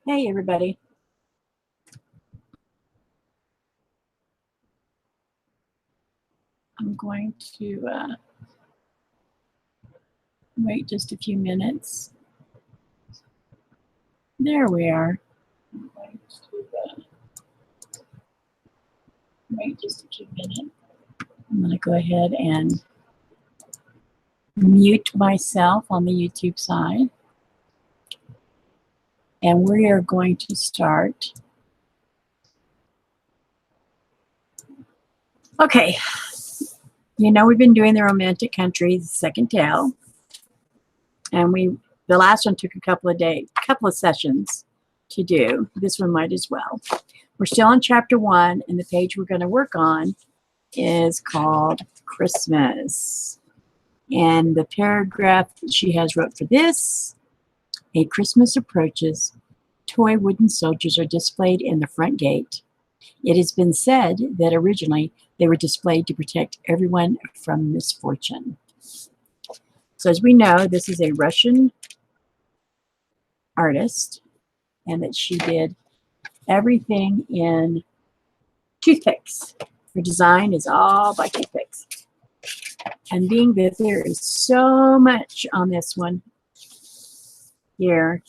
Hey, everybody. I'm going to wait just a few minutes. There we are. I'm going to wait just a few minutes. I'm going to go ahead and mute myself on the YouTube side. And we are going to start. Okay. You know, we've been doing the Romantic Country, the second tale. And the last one took a couple of sessions to do. This one might as well. We're still on chapter 1, and the page we're going to work on is called Christmas. And the paragraph that she has wrote for this: a Christmas approaches. Toy wooden soldiers are displayed in the front gate. It has been said that originally they were displayed to protect everyone from misfortune. So as we know, this is a Russian artist, and that she did everything in toothpicks. Her design is all by toothpicks. And being that there is so much on this one here,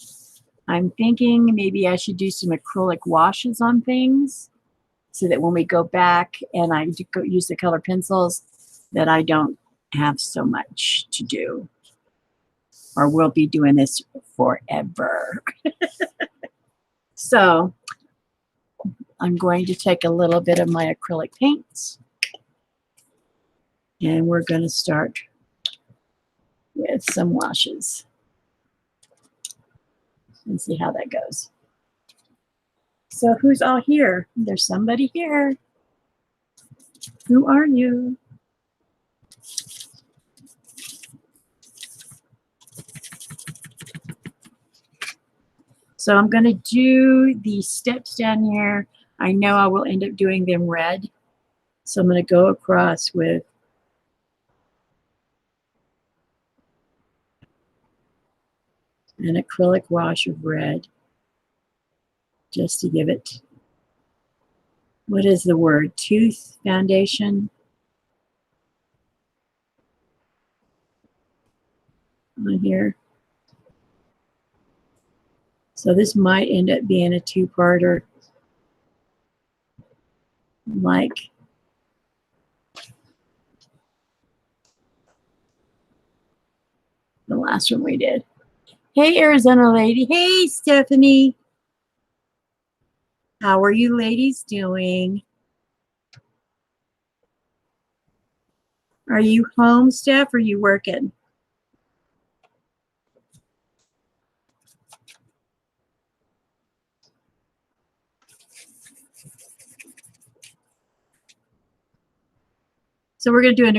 I'm thinking maybe I should do some acrylic washes on things so that when we go back and I use the color pencils, that I don't have so much to do. Or we'll be doing this forever. So I'm going to take a little bit of my acrylic paints, and we're going to start with some washes and see how that goes. So who's all here? There's somebody here. Who are you? So I'm going to do the steps down here. I know I will end up doing them red. So I'm going to go across with an acrylic wash of red, just to give it, what is the word? Tooth foundation on here. So this might end up being a two-parter, like the last one we did. Hey, Arizona lady. Hey, Stephanie. How are you ladies doing? Are you home, Steph, or are you working? So we're going to do an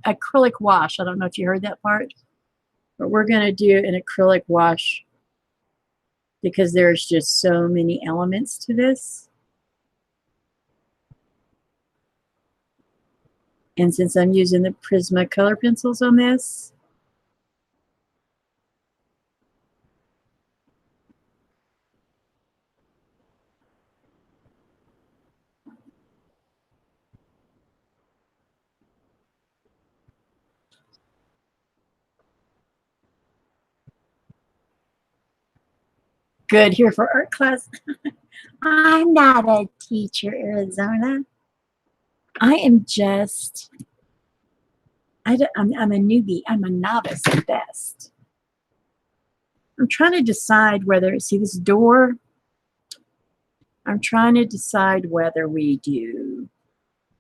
acrylic wash. I don't know if you heard that part, but we're going to do an acrylic wash because there's just so many elements to this. And since I'm using the PrismaColor pencils on this, good here for art class. I'm not a teacher, Arizona. I am just, I'm a newbie. I'm a novice at best. I'm trying to decide whether, see this door? I'm trying to decide whether we do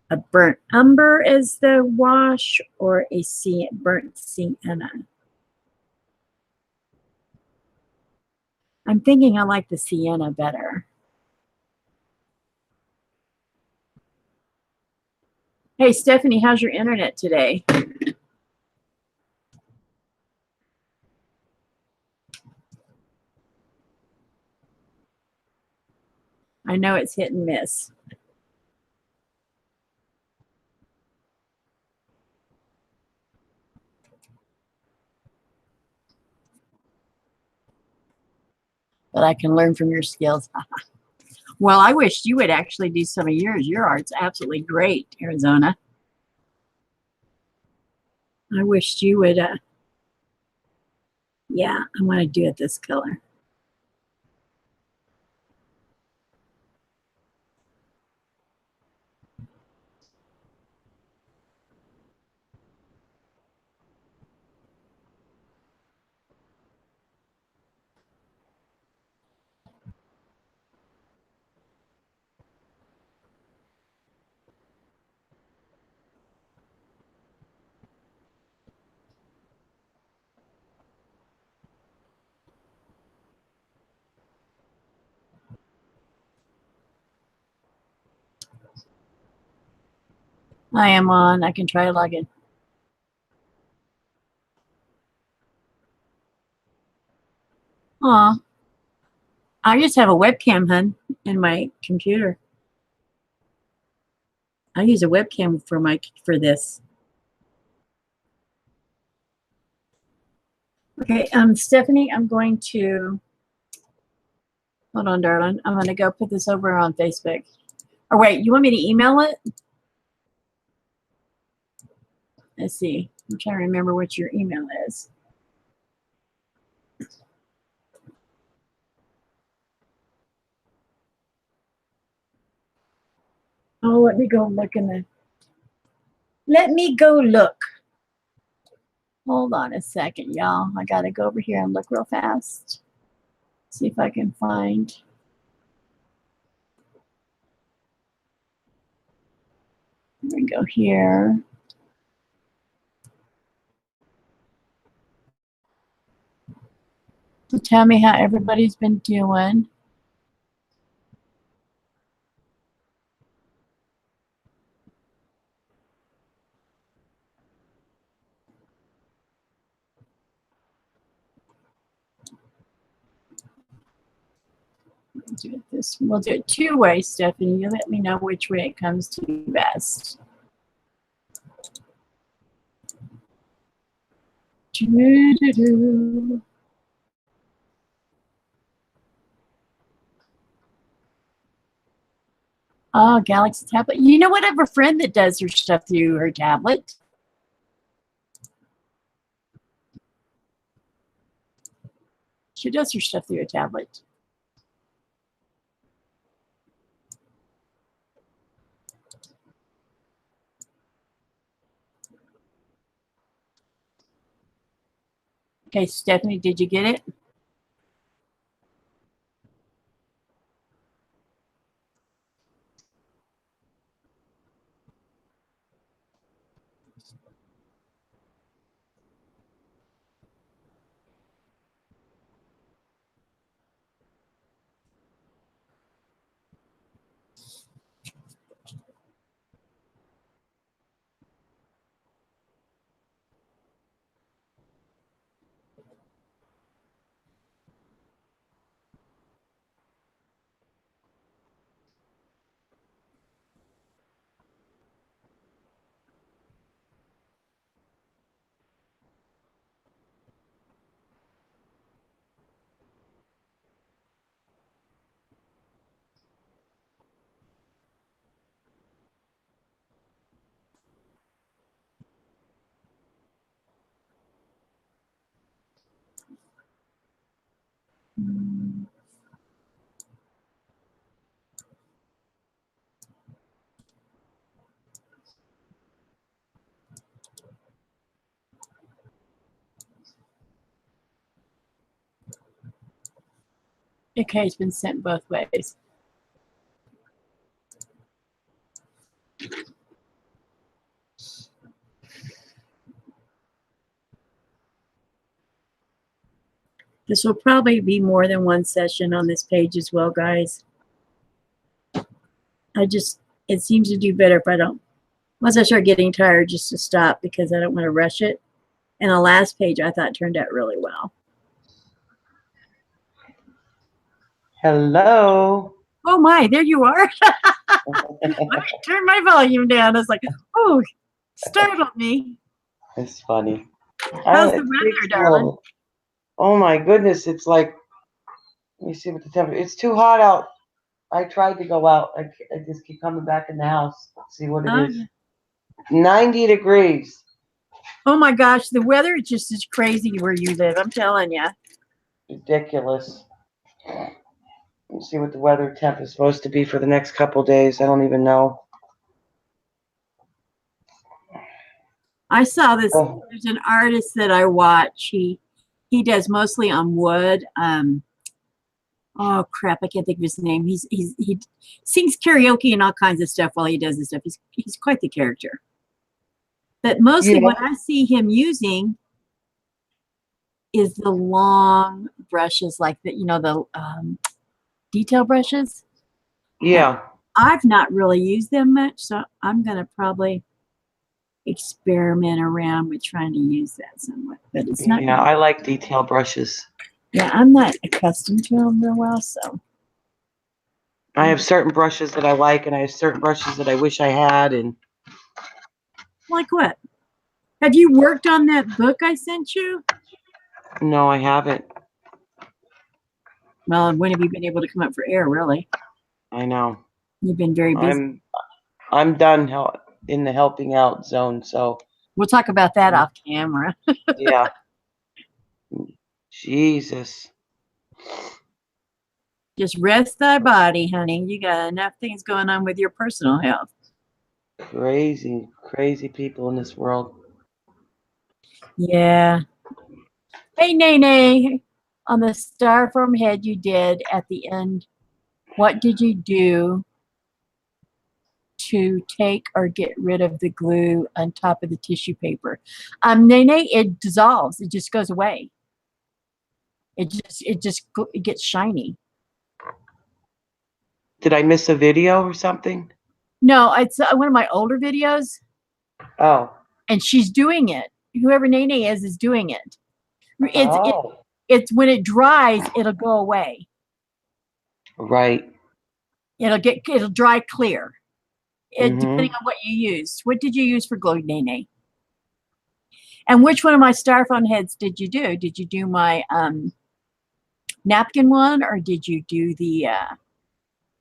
a burnt umber as the wash or a burnt sienna. I'm thinking I like the sienna better. Hey, Stephanie, how's your internet today? I know it's hit and miss. but I can learn from your skills. Well, I wish you would actually do some of yours. Your art's absolutely great, Arizona. I wished you would, yeah, I want to do it this color. I am on. I can try to log in. Aw. I just have a webcam, hun, in my computer. I use a webcam for this. Okay, Stephanie, I'm going to hold on, darling. I'm going to go put this over on Facebook. Or wait, you want me to email it? Let's see. I'm trying to remember what your email is. Oh, let me go look in the. Let me go look. Hold on a second, y'all. I got to go over here and look real fast. See if I can find. We go here. So tell me how everybody's been doing. Do it this. We'll do it two ways, Stephanie. You let me know which way it comes to you best. Doo-doo-doo. Oh, Galaxy tablet. You know what? I have a friend that does her stuff through her tablet. She does her stuff through a tablet. Okay, Stephanie, did you get it? Okay, it's been sent both ways. This will probably be more than one session on this page as well, guys. It seems to do better if I don't, once I start getting tired, just to stop because I don't want to rush it. And the last page I thought turned out really well. Hello. Oh my, there you are. Let me turn my volume down. I was like, oh, startled me. It's funny. How's the weather, darling? Oh my goodness, it's like Let me see what the temperature. It's too hot out. I tried to go out. I just keep coming back in the house. Let's see what it is. 90 degrees. Oh my gosh, the weather just is crazy where you live. I'm telling you. Ridiculous. Let's see what the weather temp is supposed to be for the next couple days. I don't even know. I saw this. Oh. There's an artist that I watch. He does mostly on wood. Oh crap, I can't think of his name. He sings karaoke and all kinds of stuff while he does this stuff. He's quite the character. But mostly what I see him using is the long brushes, like the the detail brushes. Yeah. And I've not really used them much, so I'm gonna probably experiment around with trying to use that somewhat. But it's not. Yeah, I like detail brushes. Yeah, I'm not accustomed to them real well, so. I have certain brushes that I like, and I have certain brushes that I wish I had. And like what? Have you worked on that book I sent you? No, I haven't. Well, when have you been able to come up for air, really? I know. You've been very busy. I'm done in the helping out zone, so. We'll talk about that off camera. Yeah. Jesus. Just rest thy body, honey. You got enough things going on with your personal health. Crazy, crazy people in this world. Yeah. Hey, Nene, on the styrofoam head you did at the end, what did you do to take or get rid of the glue on top of the tissue paper? Nene, it dissolves. It just goes away. It gets shiny. Did I miss a video or something? No, it's one of my older videos. Oh. And she's doing it. Whoever Nene is doing it. It's when it dries, it'll go away. Right. It'll dry clear. Depending on what you use. What did you use for glue, Nene? And which one of my styrofoam heads did you do? Did you do my napkin one, or did you do the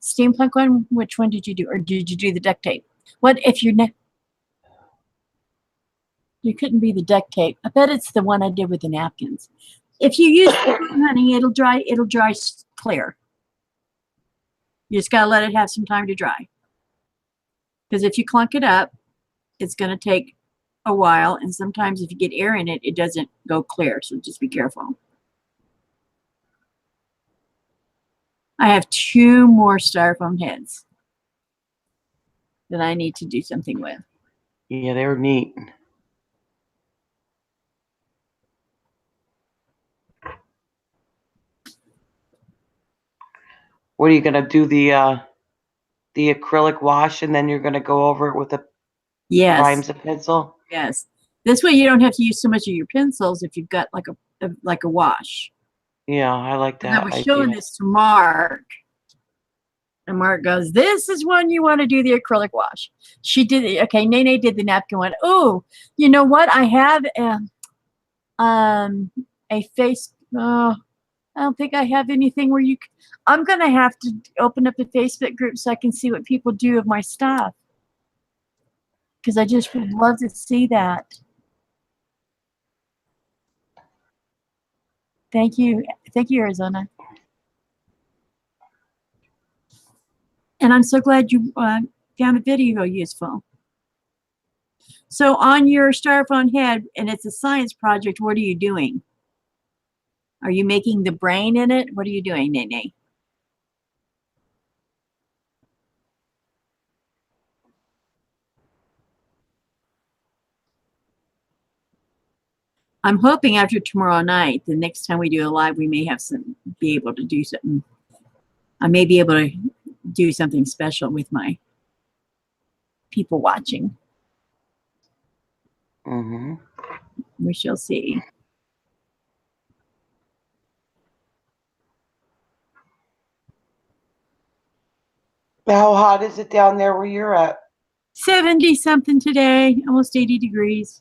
steampunk one? Which one did you do? Or did you do the duct tape? What if you couldn't be the duct tape? I bet it's the one I did with the napkins. If you use glue, honey, it'll dry clear. You just gotta let it have some time to dry. Because if you clunk it up, it's gonna take a while, and sometimes if you get air in it, it doesn't go clear. So just be careful. I have 2 more styrofoam heads that I need to do something with. Yeah, they were neat. What are you gonna do, the acrylic wash, and then you're gonna go over it with a primes a pencil? Yes. This way you don't have to use so much of your pencils if you've got like a wash. Yeah, I like that. I was showing this to Mark, and Mark goes, "This is when you want to do the acrylic wash." She did it. Okay, Nene did the napkin one. Oh, you know what? I have a face. Oh, I don't think I have anything where you. I'm gonna have to open up a Facebook group so I can see what people do of my stuff, because I just would love to see that. Thank you, Arizona. And I'm so glad you found the video useful. So on your styrofoam head, and it's a science project, what are you doing? Are you making the brain in it? What are you doing, Nene? I'm hoping after tomorrow night, the next time we do a live, we may have be able to do something. I may be able to do something special with my people watching. We shall see. How hot is it down there where you're at? 70 something today, almost 80 degrees.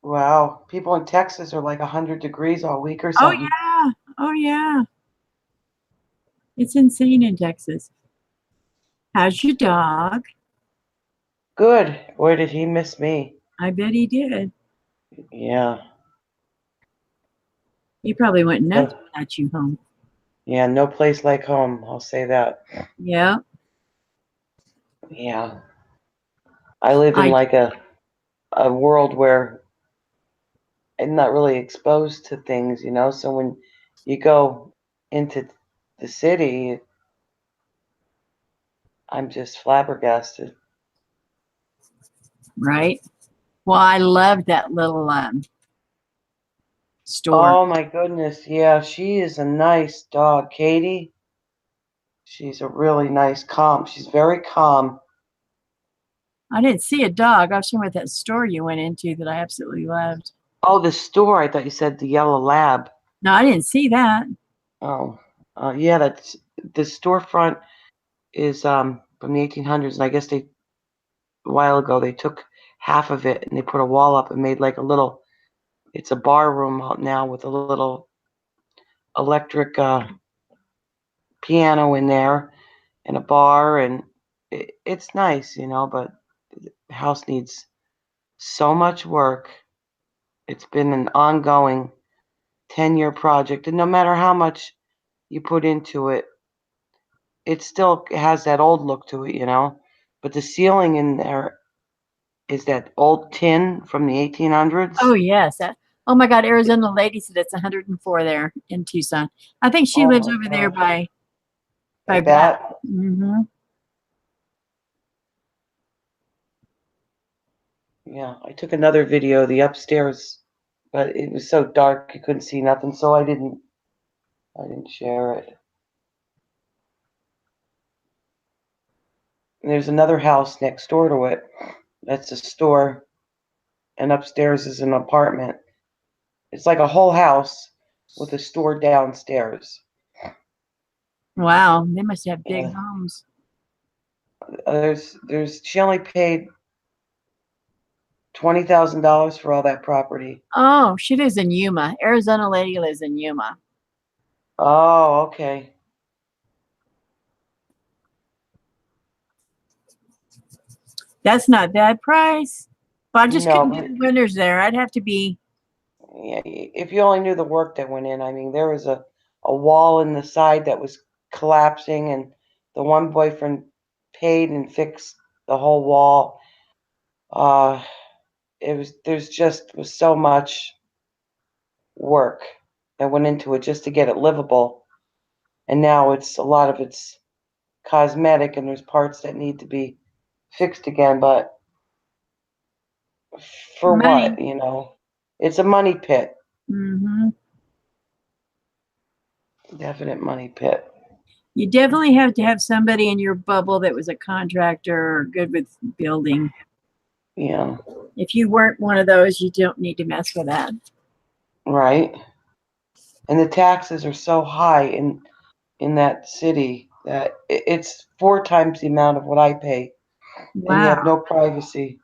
Wow. People in Texas are like 100 degrees all week or something. Oh, yeah. Oh, yeah. It's insane in Texas. How's your dog? Good. Boy, did he miss me. I bet he did. Yeah. He probably went nuts No, without you home. yeah, no place like home. I'll say that. Yeah. Yeah. I live in I like a world where I'm not really exposed to things, you know. So when you go into the city, I'm just flabbergasted. right. Well, I love that little store. Oh my goodness. Yeah, she is a nice dog, Katie. She's a really nice, calm. She's very calm. I didn't see a dog. I was talking about that store you went into that I absolutely loved. Oh, the store. I thought you said the yellow lab. No, I didn't see that. Oh, yeah, that's the storefront is from the 1800s, and I guess they a while ago they took half of it and they put a wall up and made like a little. It's a bar room out now with a little electric piano in there and a bar, and it's nice, you know. But the house needs so much work. It's been an ongoing 10-year project, and no matter how much you put into it, it still has that old look to it, you know. But the ceiling in there is that old tin from the 1800s. Oh, yes. Oh, my God. Arizona lady said it's 104 there in Tucson. I think she Oh lives my over there gosh. by At Bat. that, Mm-hmm. yeah, I took another video, the upstairs, but it was so dark you couldn't see nothing, so I didn't share it. And there's another house next door to it. That's a store, and upstairs is an apartment. It's like a whole house with a store downstairs. Wow. They must have big Yeah. homes. She only paid $20,000 for all that property. Oh, she lives in Yuma. Arizona lady lives in Yuma. Oh, okay. That's not bad price. But I just No, couldn't do but the winters there. I'd have to be. yeah, if you only knew the work that went in. I mean, there was a wall in the side that was collapsing, and the one boyfriend paid and fixed the whole wall. Uh, there's just was so much work that went into it just to get it livable, and now it's a lot of it's cosmetic, and there's parts that need to be fixed again, but for Money. what, you know? It's a money pit, Mm-hmm. definite money pit. You definitely have to have somebody in your bubble that was a contractor or good with building. Yeah, If you weren't one of those, you don't need to mess with that. right. And the taxes are so high in that city that it's 4 times the amount of what I pay, and you Wow. have no privacy.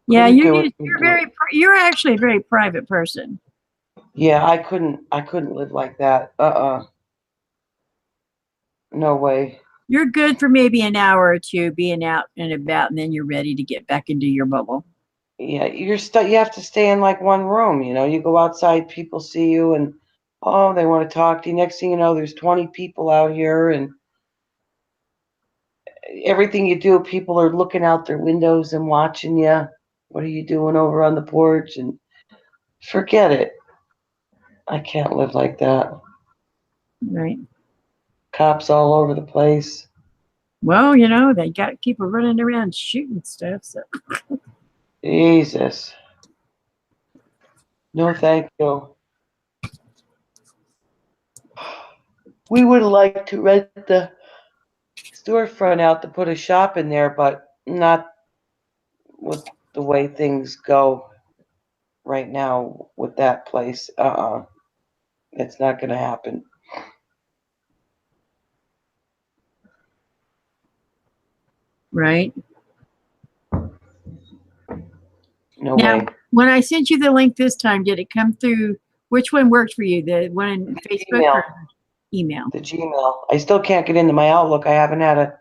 Yeah, Couldn't you do it. need. Couldn't do it. You're actually a very private person. Yeah, I couldn't live like that. No way. You're good for maybe an hour or two being out and about, and then you're ready to get back into your bubble. Yeah, you have to stay in like one room, you know. You go outside, people see you, and oh, they want to talk to you. Next thing you know, there's 20 people out here, and everything you do, people are looking out their windows and watching you. What are you doing over on the porch? And forget it. I can't live like that. Right. Cops all over the place. Well, you know, they got people running around shooting stuff. So Jesus. No, thank you. We would like to rent the storefront out to put a shop in there, but not with the way things go right now with that place. It's not going to happen. right. No Now, way. when I sent you the link this time, did it come through Which one worked for you? The one in Facebook Email. or email? The Gmail. I still can't get into my Outlook. I haven't had a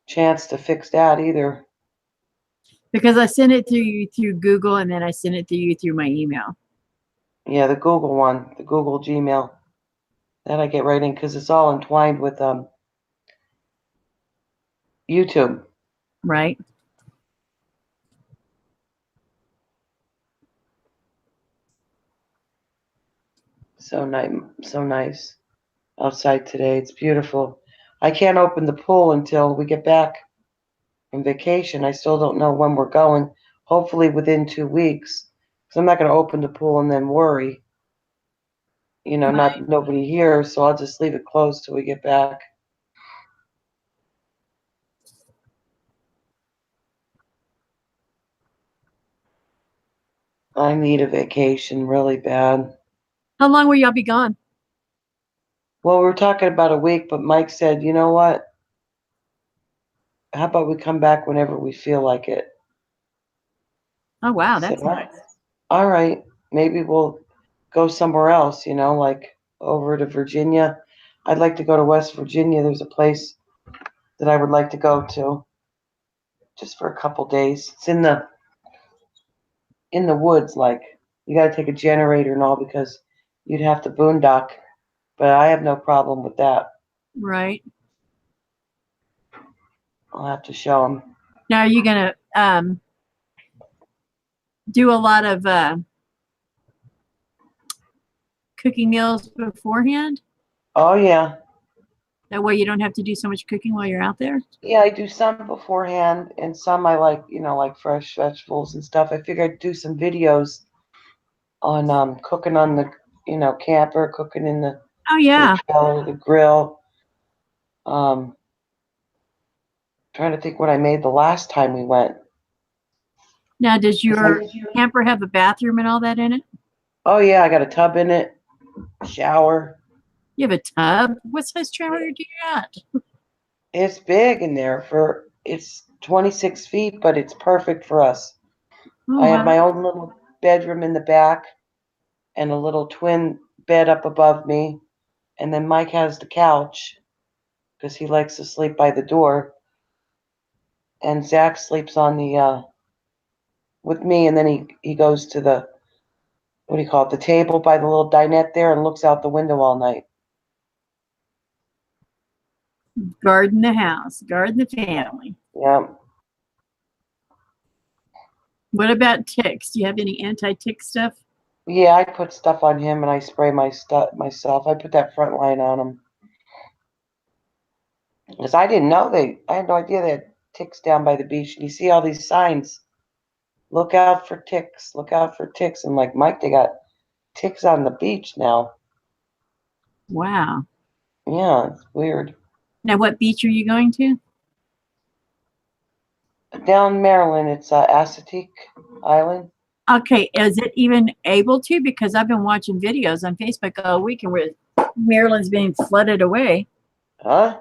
chance to fix that either. Because I sent it through Google, and then I sent it to you through my email. Yeah, the Google one, the Google Gmail. That I get right in because it's all entwined with YouTube. Right. So nice, so nice outside today. It's beautiful. I can't open the pool until we get back from vacation. I still don't know when we're going. Hopefully within 2 weeks. So I'm not going to open the pool and then worry. You know, not nobody here, so I'll just leave it closed till we get back. I need a vacation really bad. How long will y'all be gone? Well, we were talking about a week, but Mike said, you know what? How about we come back whenever we feel like it? Oh, wow. I said, That's nice. all right, maybe we'll go somewhere else, you know, like over to Virginia. I'd like to go to West Virginia. There's a place that I would like to go to just for a couple days. It's in the woods, like you got to take a generator and all because you'd have to boondock, but I have no problem with that. Right. I'll have to show them. Now, are you going to do a lot of cooking meals beforehand? Oh, yeah. That way you don't have to do so much cooking while you're out there? Yeah, I do some beforehand and some I like, you know, like fresh vegetables and stuff. I figured I'd do some videos on cooking on the, you know, camper, cooking in the Oh, yeah. trailer, the grill. Trying to think what I made the last time we went. Now, does your camper have a bathroom and all that in it? Oh, yeah, I got a tub in it, shower. You have a tub? What size trailer do you got? It's big in there it's 26 feet, but it's perfect for us. Oh, I have wow. my own little bedroom in the back and a little twin bed up above me. And then Mike has the couch because he likes to sleep by the door. And Zach sleeps on the, with me. And then he goes to the, what do you call it, the table by the little dinette there and looks out the window all night. Garden the house, garden the family. Yeah. What about ticks? Do you have any anti-tick stuff? Yeah, I put stuff on him and I spray my stuff myself. I put that front line on him. Because I didn't know I had no idea they had ticks down by the beach. And you see all these signs. Look out for ticks. Look out for ticks. And like, Mike, they got ticks on the beach now. Wow. Yeah, it's weird. Now, what beach are you going to? Down in Maryland, it's Assateague Island. Okay, is it even able to? Because I've been watching videos on Facebook all weekend where Maryland's being flooded away. Huh?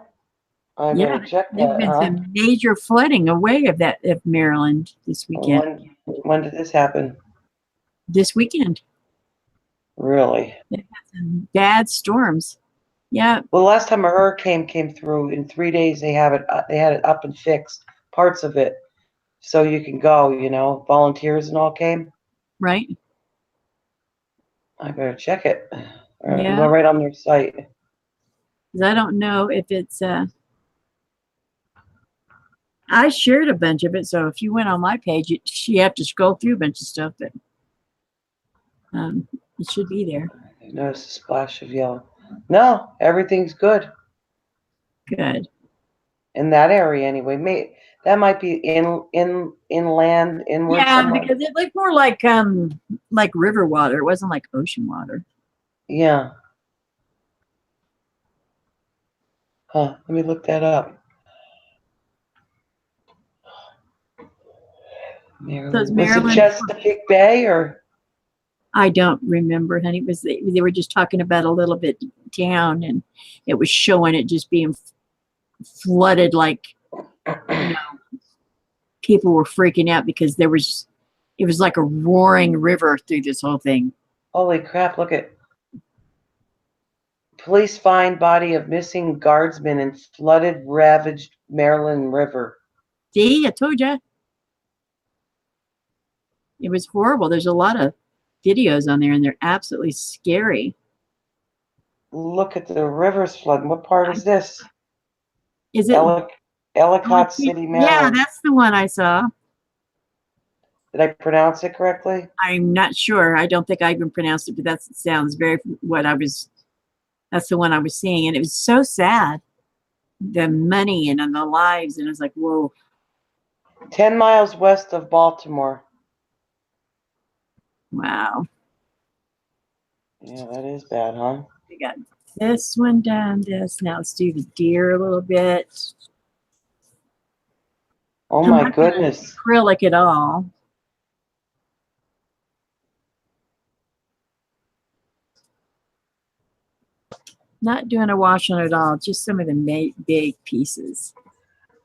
I Yeah, better check there's that, been huh? some major flooding away of Maryland this weekend. When did this happen? This weekend, Really? they've had some bad storms. Yeah, Well, the last time a hurricane came through, in 3 days they had it up and fixed, parts of it, so you can go. You know, volunteers and all came. right. I better check it. All right, I'm Yeah, going right on their site. 'cause I don't know if it's. I shared a bunch of it, so if you went on my page, you have to scroll through a bunch of stuff, but it should be there. I noticed a splash of yellow. No, everything's good Good. in that area anyway. That might be inland, inward Yeah, somewhere. because it looked more like river water. It wasn't like ocean water. Yeah. Huh. Let me look that up. So it's Was it Maryland. Chesapeake Bay or? I don't remember, honey. It was they were just talking about a little bit down, and it was showing it just being flooded, like people were freaking out because it was like a roaring river through this whole thing. Holy crap! Look at Police find body of missing guardsman in flooded, ravaged Maryland River. See, I told you. It was horrible. There's a lot of videos on there, and they're absolutely scary. Look at the river's flooding. What part is this? Is it? Ellicott City, Yeah, Maryland. that's the one I saw. Did I pronounce it correctly? I'm not sure. I don't think I even pronounced it, but that sounds very what I was. That's the one I was seeing, and it was so sad. The money and the lives, and it's like, whoa. 10 miles west of Baltimore. Wow. Yeah, that is bad, huh? We got this one done. This. Now let's do the deer a little bit. Oh I'm my not gonna goodness. acrylic at all. Not doing a wash on it at all. Just some of the big pieces.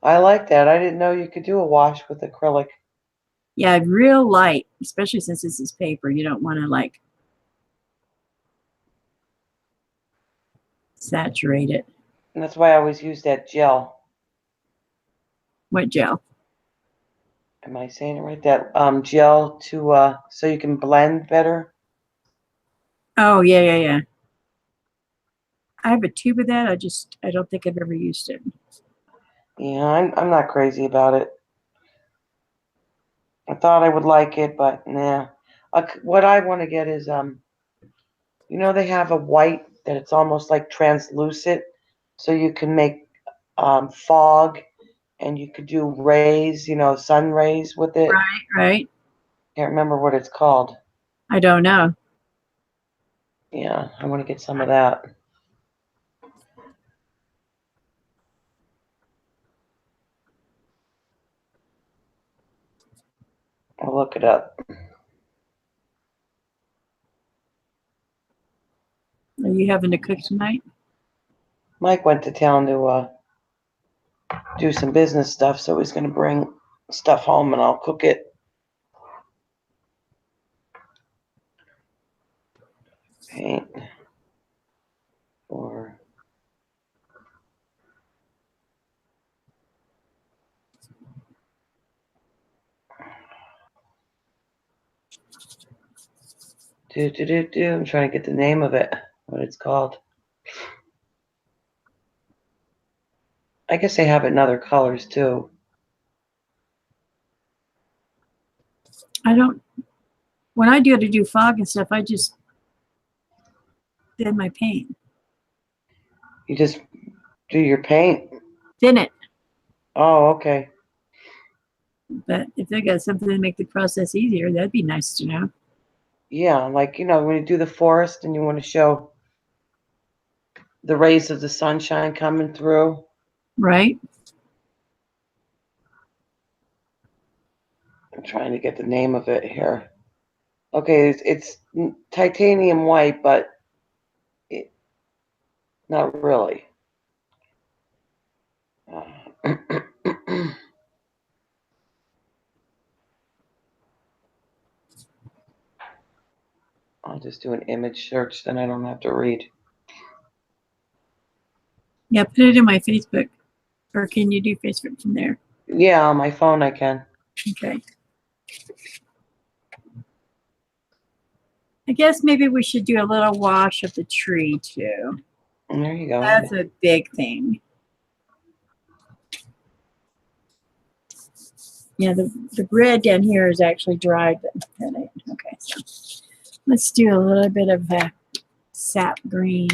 I like that. I didn't know you could do a wash with acrylic. Yeah, real light, especially since this is paper. You don't want to like saturate it. And that's why I always use that gel. What gel? Am I saying it right? That gel to so you can blend better. Oh, yeah. I have a tube of that. I don't think I've ever used it. Yeah, I'm not crazy about it. I thought I would like it, but nah. What I want to get is you know, they have a white that it's almost like translucent, so you can make fog, and you could do rays, you know, sun rays with it. Right. Can't remember what it's called. I don't know. Yeah, I want to get some of that. I'll look it up. Are you having to cook tonight? Mike went to town to do some business stuff, so he's going to bring stuff home and I'll cook it. Paint or I'm trying to get the name of it, what it's called. I guess they have it in other colors too. When I do fog and stuff, I just thin my paint. You just do your paint. Thin it. Oh, okay. But if they got something to make the process easier, that'd be nice to know. Yeah, like, you know, when you do the forest and you want to show the rays of the sunshine coming through. Right? I'm trying to get the name of it here. Okay, it's titanium white, but not really. I'll just do an image search, then I don't have to read. Yeah, put it in my Facebook. Or can you do Facebook from there? Yeah, on my phone I can. Okay. I guess maybe we should do a little wash of the tree too. And there you go. That's a big thing. Yeah, the red down here is actually dried. Okay, so let's do a little bit of sap green.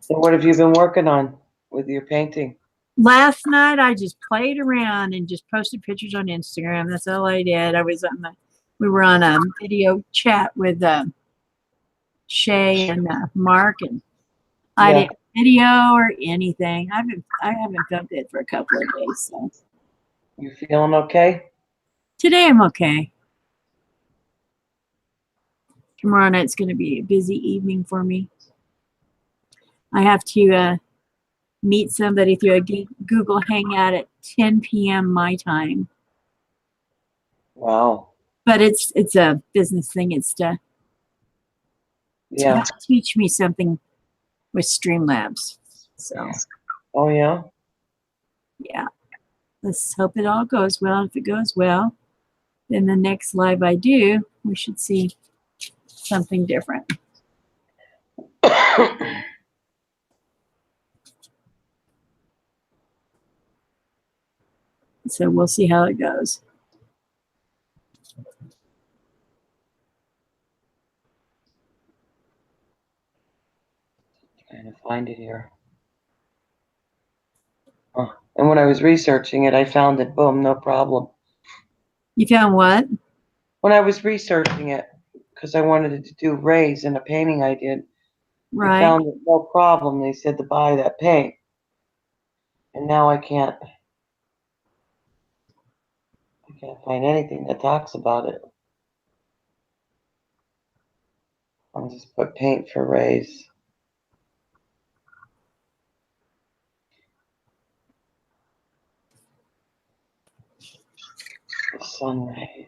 So what have you been working on with your painting? Last night I just played around and just posted pictures on Instagram. That's all I did. We were on a video chat with Shay and Mark, and I didn't video or anything. I haven't felt good for a couple of days. So You feeling okay? today I'm okay. Tomorrow night's going to be a busy evening for me. I have to meet somebody through a Google Hangout at 10 p.m. my time. Wow. But it's a business thing. It's to Yeah. teach me something with Streamlabs. So, Oh, yeah? yeah. Let's hope it all goes well. If it goes well, then the next live I do, we should see something different. So we'll see how it goes. Trying to find it here. Oh. And when I was researching it, I found it. Boom, no problem. You found what? When I was researching it, because I wanted to do rays in a painting I did, I Right. found it no problem. They said to buy that paint. And now I can't find anything that talks about it. I'll just put paint for rays. The sun rays.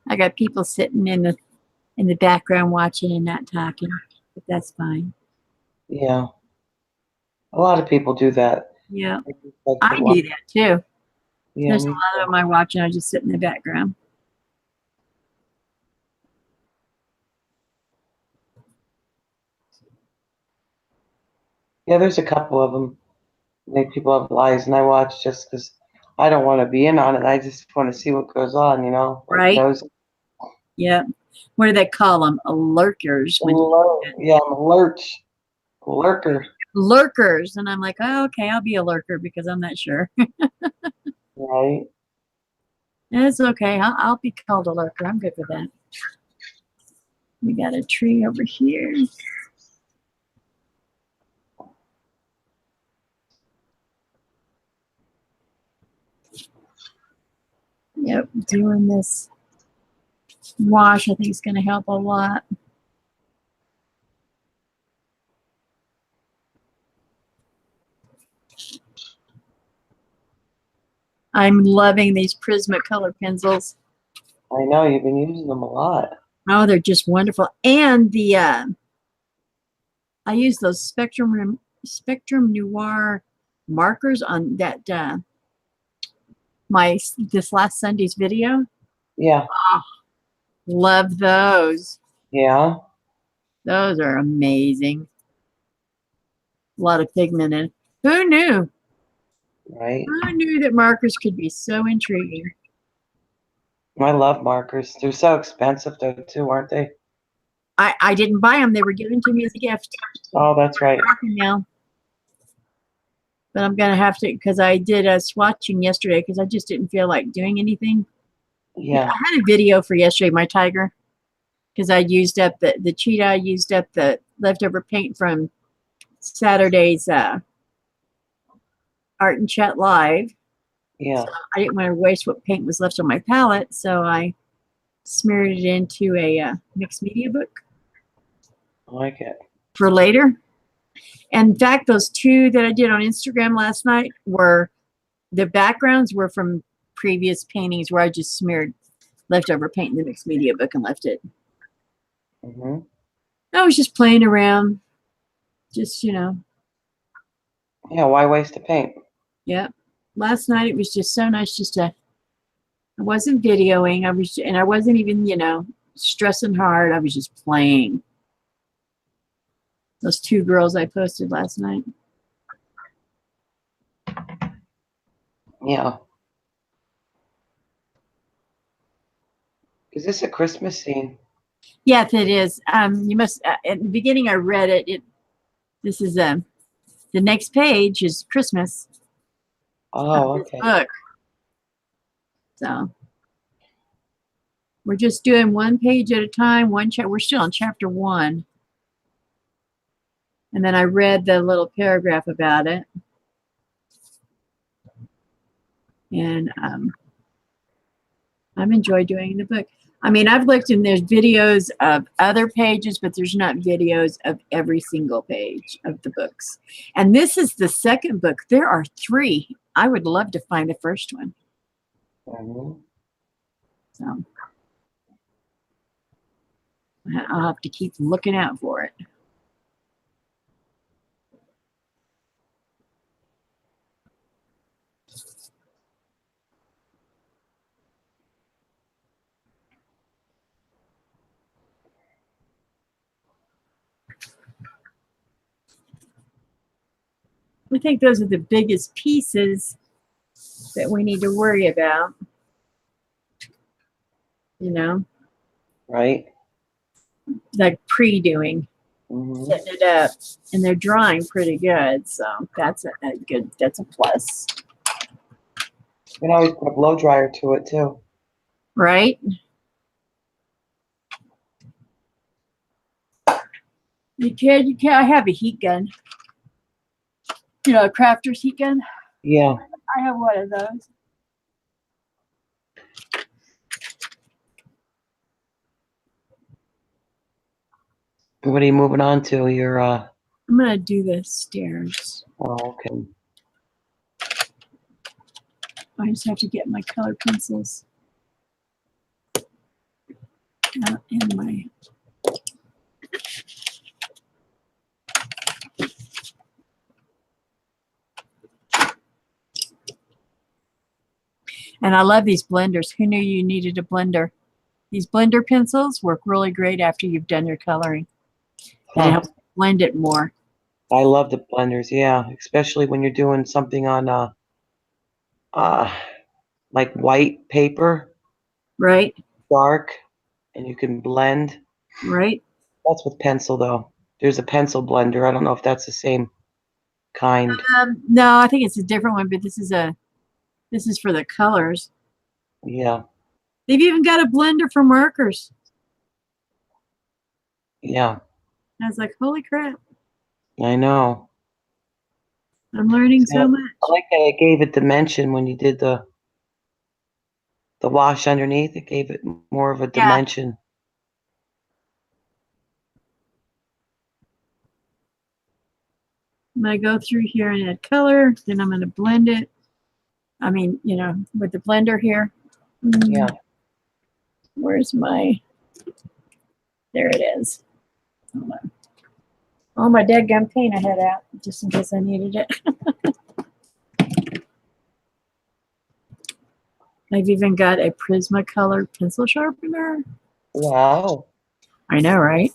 I got people sitting in the background watching and not talking, but that's fine. Yeah. A lot of people do that. Yeah. Like I do that too. Yeah, There's a lot of them I watch and I just sit in the background. Yeah, there's a couple of them. Make people have lives, and I watch just because I don't want to be in on it. I just want to see what goes on, you know? Like Right. those. Yeah. What do they call them? Lurkers. Yeah, I'm a lurker. Lurkers. And I'm like, oh, okay, I'll be a lurker because I'm not sure. Right. It's okay. I'll be called a lurker. I'm good with that. We got a tree over here. Yep, doing this wash I think is going to help a lot. I'm loving these PrismaColor pencils. I know, you've been using them a lot. Oh, they're just wonderful. And the I use those Spectrum Noir markers on that this last Sunday's video. Yeah. Oh, love those. Yeah. Those are amazing. A lot of pigment in. Who knew? Right. Who knew that markers could be so intriguing? I love markers. They're so expensive though too, aren't they? I didn't buy them. They were given to me as a gift. Oh, that's right. Now. But I'm going to have to, because I did a swatching yesterday because I just didn't feel like doing anything. Yeah. I had a video for yesterday, my tiger, because I used up the cheetah. I used up the leftover paint from Saturday's Art and Chat Live. Yeah. So I didn't want to waste what paint was left on my palette, so I smeared it into a mixed media book. I like it. For later. And in fact, those two that I did on Instagram last night were, the backgrounds were from previous paintings where I just smeared leftover paint in the mixed media book and left it. Mm-hmm. I was just playing around. Just, you know. Yeah, why waste a paint? Yeah. Last night it was just so nice just to, I wasn't videoing. I wasn't even, you know, stressing hard. I was just playing. Those two girls I posted last night. Yeah. Is this a Christmas scene? Yes, it is. You must, at the beginning I read it. This is, the next page is Christmas. Oh, okay. Book. So. We're just doing one page at a time. We're still on chapter 1. And then I read the little paragraph about it. And I've enjoyed doing the book. I mean, I've looked and there's videos of other pages, but there's not videos of every single page of the books. And this is the second book. There are 3. I would love to find the first one. So I'll have to keep looking out for it. I think those are the biggest pieces that we need to worry about. You know? Right. Like pre-doing, setting it up, and they're drawing pretty good. So that's a good, that's a plus. You can always put a blow dryer to it too. Right? You can. I have a heat gun. You know, a crafter's heat gun. Yeah. I have one of those. What are you moving on to? Your I'm gonna do the stairs. Oh, okay. I just have to get my color pencils out in my. And I love these blenders. Who knew you needed a blender? These blender pencils work really great after you've done your coloring. And it helps blend it more. I love the blenders, yeah, especially when you're doing something on like white paper. Right. Dark, and you can blend. Right. That's with pencil though. There's a pencil blender. I don't know if that's the same kind. No, I think it's a different one, but this is for the colors. Yeah. They've even got a blender for markers. Yeah. I was like, holy crap. I know. I'm learning so much. I like that it gave it dimension when you did the wash underneath. It gave it more of a dimension. I'm going to go through here and add color. Then I'm going to blend it. I mean, you know, with the blender here. Yeah. Where's my, there it is. Hold on. Oh, my dadgum paint I had out just in case I needed it. I've even got a PrismaColor pencil sharpener. Wow. I know, right?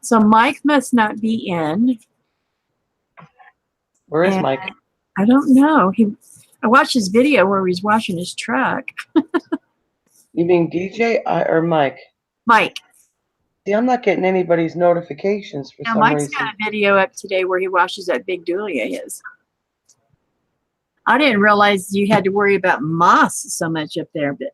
So Mike must not be in. Where is Mike? I don't know. I watched his video where he's washing his truck. You mean DJ or Mike? Mike. See, I'm not getting anybody's notifications for some Mike's reason. got a video up today where he washes that big dually of his. I didn't realize you had to worry about moss so much up there, but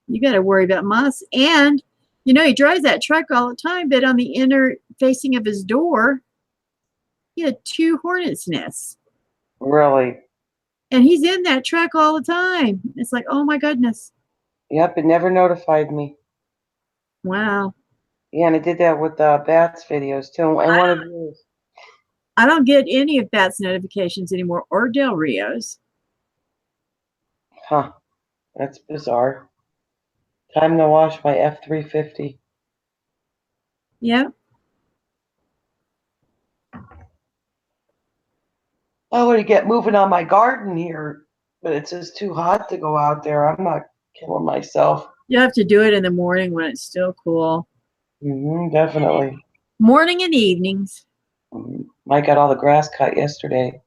you got to worry about moss. And, you know, he drives that truck all the time, but on the inner facing of his door, he had 2 hornet's nests. Really? And he's in that truck all the time. It's like, oh my goodness. Yep, it never notified me. Wow. Yeah, and it did that with Bats videos too. And one of yours. I don't get any of Bats notifications anymore, or Del Rio's. Huh. That's bizarre. Time to wash my F-350. Yep. I want to get moving on my garden here, but it's just too hot to go out there. I'm not killing myself. You have to do it in the morning when it's still cool. Definitely. Morning and evenings. Mike got all the grass cut yesterday.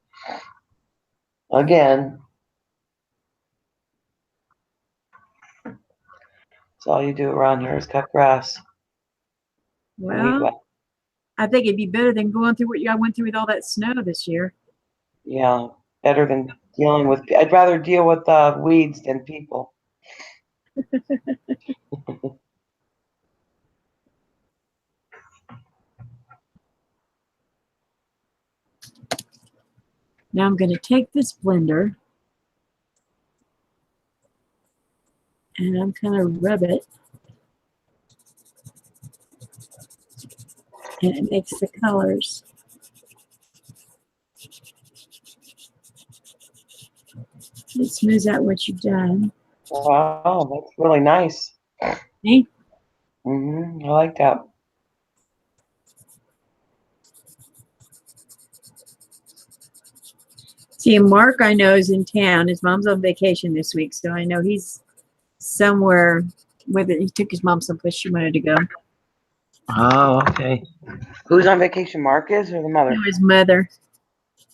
Again. That's all you do around here is cut grass. Well, I think it'd be better than going through what I went through with all that snow this year. Yeah, better than dealing with. I'd rather deal with weeds than people. Now I'm going to take this blender and I'm going to rub it, and it makes the colors. It smooths out what you've done. Wow, that's really nice. See? I like that. See, Mark, I know, is in town. His mom's on vacation this week, so I know he's somewhere with it. He took his mom someplace she wanted to go. Oh, okay. Who's on vacation, Marcus or the mother? No, his mother.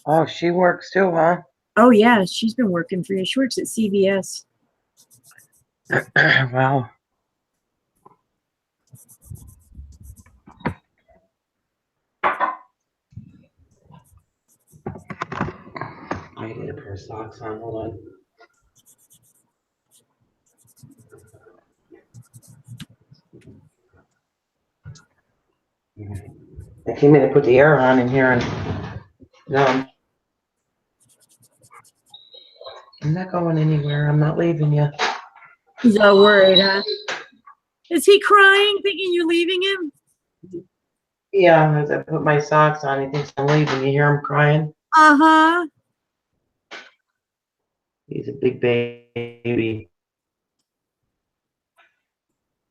Oh, she works too, huh? Oh, yeah, she's been working for you. She works at CVS. Wow. I need a pair of socks on. Hold on. I came in to put the air on in here, and no, I'm not going anywhere. I'm not leaving you. He's all worried, huh? Is he crying, thinking you're leaving him? Yeah, as I put my socks on, he thinks I'm leaving. You hear him crying? Uh-huh. He's a big baby.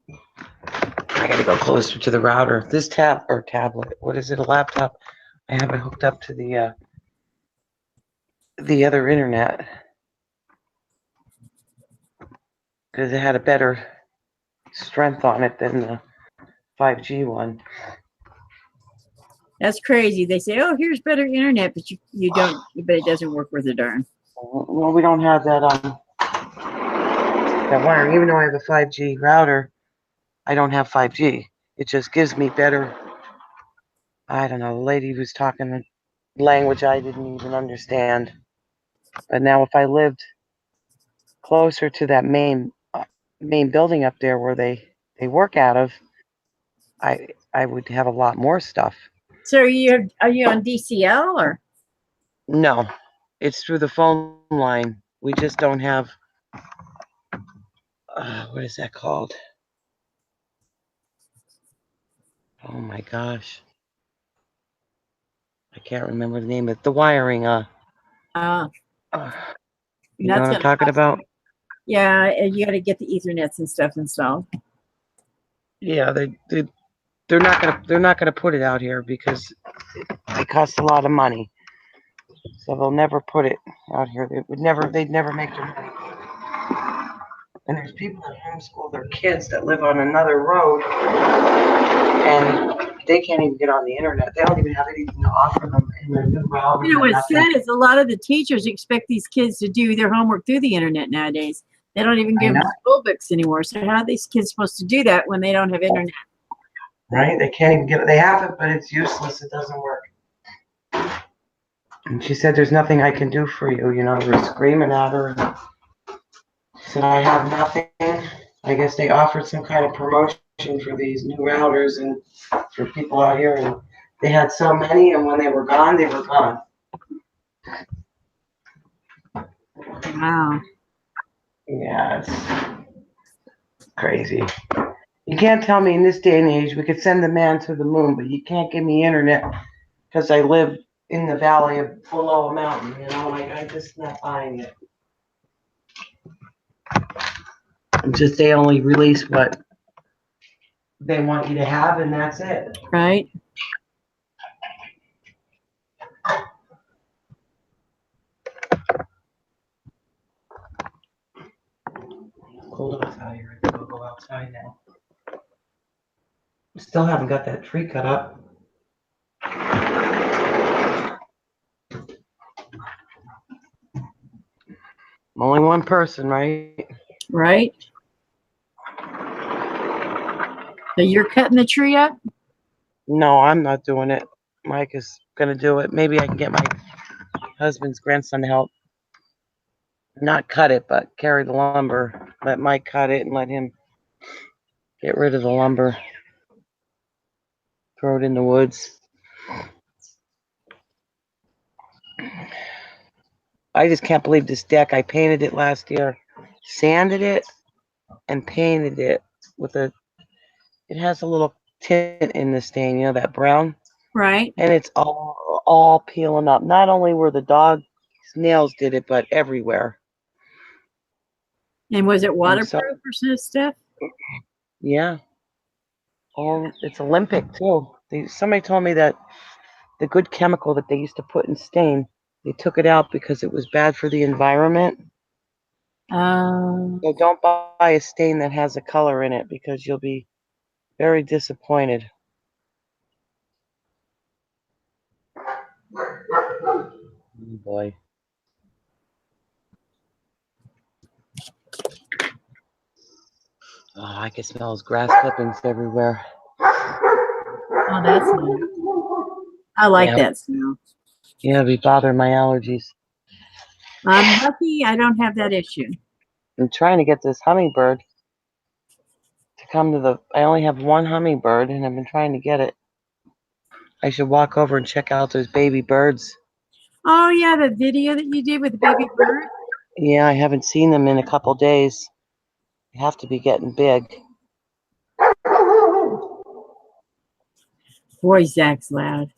I gotta go closer to the router. This tablet. What is it? A laptop? I have it hooked up to the other internet because it had a better strength on it than the 5G one. That's crazy. They say, oh, here's better internet, but you don't, but it doesn't work worth a darn. Well, we don't have that that wiring. Even though I have a 5G router, I don't have 5G. It just gives me better. I don't know. The lady was talking a language I didn't even understand. But now, if I lived closer to that main building up there where they work out of, I would have a lot more stuff. So are you on DCL or? No, it's through the phone line. We just don't have. What is that called? Oh my gosh, I can't remember the name of it. The wiring. You know what I'm talking about? Yeah, and you got to get the Ethernets and stuff installed. Yeah, they're not gonna put it out here because it costs a lot of money. So they'll never put it out here. They'd never make their money. And there's people that homeschool their kids that live on another road, and they can't even get on the internet. They don't even have anything to offer them in their new router. You know what's sad is a lot of the teachers expect these kids to do their homework through the internet nowadays. They don't even give them school books anymore. So how are these kids supposed to do that when they don't have internet? Right? They can't even get it. They have it, but it's useless. It doesn't work. And she said, there's nothing I can do for you. You know, we're screaming at her. And she said, I have nothing. I guess they offered some kind of promotion for these new routers and for people out here. And they had so many, and when they were gone, they were gone. Wow. Yeah, it's crazy. You can't tell me in this day and age we could send the man to the moon, but you can't give me internet because I live in the valley below a mountain. You know, I'm just not buying it. Just they only release what they want you to have, and that's it. Right. Cold outside here. I think I'll go outside now. Still haven't got that tree cut up. Only one person, right? Right. So you're cutting the tree up? No, I'm not doing it. Mike is gonna do it. Maybe I can get my husband's grandson to help. Not cut it, but carry the lumber. let Mike cut it and let him get rid of the lumber. Throw it in the woods. I just can't believe this deck. I painted it last year, sanded it, and painted it with a. It has a little tint in the stain, you know, that brown, Right. and it's all peeling up. Not only where the dog's nails did it, but everywhere. And was it So, waterproof or stuff? yeah. Oh, it's Olympic too. Somebody told me that the good chemical that they used to put in stain, they took it out because it was bad for the environment. So don't buy a stain that has a color in it because you'll be very disappointed. Oh boy. Oh, I can smell his grass clippings everywhere. Oh, that's nice. I like that smell. Yeah, be bothering my allergies. I'm lucky I don't have that issue. I'm trying to get this hummingbird to come to the. I only have one hummingbird, and I've been trying to get it. I should walk over and check out those baby birds. Oh, yeah, the video that you did with the baby bird. Yeah, I haven't seen them in a couple days. They have to be getting big. Boy, Zach's loud.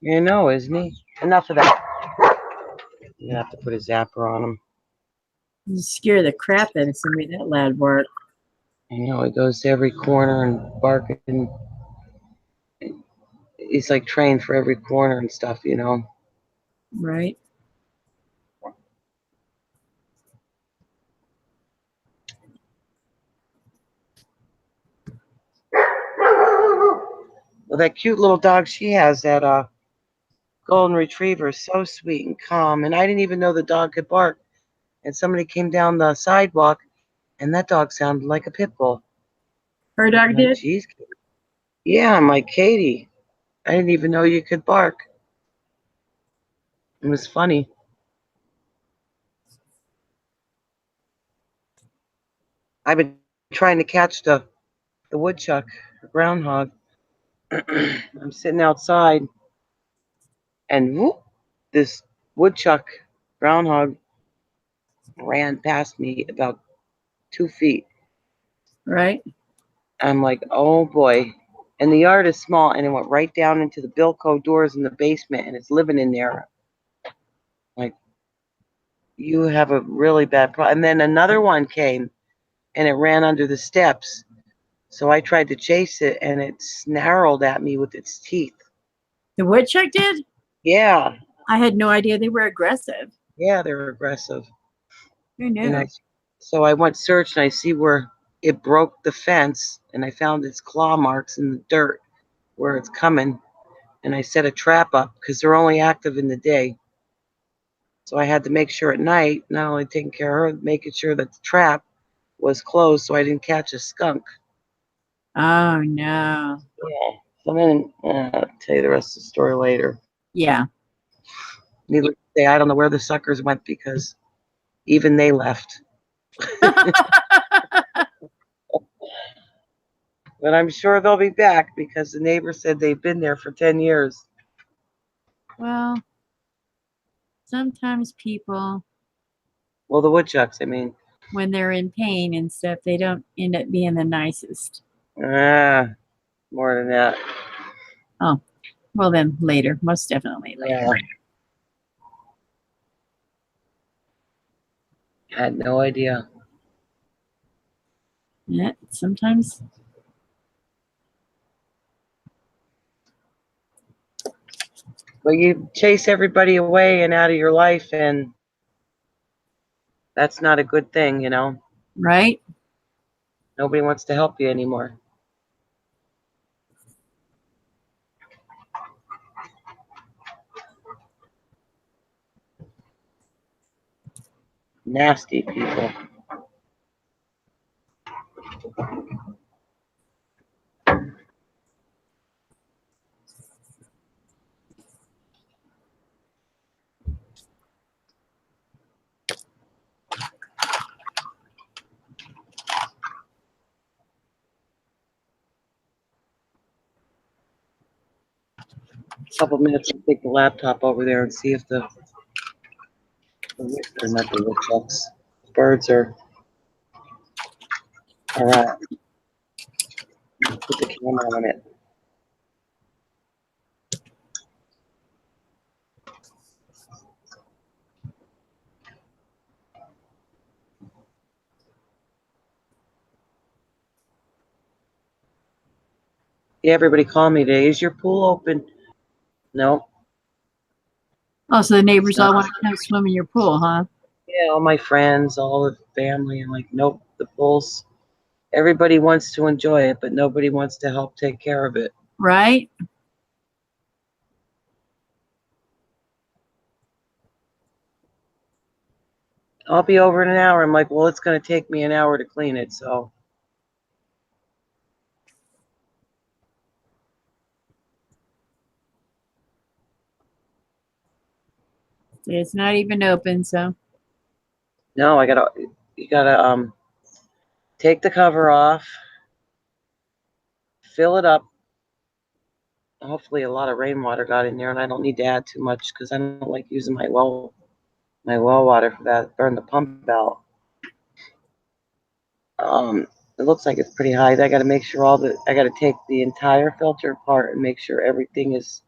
You know, isn't he? Enough of that. You have to put a zapper on him. You scare the crap out of somebody that loud bark. I know, he goes to every corner and barking. He's like trained for every corner and stuff, you know. Right. Well, that cute little dog she has, that golden retriever, is so sweet and calm. And I didn't even know the dog could bark. And somebody came down the sidewalk, and that dog sounded like a pit bull. Her dog I'm like, did? geez. Yeah, I'm like, Katie, I didn't even know you could bark. It was funny. I've been trying to catch the woodchuck, the groundhog. I'm sitting outside, and whoop, this woodchuck groundhog ran past me about 2 feet. Right. I'm like, oh boy. And the yard is small, and it went right down into the Bilco doors in the basement, and it's living in there. Like, you have a really bad problem. And then another one came, and it ran under the steps. So I tried to chase it, and it snarled at me with its teeth. The woodchuck did? Yeah, I had no idea they were aggressive. yeah, they're aggressive. Who And knew? so I went search, and I see where it broke the fence, and I found its claw marks in the dirt where it's coming. And I set a trap up because they're only active in the day. So I had to make sure at night, not only taking care of her, making sure that the trap was closed so I didn't catch a skunk. Oh, no. Yeah. So then I'll tell you the rest of the story later. Yeah. Needless to say, I don't know where the suckers went because even they left. But I'm sure they'll be back because the neighbor said they've been there for 10 years. Well, sometimes people, Well, the woodchucks, I mean. when they're in pain and stuff, they don't end up being the nicest. More than that. Oh, well, then later. Most definitely later. Yeah. Had no idea. Yeah, sometimes. But you chase everybody away and out of your life, and that's not a good thing, you know. Right? Nobody wants to help you anymore. Nasty people. couple minutes to take the laptop over there and see if or not the woodchucks, birds are out. Put the camera on it. Yeah, everybody call me today. Is your pool open? No. Oh, so the neighbors It's not. all want to come swim in your pool, huh? Yeah, all my friends, all the family, and like, nope, the pool's. Everybody wants to enjoy it, but nobody wants to help take care of it. Right? I'll be over in an hour. I'm like, well, it's going to take me an hour to clean it, so. It's not even open, so. No, you gotta take the cover off, fill it up. Hopefully a lot of rainwater got in there, and I don't need to add too much because I don't like using my well water for that. Burn the pump out. It looks like it's pretty high. I got to make sure I got to take the entire filter apart and make sure everything is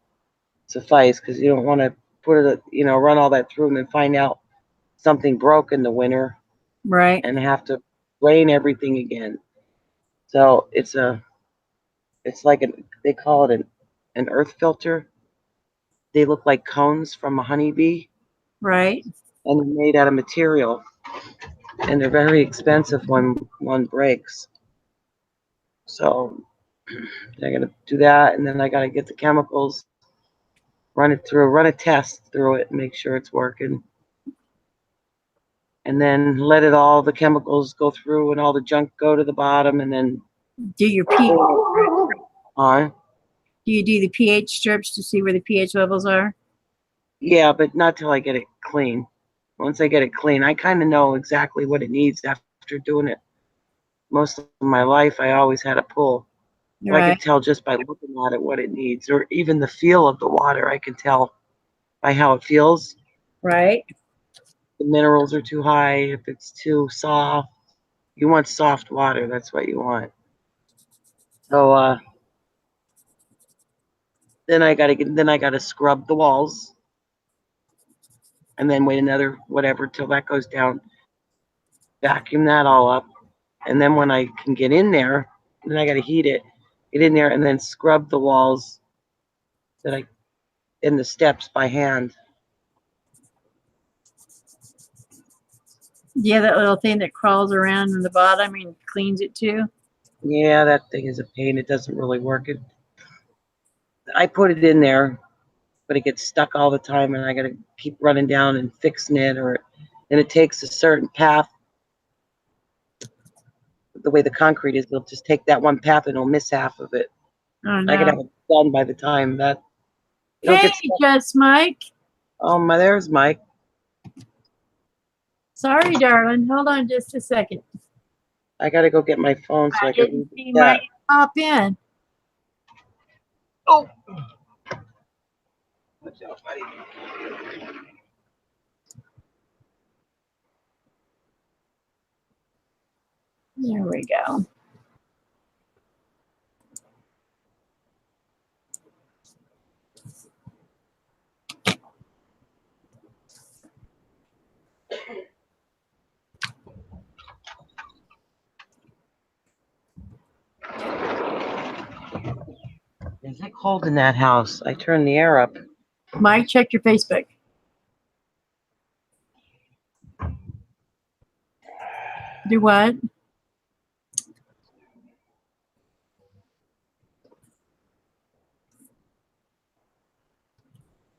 suffice, because you don't want to put it, run all that through and then find out something broke in the winter Right. and have to drain everything again. So it's like they call it an earth filter. They look like cones from a honeybee, Right. and they're made out of material, and they're very expensive when one breaks. So I gotta do that, and then I gotta get the chemicals, run a test through it, and make sure it's working, and then let the chemicals go through and all the junk go to the bottom, and then Do your pH. on. Do you do the pH strips to see where the pH levels are? Yeah, but not till I get it clean. Once I get it clean, I kind of know exactly what it needs after doing it most of my life. I always had a pool. So I Right. could tell just by looking at it what it needs, or even the feel of the water. I can tell by how it feels. Right. The minerals are too high. If it's too soft, you want soft water. That's what you want. So then I gotta scrub the walls, and then wait another whatever till that goes down. Vacuum that all up, and then when I can get in there, then I gotta heat it, get in there, and then scrub the walls in the steps by hand. Yeah, that little thing that crawls around in the bottom and cleans it too. Yeah, that thing is a pain. It doesn't really work. I put it in there, but it gets stuck all the time, and I gotta keep running down and fixing it, and it takes a certain path. The way the concrete is, it'll just take that one path and it'll miss half of it. Oh I could no. have it done by the time that it'll Hey, get stuck. just Mike. Oh there's Mike. Sorry, darling. Hold on just a second. I gotta go get my phone so I can Didn't read see that. Mike pop in. Oh. Watch out, buddy. There we go. Is it cold in that house? I turned the air up. Mike, check your Facebook. Do what?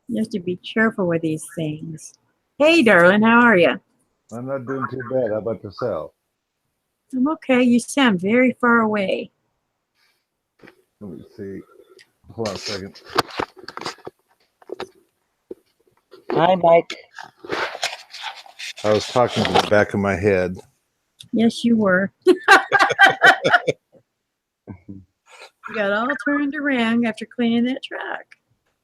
You have to be careful with these things. Hey, darling, how are you? I'm not doing too bad. How about yourself? I'm okay. You sound very far away. Let me see. Hold on a second. Hi, Mike. I was talking to the back of my head. Yes, you were. You got all turned around after cleaning that truck.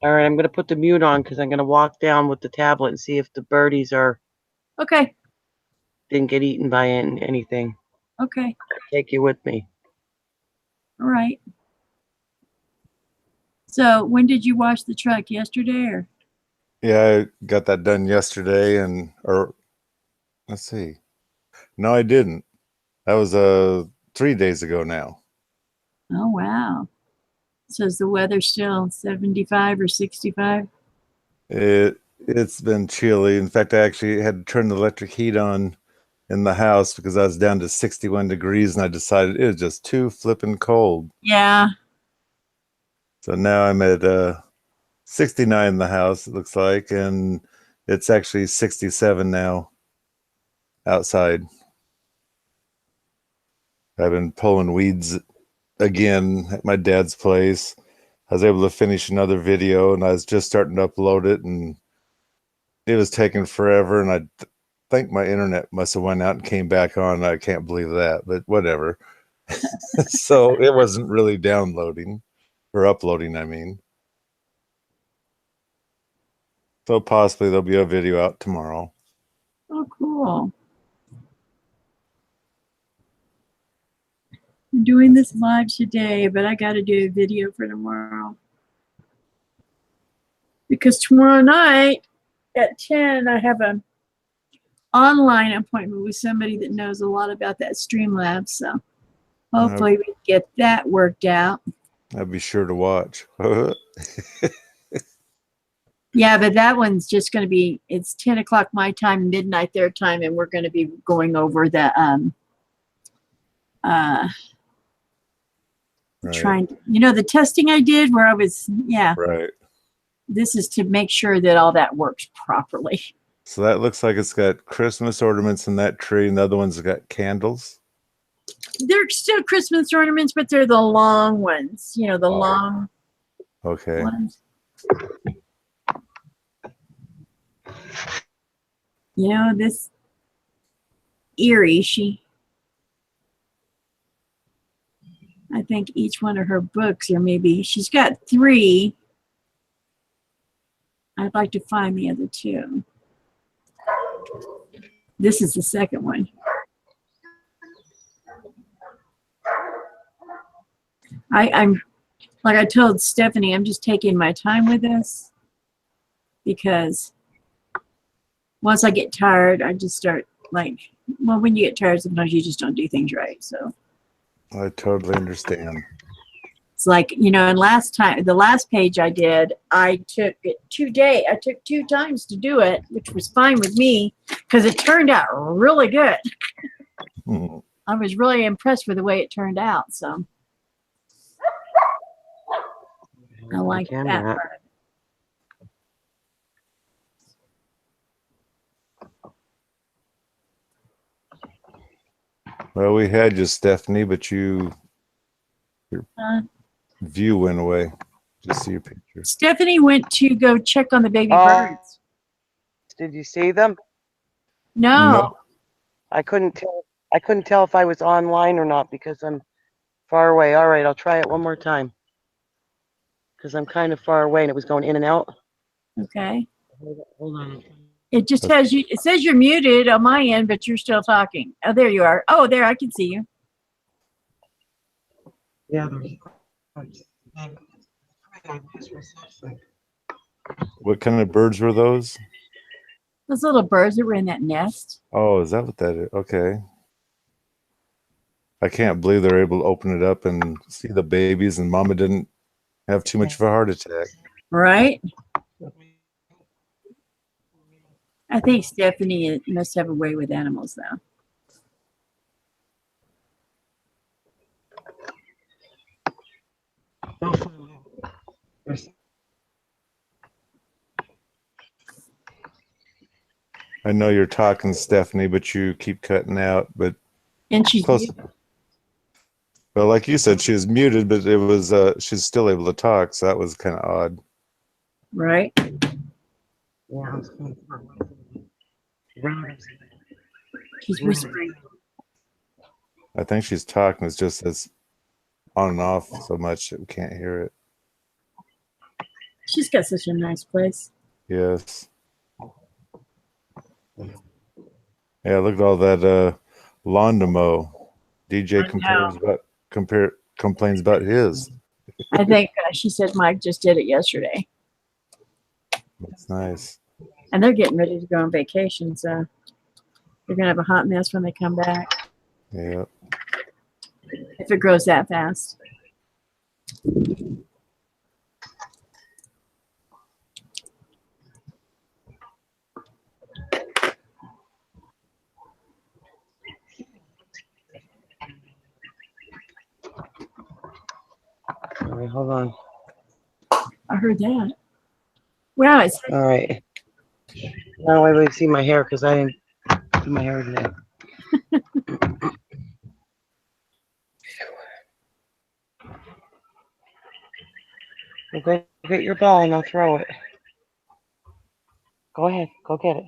All right, I'm going to put the mute on because I'm going to walk down with the tablet and see if the birdies Okay. didn't get eaten by anything. Okay. Take you with me. All right. So when did you wash the truck? Yesterday or? Yeah, I got that done yesterday, or let's see. No, I didn't. That was 3 days ago now. Oh, wow. So is the weather still 75 or 65? It's been chilly. In fact, I actually had to turn the electric heat on in the house because I was down to 61 degrees, and I decided it was just too flippin' cold. Yeah. So now I'm at 69 in the house, it looks like, and it's actually 67 now outside. I've been pulling weeds again at my dad's place. I was able to finish another video, and I was just starting to upload it, and it was taking forever, and I think my internet must have went out and came back on. I can't believe that, but whatever. So it wasn't really downloading or uploading, I mean. So possibly there'll be a video out tomorrow. Oh, cool. I'm doing this live today, but I got to do a video for tomorrow. Because tomorrow night at 10, I have an online appointment with somebody that knows a lot about that Streamlabs. So hopefully we get that worked out. I'll be sure to watch. Yeah, but that one's just going to be, it's 10 o'clock my time, midnight their time, and we're going to be going over the, Right. trying, the testing I did where I was, Right. This is to make sure that all that works properly. So that looks like it's got Christmas ornaments in that tree, and the other one's got candles. They're still Christmas ornaments, but they're the long ones, long Okay. ones. This Erie, I think each one of her books, or maybe she's got 3. I'd like to find the other 2. This is the second one. I'm like I told Stephanie, I'm just taking my time with this because once I get tired, I just start when you get tired, sometimes you just don't do things right. So I totally understand. it's like, and the last page I did, I took it 2 days. I took 2 times to do it, which was fine with me because it turned out really good. I was really impressed with the way it turned out. So I like that part. Well, we had you, Stephanie, but your view went away. Just see your picture. Stephanie went to go check on the baby birds. Did you see them? No. I couldn't tell. I couldn't tell if I was online or not because I'm far away. All right, I'll try it one more time because I'm kind of far away and it was going in and out. Okay. Hold on. It just has you. It says you're muted on my end, but you're still talking. Oh, there you are. Oh, there, I can see you. Yeah. What kind of birds were those? Those little birds that were in that nest. Oh, is that what that is? Okay. I can't believe they're able to open it up and see the babies, and Mama didn't have too much of a heart attack. Right? I think Stephanie must have a way with animals, though. I know you're talking, Stephanie, but you keep cutting out. But And she's close. Well, like you said, she was muted, but it was she's still able to talk, so that was kind of odd. right. She's whispering. I think she's talking. It's just as on and off so much that we can't hear it. She's got such a nice place. Yes. Yeah, look at all that lawn to mow. DJ complains about his. I think she said Mike just did it yesterday. That's nice. And they're getting ready to go on vacation, so they're gonna have a hot mess when they come back. Yeah. If it grows that fast. All right, hold on. I heard that. Wow, it's All right. Now everybody see my hair because I didn't do my hair today. Go get your ball and I'll throw it. Go ahead. Go get it.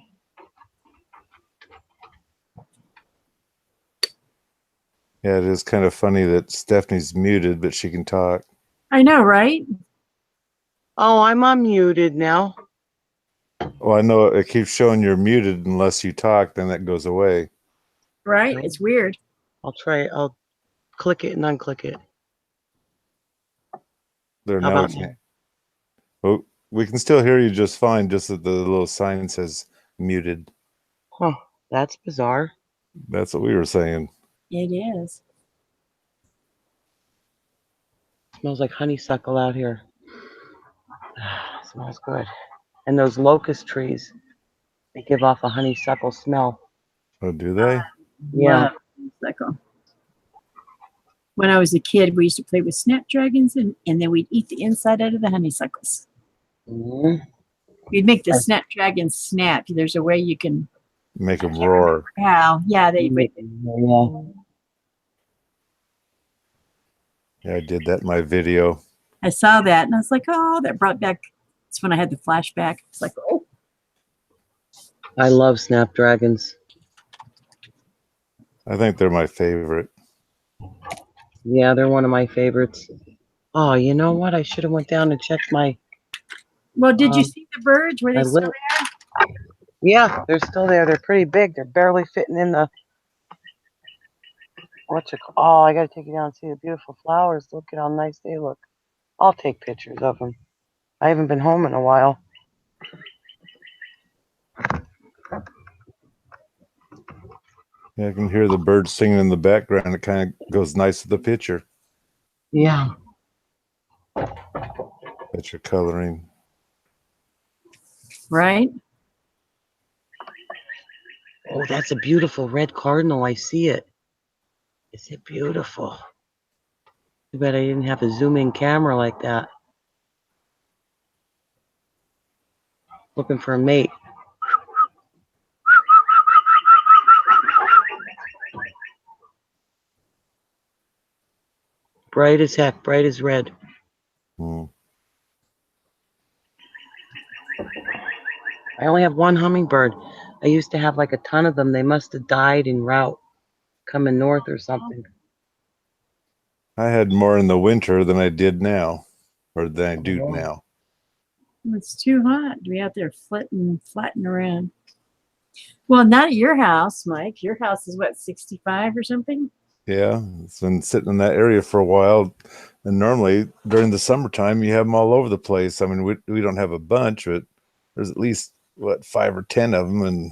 Yeah, it is kind of funny that Stephanie's muted, but she can talk. I know, right? Oh, I'm unmuted now. Well, I know it keeps showing you're muted unless you talk, then that goes away. Right? Okay. It's weird. I'll try it. I'll click it and unclick it. There, How now we about now? can. Oh, we can still hear you just fine, just that the little sign says muted. Huh. That's bizarre. That's what we were saying. It is. Smells like honeysuckle out here. Smells good. And those locust trees, they give off a honeysuckle smell. Oh, do they? Yeah. Love honeysuckle. When I was a kid, we used to play with snapdragons and then we'd eat the inside out of the honeysuckles. Mm-hmm. We'd make the snapdragons snap. There's a way you can. Make them roar. How? Yeah, they. Yeah. Yeah, I did that in my video. I saw that and I was like, oh, that brought back. It's when I had the flashback. It's like, oh. I love snapdragons. I think they're my favorite. Yeah, they're one of my favorites. Oh, you know what? I should have went down and checked my. Well, did you see the birds? Were they still there? Yeah, they're still there. They're pretty big. They're barely fitting in the. Oh, I gotta take you down and see the beautiful flowers. Look at how nice they look. I'll take pictures of them. I haven't been home in a while. Yeah, I can hear the birds singing in the background. It kind of goes nice with the picture. Yeah. Picture coloring. Right? Oh, that's a beautiful red cardinal. I see it. Is it beautiful? Too bad I didn't have a zoom in camera like that. Looking for a mate. Bright as heck, bright as red. Hmm. I only have one hummingbird. I used to have like a ton of them. They must have died en route coming north or something. I had more in the winter than I did now, or than I do now. It's too hot to be out there flatting around. Well, not at your house, Mike. Your house is what, 65 or something? Yeah, it's been sitting in that area for a while. And normally during the summertime, you have them all over the place. I mean, we don't have a bunch, but there's at least, what, 5 or 10 of them. And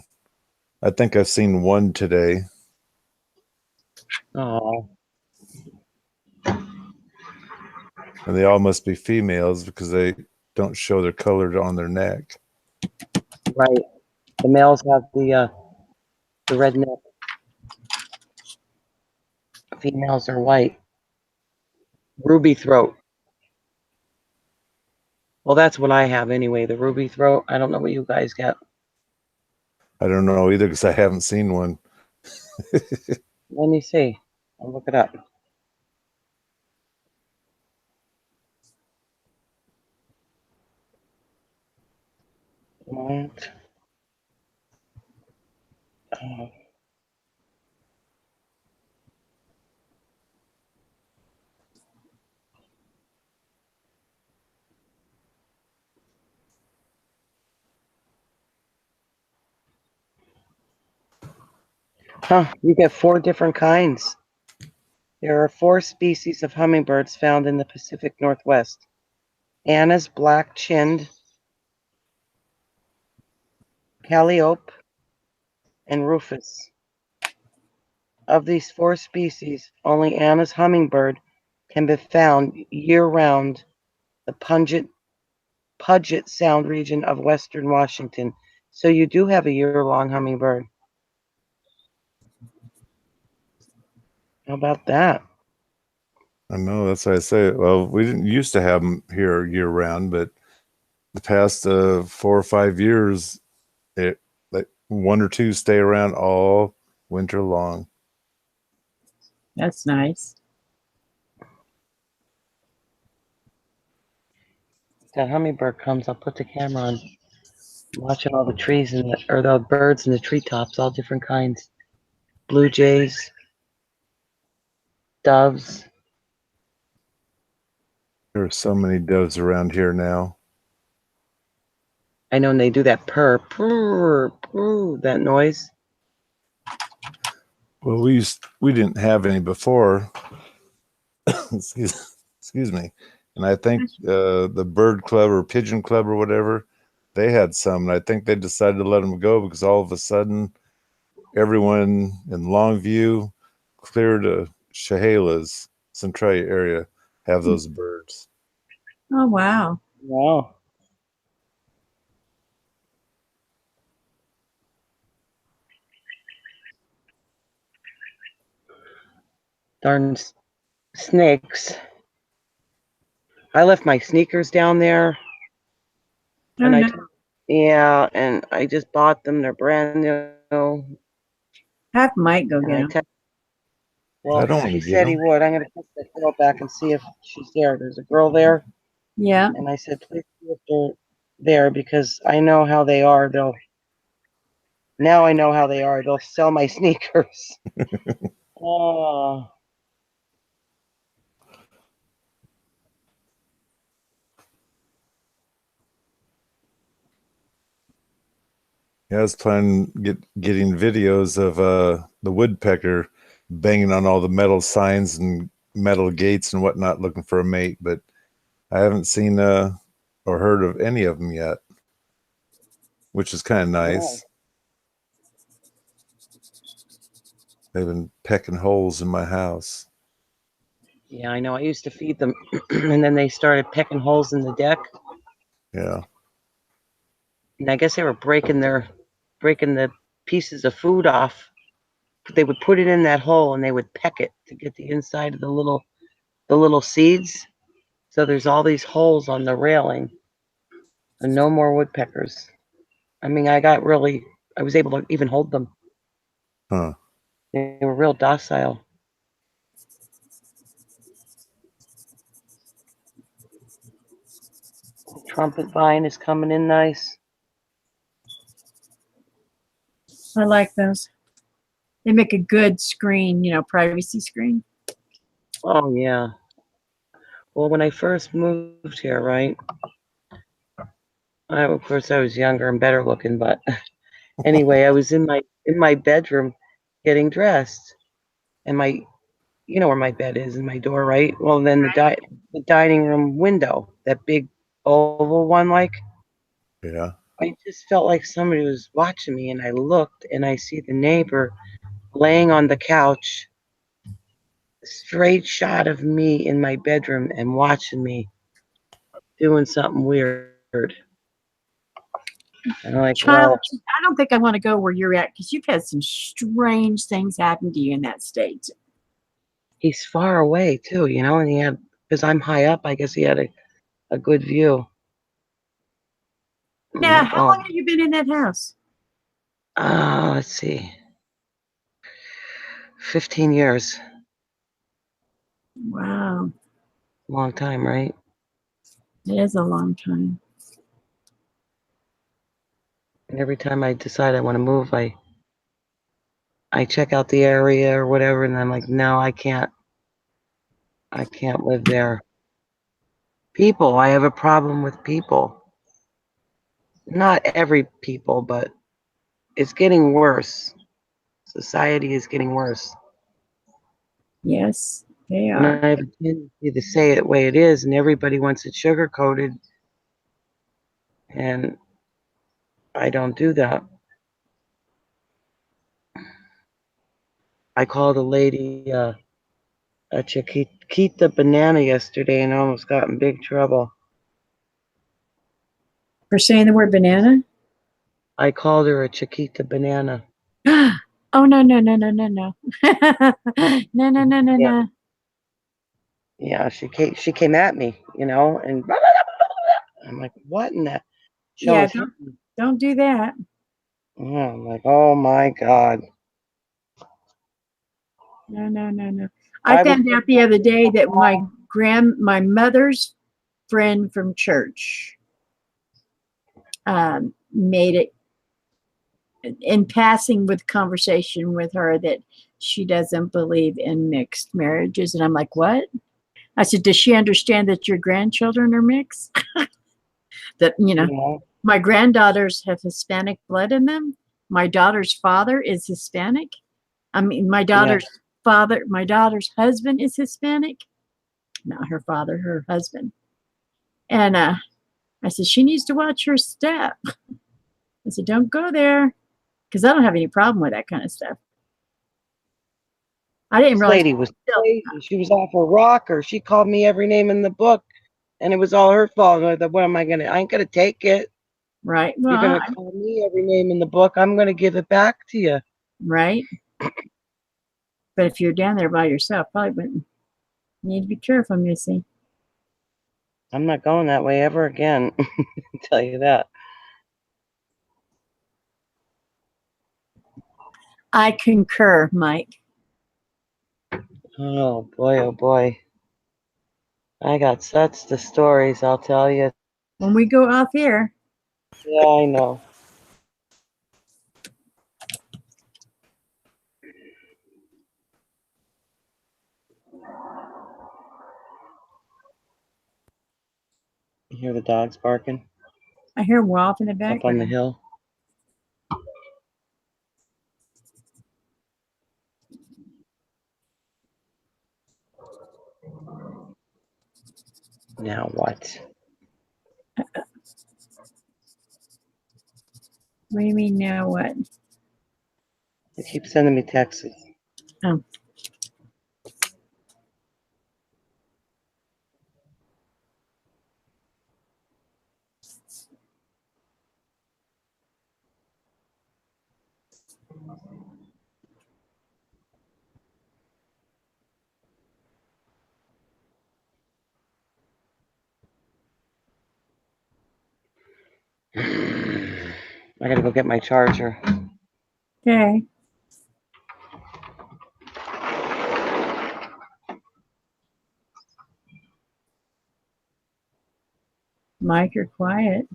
I think I've seen one today. Oh. And they all must be females because they don't show their color on their neck. Right. The males have the red neck. Females are white. Ruby throat. Well, that's what I have anyway, the ruby throat. I don't know what you guys got. I don't know either because I haven't seen one. Let me see. I'll look it up. What? Huh, you get 4 different kinds. There are 4 species of hummingbirds found in the Pacific Northwest. Anna's black-chinned, calliope, and rufus. Of these 4 species, only Anna's hummingbird can be found year-round the Puget Sound region of western Washington. So you do have a year-long hummingbird. How about that? I know, that's why I say, well, we didn't used to have them here year round, but the past 4 or 5 years, it like 1 or 2 stay around all winter long. That's nice. That hummingbird comes, I'll put the camera on. Watching all the trees or the birds in the treetops, all different kinds. Blue jays, doves. There are so many doves around here now. I know, and they do that purr, that noise. Well, we didn't have any before. excuse me. And I think the bird club or pigeon club or whatever, they had some, and I think they decided to let them go because all of a sudden everyone in Longview, clear to Chehalis, Centralia area, have those birds. Oh, wow. Wow. Darn snakes. I left my sneakers down there. Oh, And no. yeah, and I just bought them. They're brand new. Have Mike go And get them. I well, don't want he to get said he them. would. I'm going to put that girl back and see if she's there. There's a girl there. Yeah. And I said, please see if they're there because I know how they are. Now I know how they are. They'll sell my sneakers. Oh, Yeah, I was planning getting videos of the woodpecker banging on all the metal signs and metal gates and whatnot looking for a mate, but I haven't seen or heard of any of them yet, which is kind of nice. They've been pecking holes in my house. yeah, I know. I used to feed them, and then they started pecking holes in the deck. Yeah. And I guess they were breaking the pieces of food off. They would put it in that hole and they would peck it to get the inside of the little seeds. So there's all these holes on the railing, and no more woodpeckers. I mean, I was able to even hold them. Huh. They were real docile. The trumpet vine is coming in nice. I like those. They make a good screen, privacy screen. Oh yeah. Well, when I first moved here, right? Of course, I was younger and better looking, but anyway, I was in my bedroom getting dressed, and you know where my bed is in my door, right? Well, then the dining room window, that big oval one, like Yeah. I just felt like somebody was watching me, and I looked, and I see the neighbor laying on the couch, straight shot of me in my bedroom, and watching me doing something weird. And I'm like, Child, well, I don't think I want to go where you're at because you've had some strange things happen to you in that state. he's far away too, and because I'm high up, I guess he had a good view. I'm Yeah, like, how long have you been in that house? let's see, 15 years. Wow, Long time, right? it is a long time. And every time I decide I want to move, I check out the area or whatever, and I'm like, no, I can't live there. People, I have a problem with people. Not every people, but it's getting worse. Society is getting worse. Yes, they And are. I have a tendency to say it the way it is, and everybody wants it sugar coated. And I don't do that. I called a lady a Chiquita banana yesterday and almost got in big trouble. For saying the word banana? I called her a Chiquita banana. Oh, no, no, no, no, no, no. No, no, no, no, Yeah. no. Yeah, she came at me, and I'm like, what in that? She Yeah, almost hit me. don't do that. Yeah, I'm like, oh my God. No, no, no, no. I I was found out the other day that my mother's friend from church made it in passing with conversation with her that she doesn't believe in mixed marriages. And I'm like, what? I said, does she understand that your grandchildren are mixed? That, my granddaughters have Hispanic blood in them. My daughter's father is Hispanic. I mean, my daughter's husband is Hispanic. Not her father, her husband. And I said, she needs to watch her step. I said, don't go there. Because I don't have any problem with that kind of stuff. I didn't This realize. lady was crazy. She was off her rocker. She called me every name in the book, and it was all her fault. I thought, what am I gonna? I ain't gonna take it. Right. You're Well, gonna call me every name in the book. I'm gonna give it back to you. right. But if you're down there by yourself, probably wouldn't. You need to be careful, Missy. I'm not going that way ever again. I can tell you that. I concur, Mike. Oh boy, oh boy. I got such the stories, I'll tell you. When we go off here, Yeah, I know. You hear the dogs barking I hear Wolf in the up on the background. hill? Now what? What do you mean now? What? They keep sending me texts. Oh, I gotta go get my charger. okay. Mike, you're quiet.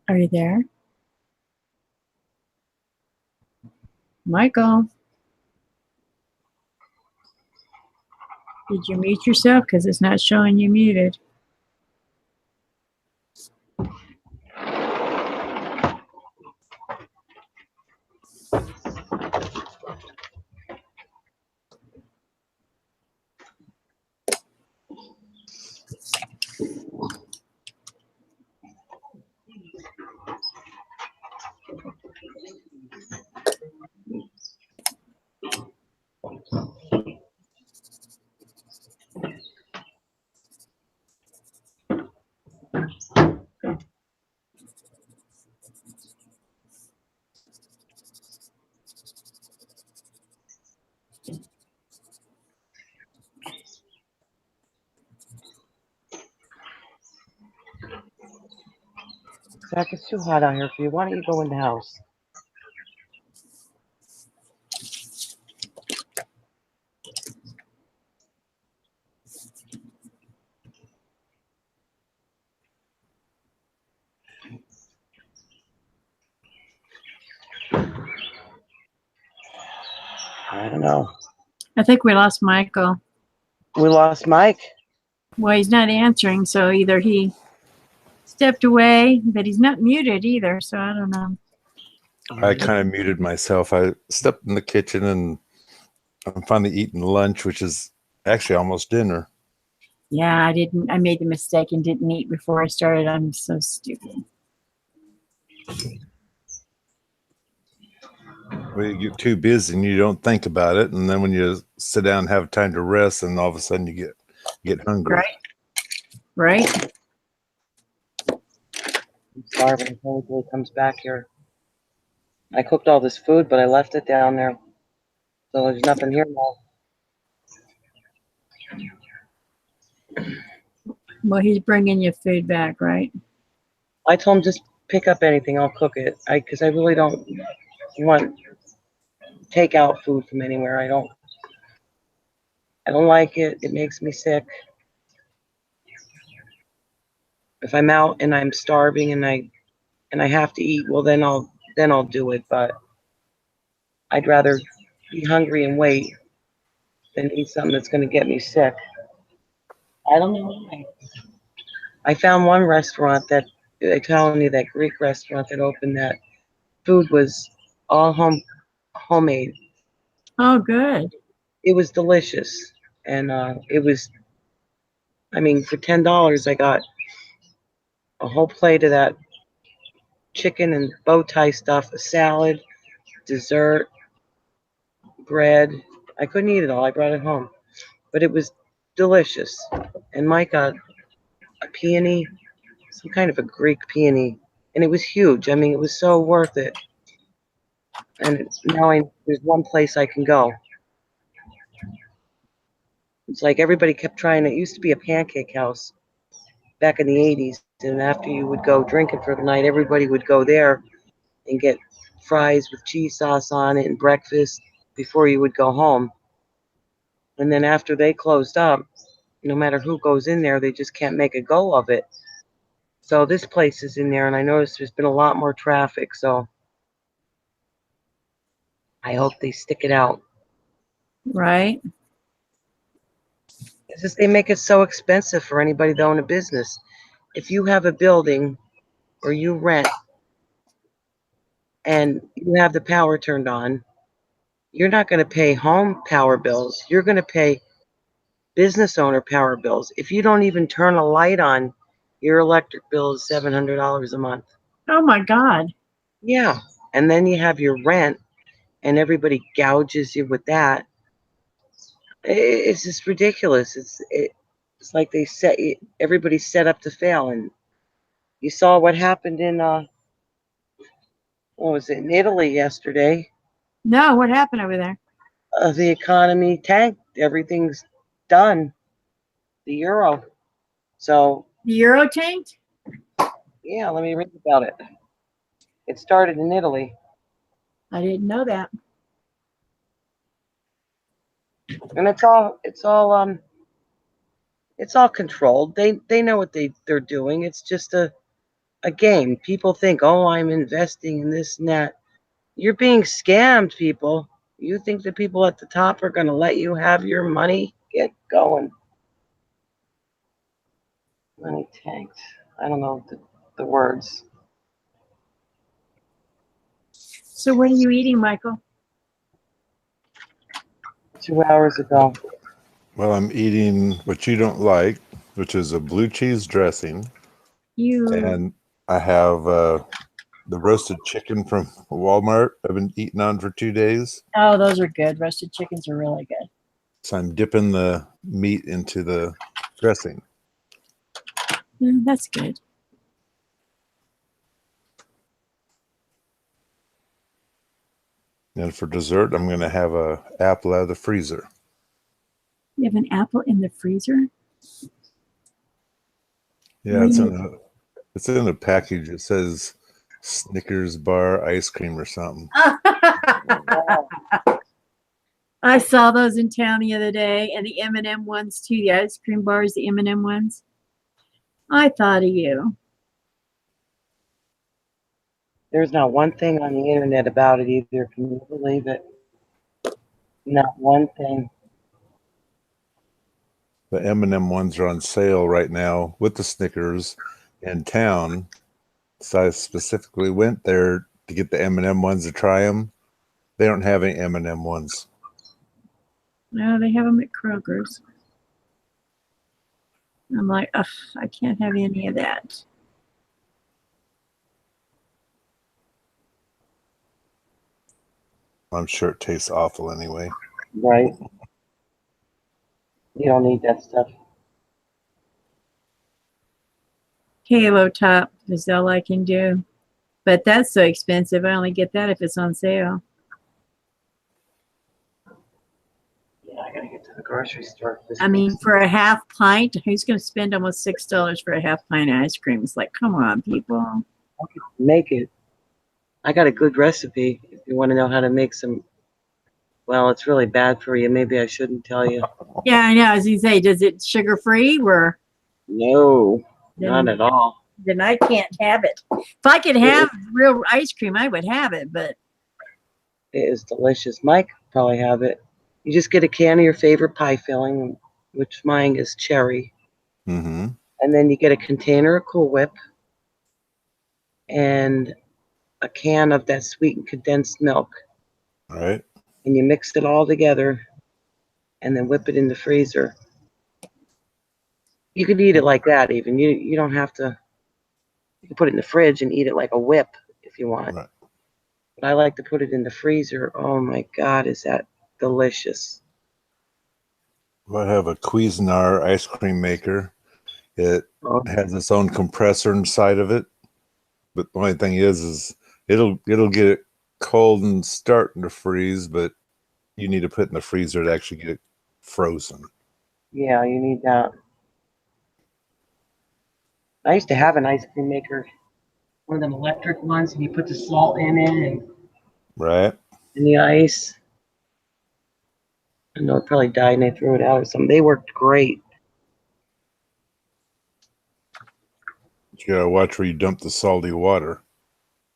Are you there? Michael, did you mute yourself? Because it's not showing you muted. Zach, it's too hot out here for you. Why don't you go in the house? I don't know. I think we lost Michael. We lost Mike. Well, he's not answering, so either he stepped away, but he's not muted either, so I don't know. I kind of muted myself. I stepped in the kitchen and I'm finally eating lunch, which is actually almost dinner. Yeah, I made the mistake and didn't eat before I started. I'm so stupid. Well, you get too busy and you don't think about it, and then when you sit down and have time to rest, and all of a sudden you get hungry. Right? I'm starving until Billy comes back here. I cooked all this food, but I left it down there. So there's nothing here now. Well, he's bringing you food back, right? I told him just pick up anything, I'll cook it. Because I really don't want takeout food from anywhere. I don't like it. It makes me sick. If I'm out and I'm starving and I have to eat, well then I'll do it. But I'd rather be hungry and wait than eat something that's going to get me sick. I don't know why. I found one restaurant that I telling you, that Greek restaurant that opened, that food was all homemade. Oh, good. It was delicious, and it was. I mean, for $10, I got a whole plate of that chicken and bow tie stuff, a salad, dessert, bread. I couldn't eat it all. I brought it home, but it was delicious. And Mike got a peony, some kind of a Greek peony, and it was huge. I mean, it was so worth it. And now there's one place I can go. It's like everybody kept trying. It used to be a pancake house back in the 80s, and after you would go drinking for the night, everybody would go there and get fries with cheese sauce on it and breakfast before you would go home. And then after they closed up, no matter who goes in there, they just can't make a go of it. So this place is in there, and I noticed there's been a lot more traffic, so I hope they stick it out. Right? It's just they make it so expensive for anybody to own a business. If you have a building or you rent and you have the power turned on, you're not going to pay home power bills. You're going to pay business owner power bills. If you don't even turn a light on, your electric bill is $700 a month. Oh my God. Yeah. And then you have your rent and everybody gouges you with that. It's just ridiculous. It's like everybody's set up to fail. And you saw what happened in what was it, in Italy yesterday? No, what happened over there? The economy tanked. Everything's done. The euro. So The Euro tanked? yeah, let me read about it. It started in Italy. I didn't know that. And it's all controlled. They know what they're doing. It's just a game. People think, oh, I'm investing in this and that. You're being scammed, people. You think the people at the top are going to let you have your money? Get going. Money tanked. I don't know the words. So what are you eating, Michael? 2 hours ago. Well, I'm eating what you don't like, which is a blue cheese dressing, and I have the roasted chicken from Walmart. I've been eating on for 2 days. Oh, those are good. Roasted chickens are really good. So I'm dipping the meat into the dressing. That's good. And for dessert, I'm going to have a apple out of the freezer. You have an apple in the freezer? Yeah, it's in a package. It says Snickers bar ice cream or something. I saw those in town the other day, and the M&M ones too. The ice cream bars, the M&M ones. I thought of you. There's not one thing on the internet about it either. Can you believe it? Not one thing. The M&M ones are on sale right now with the Snickers in town. So I specifically went there to get the M&M ones to try them. They don't have any M&M ones. No, they have them at Kroger's. I'm like, ugh, I can't have any of that. I'm sure it tastes awful anyway. Right. You don't need that stuff. Halo top is all I can do. But that's so expensive. I only get that if it's on sale. Yeah, I gotta get to the grocery store. I mean, for a half pint, who's going to spend almost $6 for a half pint of ice cream? It's like, come on, people. Make it. I got a good recipe if you want to know how to make some. Well, it's really bad for you. Maybe I shouldn't tell you. Yeah, I know. As you say, does it sugar free? Or No, not then, at all. then I can't have it. If I could have real ice cream, I would have it. But It is delicious. Mike probably have it. You just get a can of your favorite pie filling, which mine is cherry. Mm-hmm. And then you get a container of Cool Whip and a can of that sweetened condensed milk. All right. And you mix it all together and then whip it in the freezer. You could eat it like that even. You don't have to. You can put it in the fridge and eat it like a whip if you want. Right. But I like to put it in the freezer. Oh my God, is that delicious. I have a Cuisinart ice cream maker. It has its own compressor inside of it. But the only thing is it'll get it cold and starting to freeze, but you need to put it in the freezer to actually get it frozen. Yeah, you need that. I used to have an ice cream maker, one of them electric ones, and you put the salt in it and Right. the ice. I know it probably died and they threw it out or something. They worked great. You gotta watch where you dump the salty water.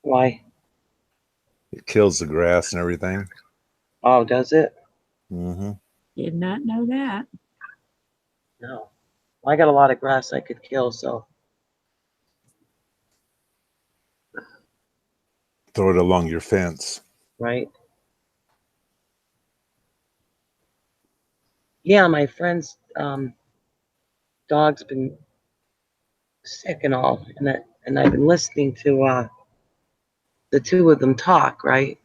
Why? It kills the grass and everything. Oh, does it? Mm-hmm. did not know that. No. Well, I got a lot of grass I could kill, so. Throw it along your fence. Right? Yeah, my friend's dog's been sick and all, and I've been listening to the two of them talk, right?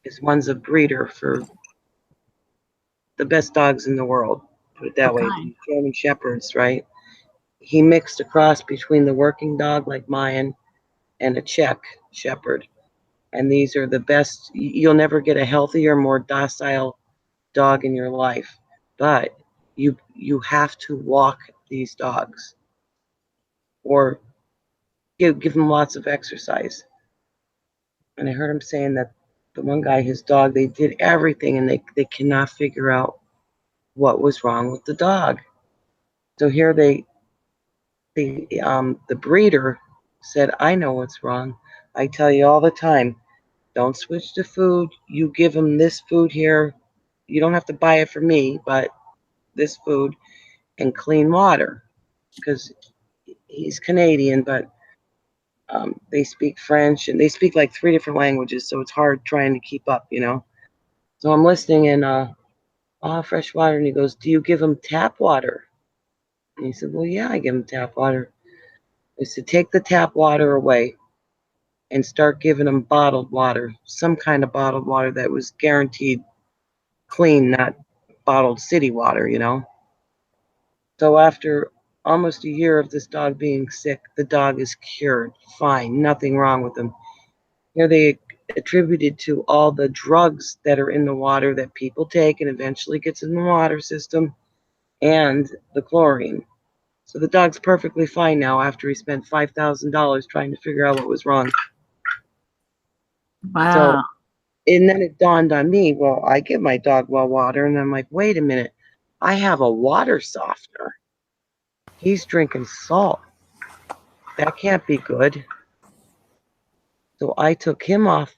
Because one's a breeder for the best dogs in the world, put it that way, the German Shepherds, right? He mixed a cross between the working dog like mine and a Czech Shepherd. And these are the best. You'll never get a healthier, more docile dog in your life. But you have to walk these dogs or give them lots of exercise. And I heard him saying that the one guy, his dog, they did everything and they cannot figure out what was wrong with the dog. So here the breeder said, I know what's wrong. I tell you all the time, don't switch to food. You give him this food here. You don't have to buy it for me, but this food and clean water, because he's Canadian, but they speak French and they speak like 3 different languages, so it's hard trying to keep up, you know. So I'm listening and fresh water, and he goes, do you give him tap water? And he said, well, yeah, I give him tap water. I said, take the tap water away and start giving him bottled water, some kind of bottled water that was guaranteed clean, not bottled city water, you know. So after almost a year of this dog being sick, the dog is cured, fine, nothing wrong with him. Here they attributed to all the drugs that are in the water that people take and eventually gets in the water system and the chlorine. So the dog's perfectly fine now after he spent $5,000 trying to figure out what was wrong. Wow. So, and then it dawned on me, well, I give my dog well water, and I'm like, wait a minute, I have a water softener. He's drinking salt. That can't be good. So I took him off.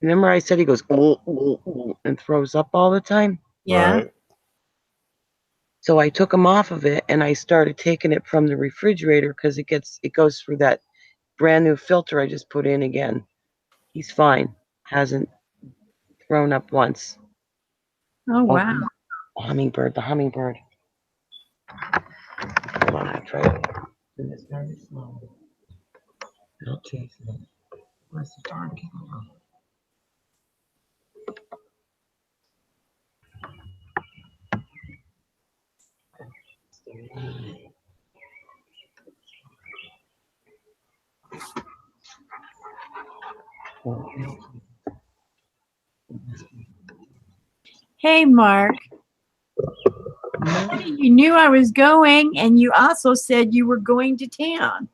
Remember I said he goes and throws up all the time? Yeah. Right. So I took him off of it and I started taking it from the refrigerator because it goes through that brand new filter I just put in again. He's fine. Hasn't thrown up once. Oh, wow. The hummingbird. Hold on, I'll try it. Do this very slowly. Don't chase it. Where's the darn camera? Hey, Mark. You knew I was going, and you also said you were going to town.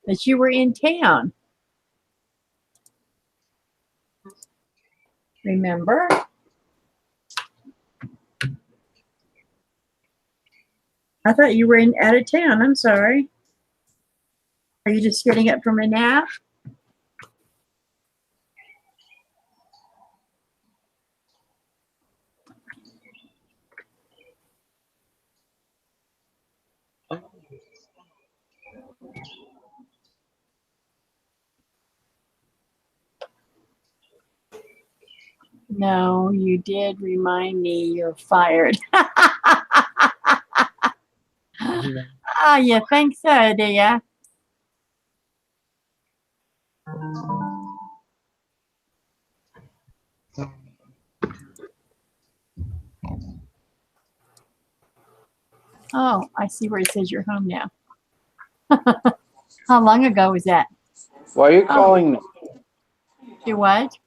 That you were in town. Remember? I thought you were out of town. I'm sorry. Are you just getting up from a nap? No, you did remind me you're fired. Oh, you think so, do ya? Oh, I see where it says you're home now. How long ago was that? Why are you calling me? Do what?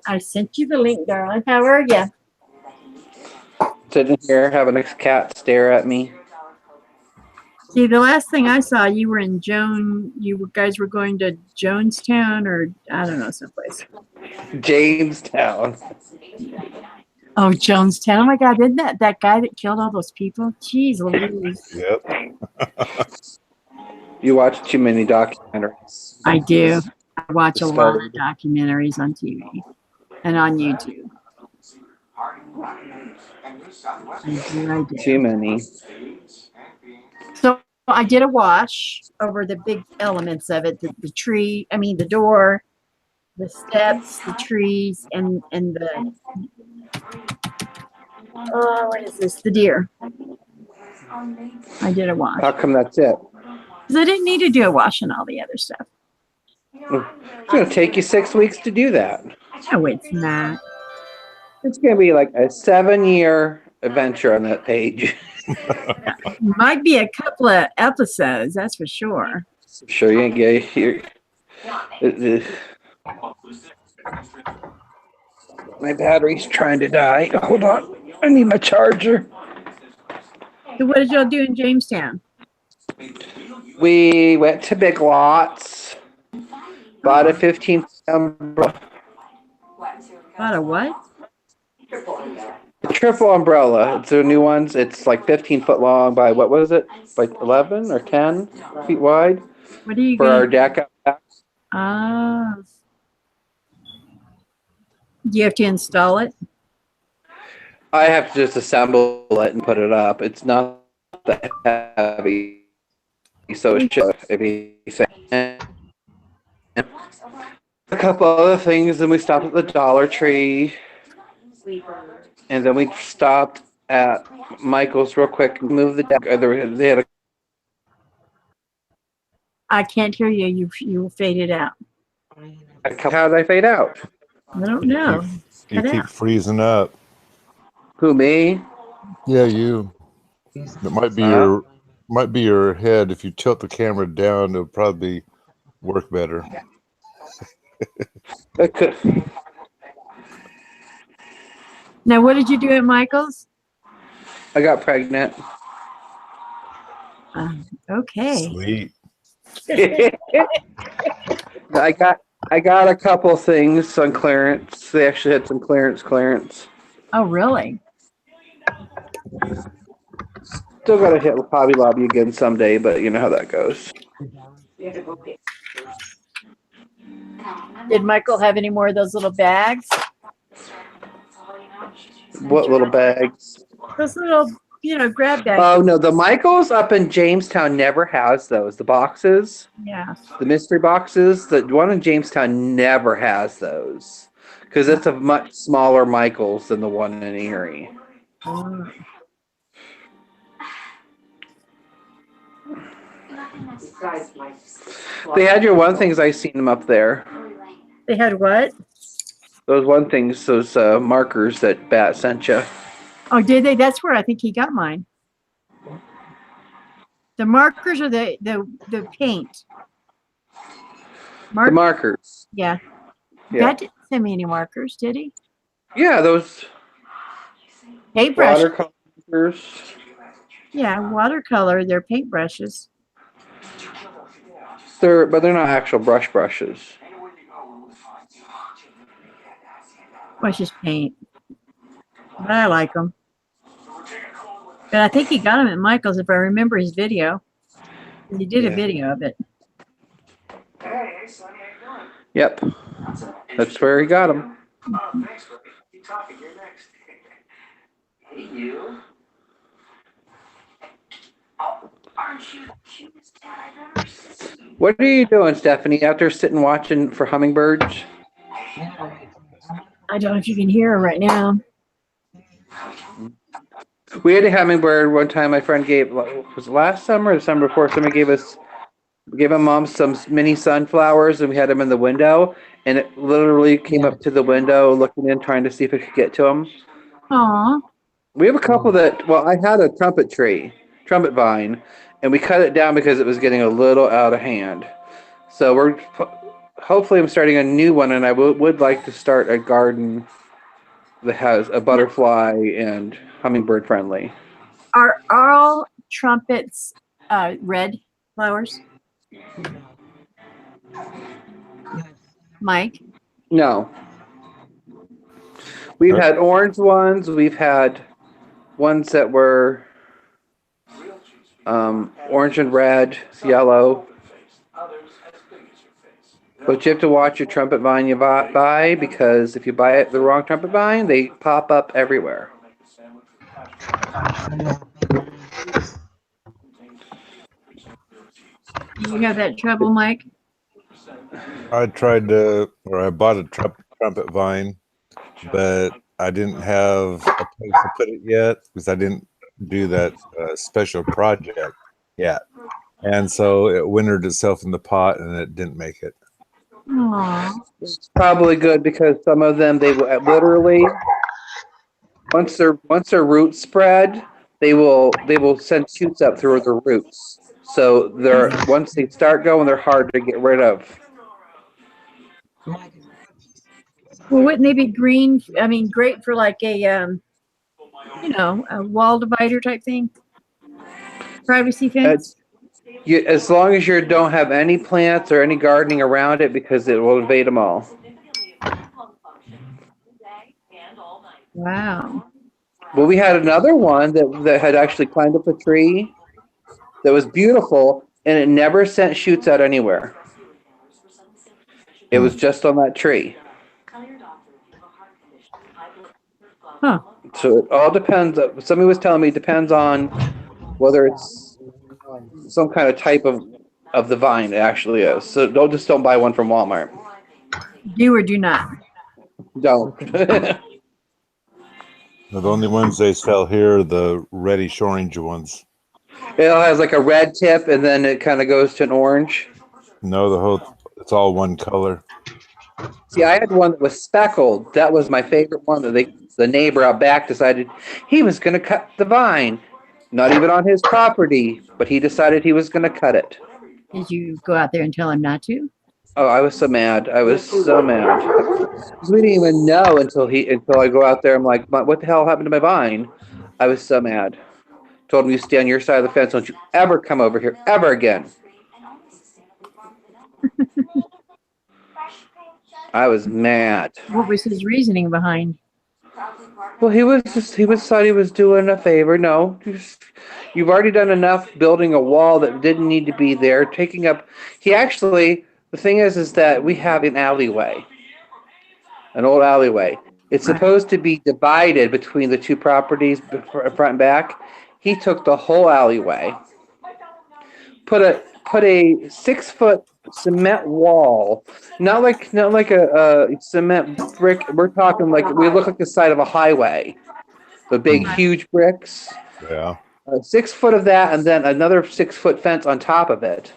I sent you the link, darling. How are you? Sitting here having a cat stare at me. See, the last thing I saw, you were in guys were going to Jonestown or I don't know, someplace. Jamestown. Oh, Jonestown. Oh my God, isn't that guy that killed all those people? Jeez Louise. Yep. You watch too many documentaries. I do. I watch a lot of Discovery. documentaries on TV and on YouTube. I do. Too many. So I did a wash over the big elements of it, the tree, I mean the door, the steps, the trees, and the what is this? The deer. I did a wash. How come that's it? Because I didn't need to do a wash on all the other stuff. It's going to take you 6 weeks to do that. No, it's not. It's going to be like a 7-year adventure on that page. Might be a couple of episodes, that's for sure. Sure, you ain't get here. My battery's trying to die. Hold on. I need my charger. So what did y'all do in Jamestown? We went to Big Lots. Bought a 15 umbrella. Bought a what? Triple umbrella. It's the new ones. It's like 15 foot long by, what was it? Like 11 or 10 feet wide. What are you for our going deck out back. Ah. Do you have to install it? I have to just assemble it and put it up. It's not that heavy. So it should be safe. A couple other things, and we stopped at the Dollar Tree. And then we stopped at Michael's real quick and moved the deck. They had I can't hear you. You faded out. how did I fade out? I don't know. You Cut keep out. freezing up. Who, me? Yeah, you. It might be your head. If you tilt the camera down, it'll probably work better. It could. Now, what did you do at Michael's? I got pregnant. Okay. Sweet. I got a couple things on clearance. They actually had some clearance. Oh, really? Still got to hit Hobby Lobby again someday, but you know how that goes. Did Michael have any more of those little bags? What little bags? Those little grab that. Oh no, the Michaels up in Jamestown never has those. The boxes, Yeah. the mystery boxes. The one in Jamestown never has those because it's a much smaller Michaels than the one in Erie. Mm. They had your one things. I seen them up there. They had what? Those one things, those markers that Bat sent you. Oh, did they? That's where I think he got mine. The markers or the paint? The markers. Yeah. Yeah. That didn't send me any markers, did he? Yeah, those Paintbrushes. watercolors. Yeah, watercolor. They're paintbrushes. But they're not actual brushes. Well, it's just paint. But I like them. But I think he got them at Michael's, if I remember his video. He did a video of it. Yep. That's where he got them. Hey, you. Aren't you the cutest cat I've ever seen? What are you doing, Stephanie, out there sitting watching for hummingbirds? I don't know if you can hear her right now. We had a hummingbird one time. My friend gave, was it last summer or the summer before? Somebody gave my mom some mini sunflowers, and we had them in the window, and it literally came up to the window, looking in, trying to see if it could get to them. Aw. We have a couple that. Well, I had a trumpet vine, and we cut it down because it was getting a little out of hand. So hopefully I'm starting a new one, and I would like to start a garden that has a butterfly and hummingbird friendly. Are all trumpets red flowers? Mike? No. We've had orange ones. We've had ones that were orange and red, yellow. But you have to watch your trumpet vine you buy, because if you buy it the wrong trumpet vine, they pop up everywhere. Do you have that trouble, Mike? I bought a trumpet vine, but I didn't have a place to put it yet because I didn't do that special project yet. And so it wintered itself in the pot and it didn't make it. Aww. It's probably good because some of them, they will literally, once their roots spread, they will send shoots up through the roots. So once they start going, they're hard to get rid of. Well, wouldn't they be green? I mean, great for like a wall divider type thing? Privacy fence? As long as you don't have any plants or any gardening around it, because it will invade them all. Wow. Well, we had another one that had actually climbed up a tree that was beautiful, and it never sent shoots out anywhere. It was just on that tree. Huh. So it all depends. Somebody was telling me it depends on whether it's some kind of type of the vine it actually is. So don't buy one from Walmart. Do or do not? Don't. The only ones they sell here are the reddish orange ones. It has like a red tip, and then it kind of goes to an orange. No, it's all one color. See, I had one that was speckled. That was my favorite one. That the neighbor out back decided he was going to cut the vine. Not even on his property, but he decided he was going to cut it. Did you go out there and tell him not to? Oh, I was so mad. I was so mad. Because we didn't even know until I go out there. I'm like, what the hell happened to my vine? I was so mad. Told him, you stay on your side of the fence. Don't you ever come over here ever again. I was mad. What was his reasoning behind? Well, he thought he was doing a favor. No, you've already done enough building a wall that didn't need to be there. The thing is that we have an alleyway, an old alleyway. It's supposed to be divided between the two properties, front and back, he took the whole alleyway, put a 6-foot cement wall, not like a cement brick. We're talking like we look like the side of a highway, the big huge bricks. Yeah. 6 foot of that, and then another 6-foot fence on top of it.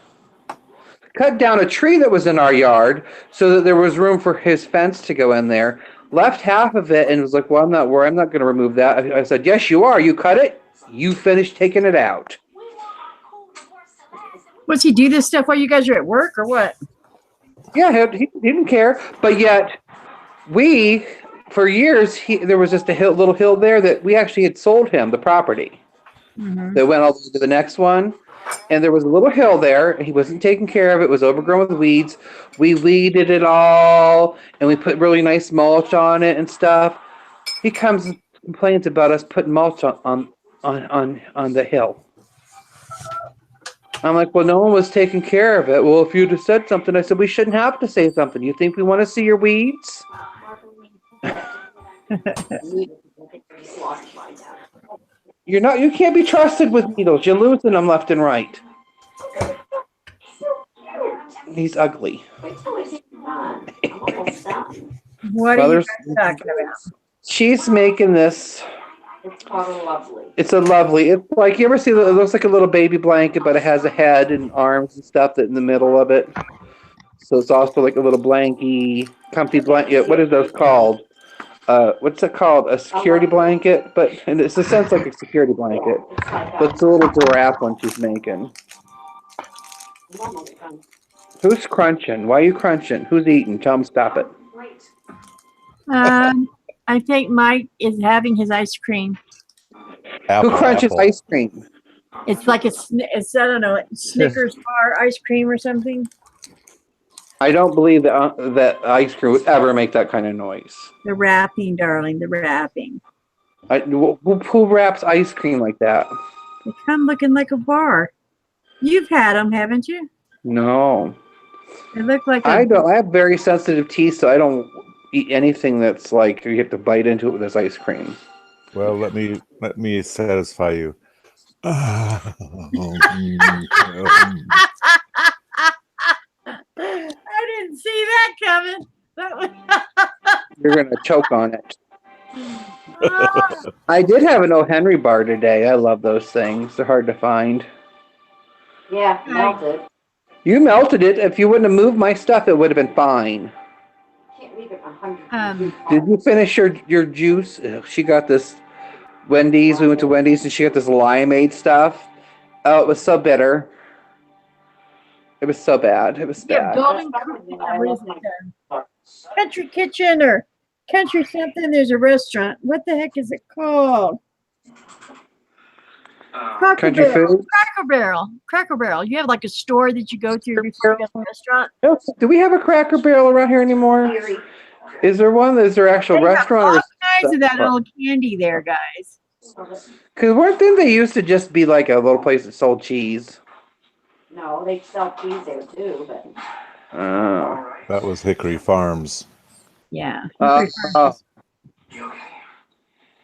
Cut down a tree that was in our yard so that there was room for his fence to go in there. Left half of it and was like, "Well, I'm not going to remove that." I said, "Yes, you are. You cut it. You finished taking it out." Does he do this stuff while you guys are at work or what? Yeah, he didn't care. But yet, for years, there was just a little hill there that we actually had sold him the property. Mm-hmm. That went all the way to the next one. And there was a little hill there. He wasn't taking care of it. It was overgrown with weeds. We weeded it all, and we put really nice mulch on it and stuff. He comes and complains about us putting mulch on the hill. I'm like, well, no one was taking care of it. Well, if you'd have said something, I said, we shouldn't have to say something. You think we want to see your weeds? You can't be trusted with needles. You're losing them left and right. He's ugly. What are you guys talking about? She's making this. It's called a lovely. It's a lovely. It's like, you ever see, it looks like a little baby blanket, but it has a head and arms and stuff that in the middle of it. So it's also like a little blanky, comfy blanket. What are those called? What's it called? A security blanket? But in it's a sense like a security blanket. But it's a little giraffe one she's making. Who's crunching? Why are you crunching? Who's eating? Tell him stop it. I think Mike is having his ice cream. Apple, Who crunches apple. ice cream? It's like it's I don't know, Snickers bar ice cream or something. I don't believe that ice cream would ever make that kind of noise. The wrapping, darling, the wrapping. Who wraps ice cream like that? They come looking like a bar. You've had them, haven't you? No. They look like I don't. I have very sensitive teeth, so I don't eat anything that's like you have to bite into it with this ice cream. Well, let me satisfy you. I didn't see that coming. You're gonna choke on it. I did have an O. Henry bar today. I love those things. They're hard to find. Yeah, melted. You melted it. If you wouldn't have moved my stuff, it would have been fine. Can't leave it 100. Did you finish your juice? She got this Wendy's. We went to Wendy's and she got this limeade stuff. Oh, it was so bitter. It was so bad. It was Yeah, bad. Golden Country Kitchen or Country something. There's a restaurant. What the heck is it called? Cracker Country Barrel. food? Cracker Barrel. You have like a store that you go to before you go to the restaurant. Do we have a Cracker Barrel around here anymore? Is there one? Is there an actual They have restaurant? all Or kinds of that old candy there, guys. because didn't they used to just be like a little place that sold cheese? No, they sell cheese there too, but. Oh. That was Hickory Farms. Yeah. Oh.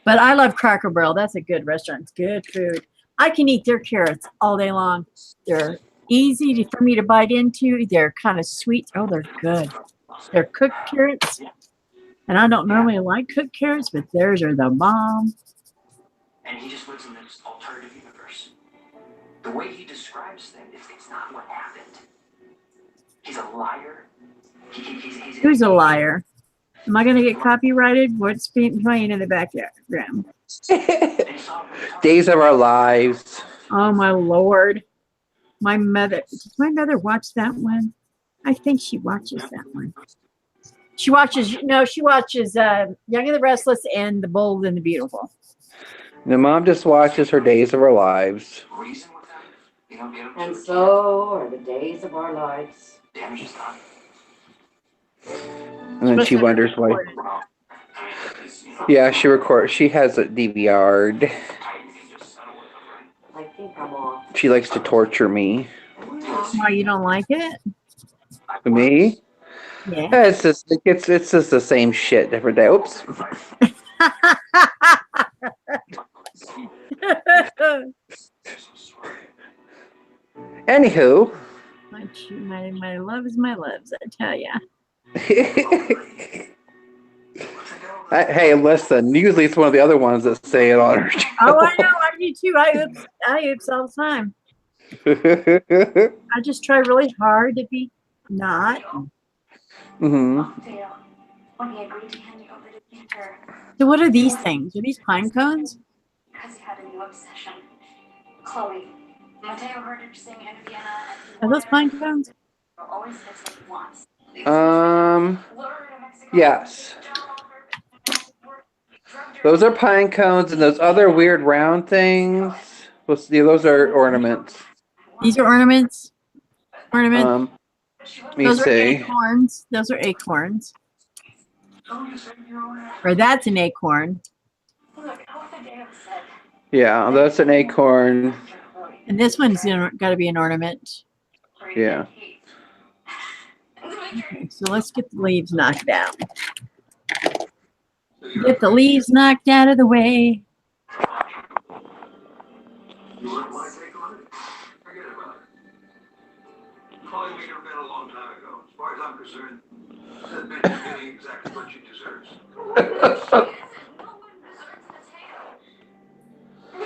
But I love Cracker Barrel. That's a good restaurant. It's good food. I can eat their carrots all day long. They're easy for me to bite into. They're kind of sweet. Oh, they're good. They're cooked carrots. And I don't normally like cooked carrots, but theirs are the bomb. And he just lives in this alternative universe. The way he describes things, it's not what happened. He's a liar. He's Who's a liar? Am I going to get copyrighted? What's being playing in the background? Days of Our Lives. Oh, my Lord. My mother. Does my mother watch that one? I think she watches that one. She watches Young and the Restless and The Bold and the Beautiful. The mom just watches her Days of Our Lives. And so are the days of our lives. Damage is done. And then she wonders why. Yeah, she records. She has a DVR'd. I think I'm off. She likes to torture me. Why, you don't like it? Me? Yeah. It's just the same shit, different day. Oops. Anywho. My love is my loves, I tell ya. Hey, listen. Usually it's one of the other ones that say it on her channel. Oh, I know. I do too. I oops all the time. I just try really hard to be not. When he agreed to hand me over to Peter, So what are these things? Are these pine cones? because he had a new obsession. Chloe. Mateo heard her sing in Vienna and he Are those pine cones? always gets what he wants. Yes. Those are pine cones, and those other weird round things. Those are ornaments. These are ornaments. Ornaments. Let me Those are see. acorns. Those are acorns. Or that's an acorn. Yeah, that's an acorn. And this one's got to be an ornament. Yeah. Okay, so let's get the leaves knocked out. Get the leaves knocked out of the way. You want my take on it? Forget about it. Calling me your man a long time ago. As far as I'm concerned, that bitch is getting exactly what she deserves.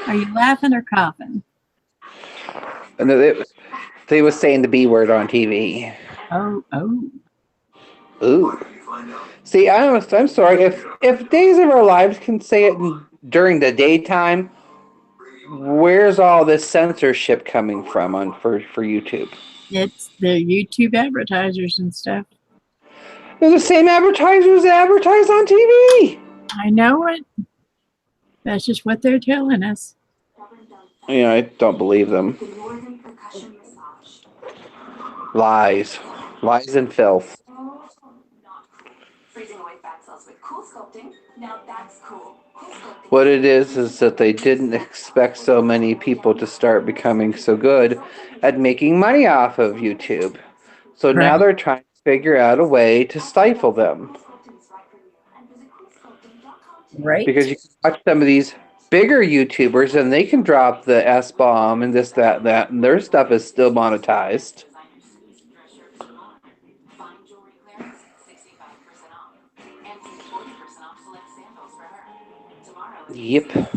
Are you laughing or coughing? And they was saying the B word on TV. Oh. Ooh. See, I'm sorry. If Days of Our Lives can say it during the daytime, where's all this censorship coming from for YouTube? It's the YouTube advertisers and stuff. They're the same advertisers that advertise on TV. I know it. That's just what they're telling us. Yeah, I don't believe them. Lies and filth. What it is that they didn't expect so many people to start becoming so good at making money off of YouTube. So now they're trying to figure out a way to stifle them. Right. Because you can watch some of these bigger YouTubers and they can drop the S-bomb and this, that, and their stuff is still monetized. Yep. Because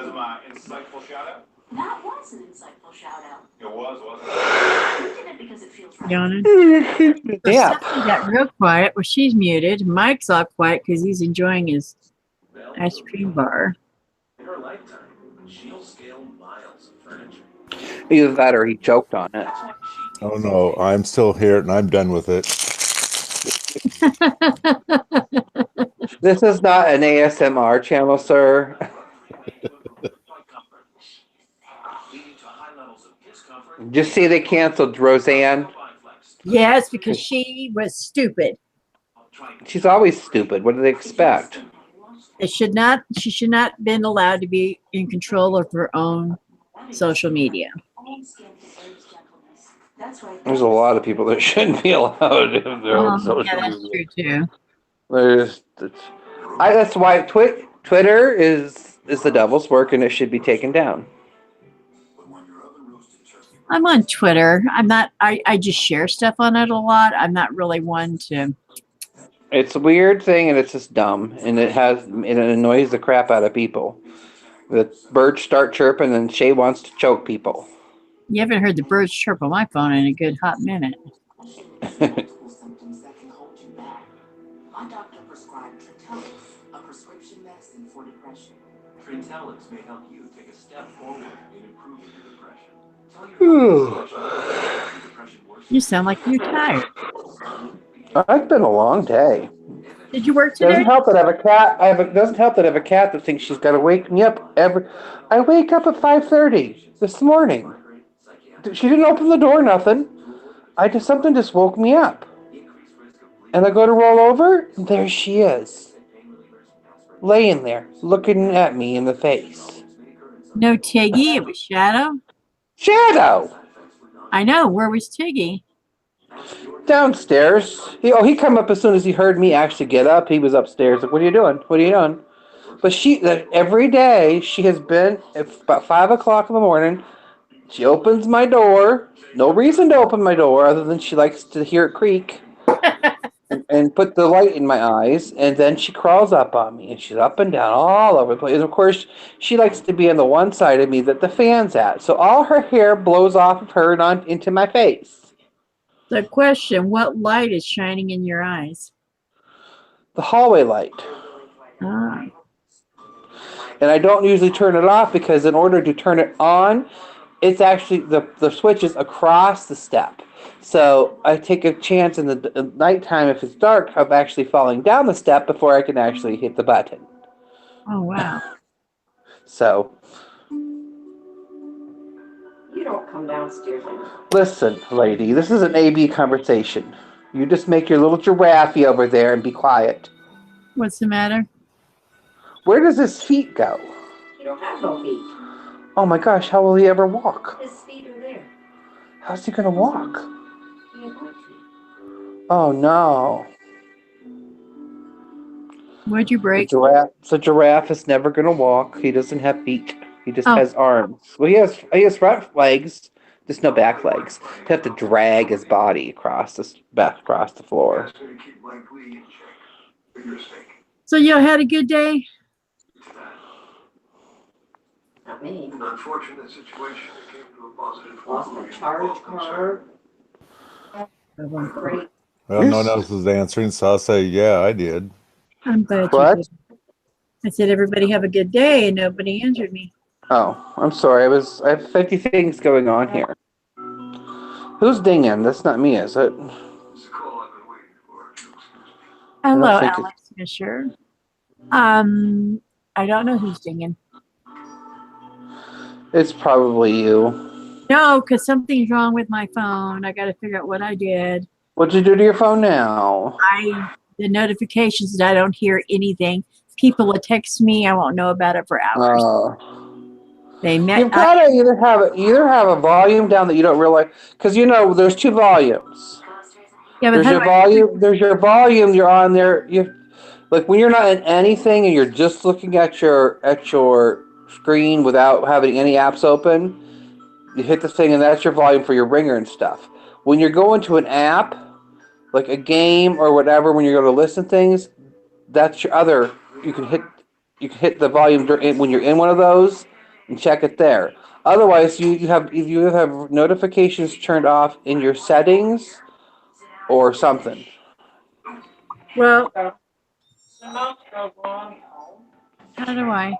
of my insightful shout out? That was an insightful shout out. It was, wasn't it? You did it because it feels right. Yawning. Yeah. Stephanie got real quiet. Well, she's muted. Mike's all quiet because he's enjoying his ice cream bar. In her lifetime, she'll scale miles of furniture. Either that or he choked on it. Oh no, I'm still here and I'm done with it. This is not an ASMR channel, sir. Just see they canceled Roseanne. Yes, because she was stupid. She's always stupid. What do they expect? She should not been allowed to be in control of her own social media. There's a lot of people that shouldn't be allowed in their own social Yeah, that's media. true too. That's why Twitter is the devil's work and it should be taken down. I'm on Twitter. I'm not. I just share stuff on it a lot. I'm not really one to. It's a weird thing and it's just dumb and it annoys the crap out of people. The birds start chirping and Shay wants to choke people. You haven't heard the birds chirp on my phone in a good hot minute. My doctor prescribed Trintellix, a prescription medicine for depression. Trintellix may help you take a step forward in improving your depression. You sound like you're tired. It's been a long day. Did you work today? Doesn't help that I have a cat. Doesn't help that I have a cat that thinks she's got to wake me up I wake up at 5:30 this morning. She didn't open the door, nothing. Something just woke me up. And I go to roll over, and there she is. Laying there, looking at me in the face. No Tiggy, it was Shadow. Shadow! I know, where was Tiggy? Downstairs. He come up as soon as he heard me actually get up. He was upstairs. Like, what are you doing? What are you doing? But every day she has been at about 5 o'clock in the morning. She opens my door. No reason to open my door other than she likes to hear it creak and put the light in my eyes. And then she crawls up on me and she's up and down all over the place. And of course, she likes to be on the one side of me that the fan's at. So all her hair blows off of her and on into my face. The question, what light is shining in your eyes? The hallway light. Ah. And I don't usually turn it off because in order to turn it on, it's actually the switch is across the step. So I take a chance in the nighttime, if it's dark, of actually falling down the step before I can actually hit the button. Oh, wow. So. You don't come downstairs anymore. Listen, lady, this is an AB conversation. You just make your little giraffe over there and be quiet. What's the matter? Where does his feet go? You don't have no feet. Oh my gosh, how will he ever walk? His feet are there. How's he gonna walk? He ain't going to. Oh no. What'd you break? The giraffe is never gonna walk. He doesn't have feet. He just has arms. Well, he has front legs, just no back legs. You have to drag his body across the floor. So you had a good day? Not me. An unfortunate situation. It came to a positive Lost my charge card. Great. Well, no one else was answering, so I'll say, yeah, I did. I'm glad What? you did. I said, everybody have a good day, and nobody answered me. Oh, I'm sorry. I have 50 things going on here. Who's dinging? That's not me, is it? It's a call I've been waiting for. Hello, think Alex Fisher. I don't know who's dinging. It's probably you. No, because something's wrong with my phone. I got to figure out what I did. What'd you do to your phone now? The notifications that I don't hear anything. People will text me. I won't know about it for hours. You've got to either have a volume down that you don't realize, because there's two volumes. Yeah, but There's your volume. You're on there. Like when you're not in anything and you're just looking at your screen without having any apps open. You hit the thing and that's your volume for your ringer and stuff. When you're going to an app, like a game or whatever, when you're going to listen to things, that's your other. You can hit the volume when you're in one of those and check it there. Otherwise, you have notifications turned off in your settings or something. Well, how do I?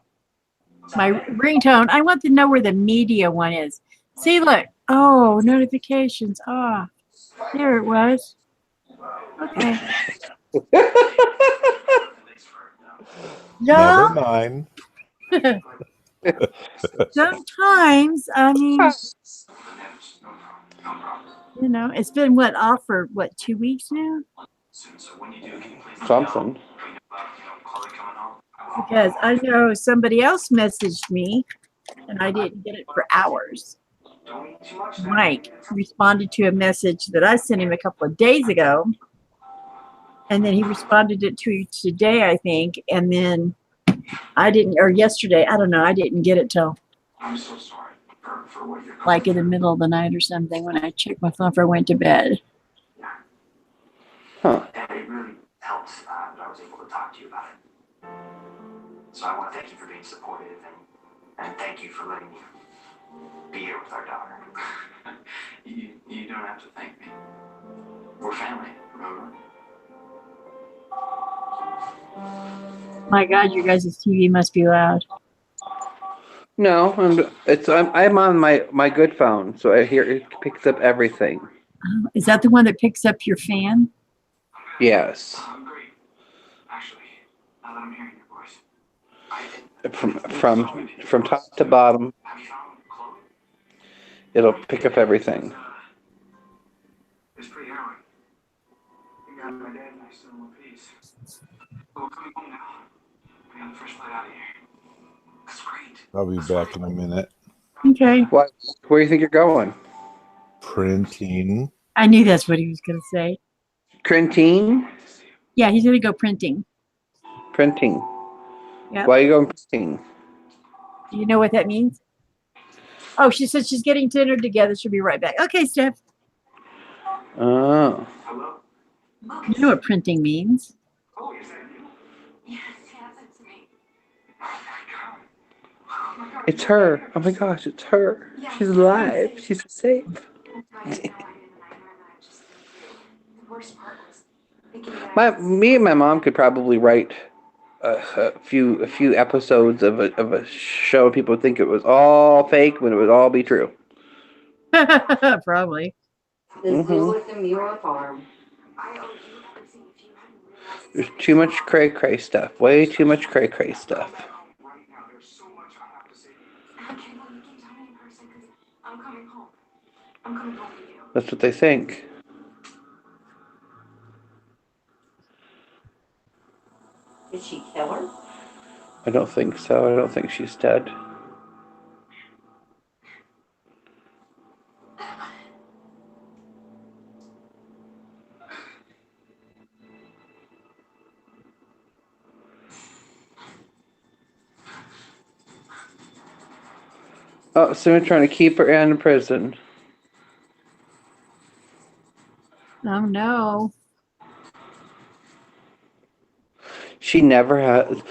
My ringtone. I want to know where the media one is. See, look. Oh, notifications off. There it was. Okay. Never mind. Sometimes, I mean, it's been off for 2 weeks now? Something. Because I know somebody else messaged me and I didn't get it for hours. Mike responded to a message that I sent him a couple of days ago. And then he responded it to today, I think. And then yesterday, I don't know, I didn't get it till I'm so sorry for what you're like in the middle of the night or something when I checked my phone before I went to bed. Huh. And it really helped that I was able to talk to you about it. So I want to thank you for being supportive and thank you for letting me be here with our daughter. you don't have to thank me. We're family, remember? My God, you guys' TV must be loud. No, I'm on my good phone, so I hear it picks up everything. Is that the one that picks up your fan? Yes. I'm great. Actually, now that I'm hearing your voice. From top to bottom, Have you found Chloe? it'll pick up everything. It's pretty harrowing. You got my dad and I still in one piece. But we're coming home now. We got the first flight out of here. That's great. I'll be back in a minute. Okay. Where do you think you're going? Printing. I knew that's what he was going to say. Printing? Yeah, he's going to go printing. Printing. Yep. Why are you going printing? Do you know what that means? Oh, she said she's getting dinner together. She'll be right back. Okay, Steph. Oh. Hello? You know what printing means. Oh, is that you? Yes, it's me. Oh my god. Oh my god. It's her. Oh my gosh, it's her. She's alive. She's safe. I had no idea the nightmare that I just lived through. The worst part was thinking that Me and my mom could probably write a few episodes of a show. People would think it was all fake when it would all be true. Probably. The zoo at the Muir Farm. I owe you everything if you hadn't realized. There's too much cray stuff. Way too much cray stuff. Right now, there's so much I have to say. Okay, well, you can tell me in person because I'm coming home. I'm coming home to you. That's what they think. Did she kill her? I don't think so. I don't think she's dead. Oh, so they're trying to keep her in prison. Oh no. She never had.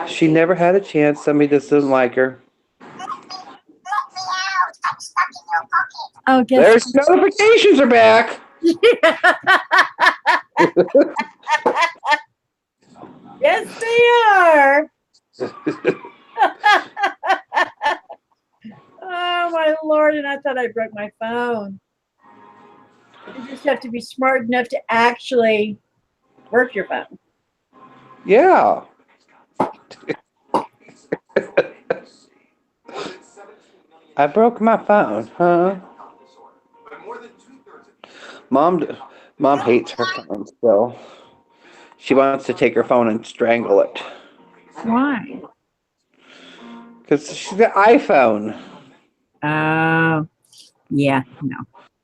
She never had a chance. Somebody just doesn't like her. Oh, guess. There's notifications are back. Yes, they are. Oh my Lord! And I thought I broke my phone. You just have to be smart enough to actually work your phone. Yeah. I broke my phone, huh? Mom hates her phone still. She wants to take her phone and strangle it. Why? Because she's got iPhone. Oh, yeah, no.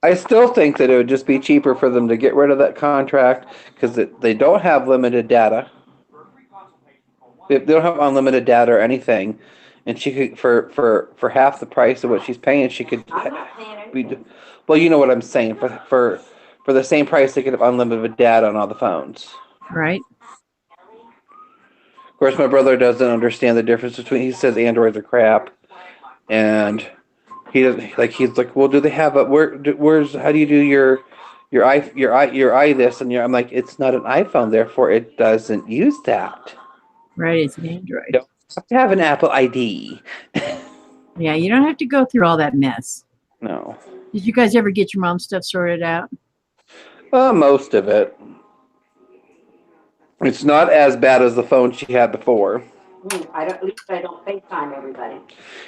I still think that it would just be cheaper for them to get rid of that contract because they don't have limited data. They don't have unlimited data or anything, and she could for half the price of what she's paying, she could be. Well, you know what I'm saying. For the same price, they could have unlimited data on all the phones. Right. Of course, my brother doesn't understand the difference between. He says Androids are crap, and he doesn't like. He's like, well, do they have a where's how do you do your i this and your? I'm like, it's not an iPhone, therefore it doesn't use that. Right, it's an Android. You don't have to have an Apple ID. Yeah, you don't have to go through all that mess. No. Did you guys ever get your mom's stuff sorted out? Most of it. It's not as bad as the phone she had before. At least I don't FaceTime everybody.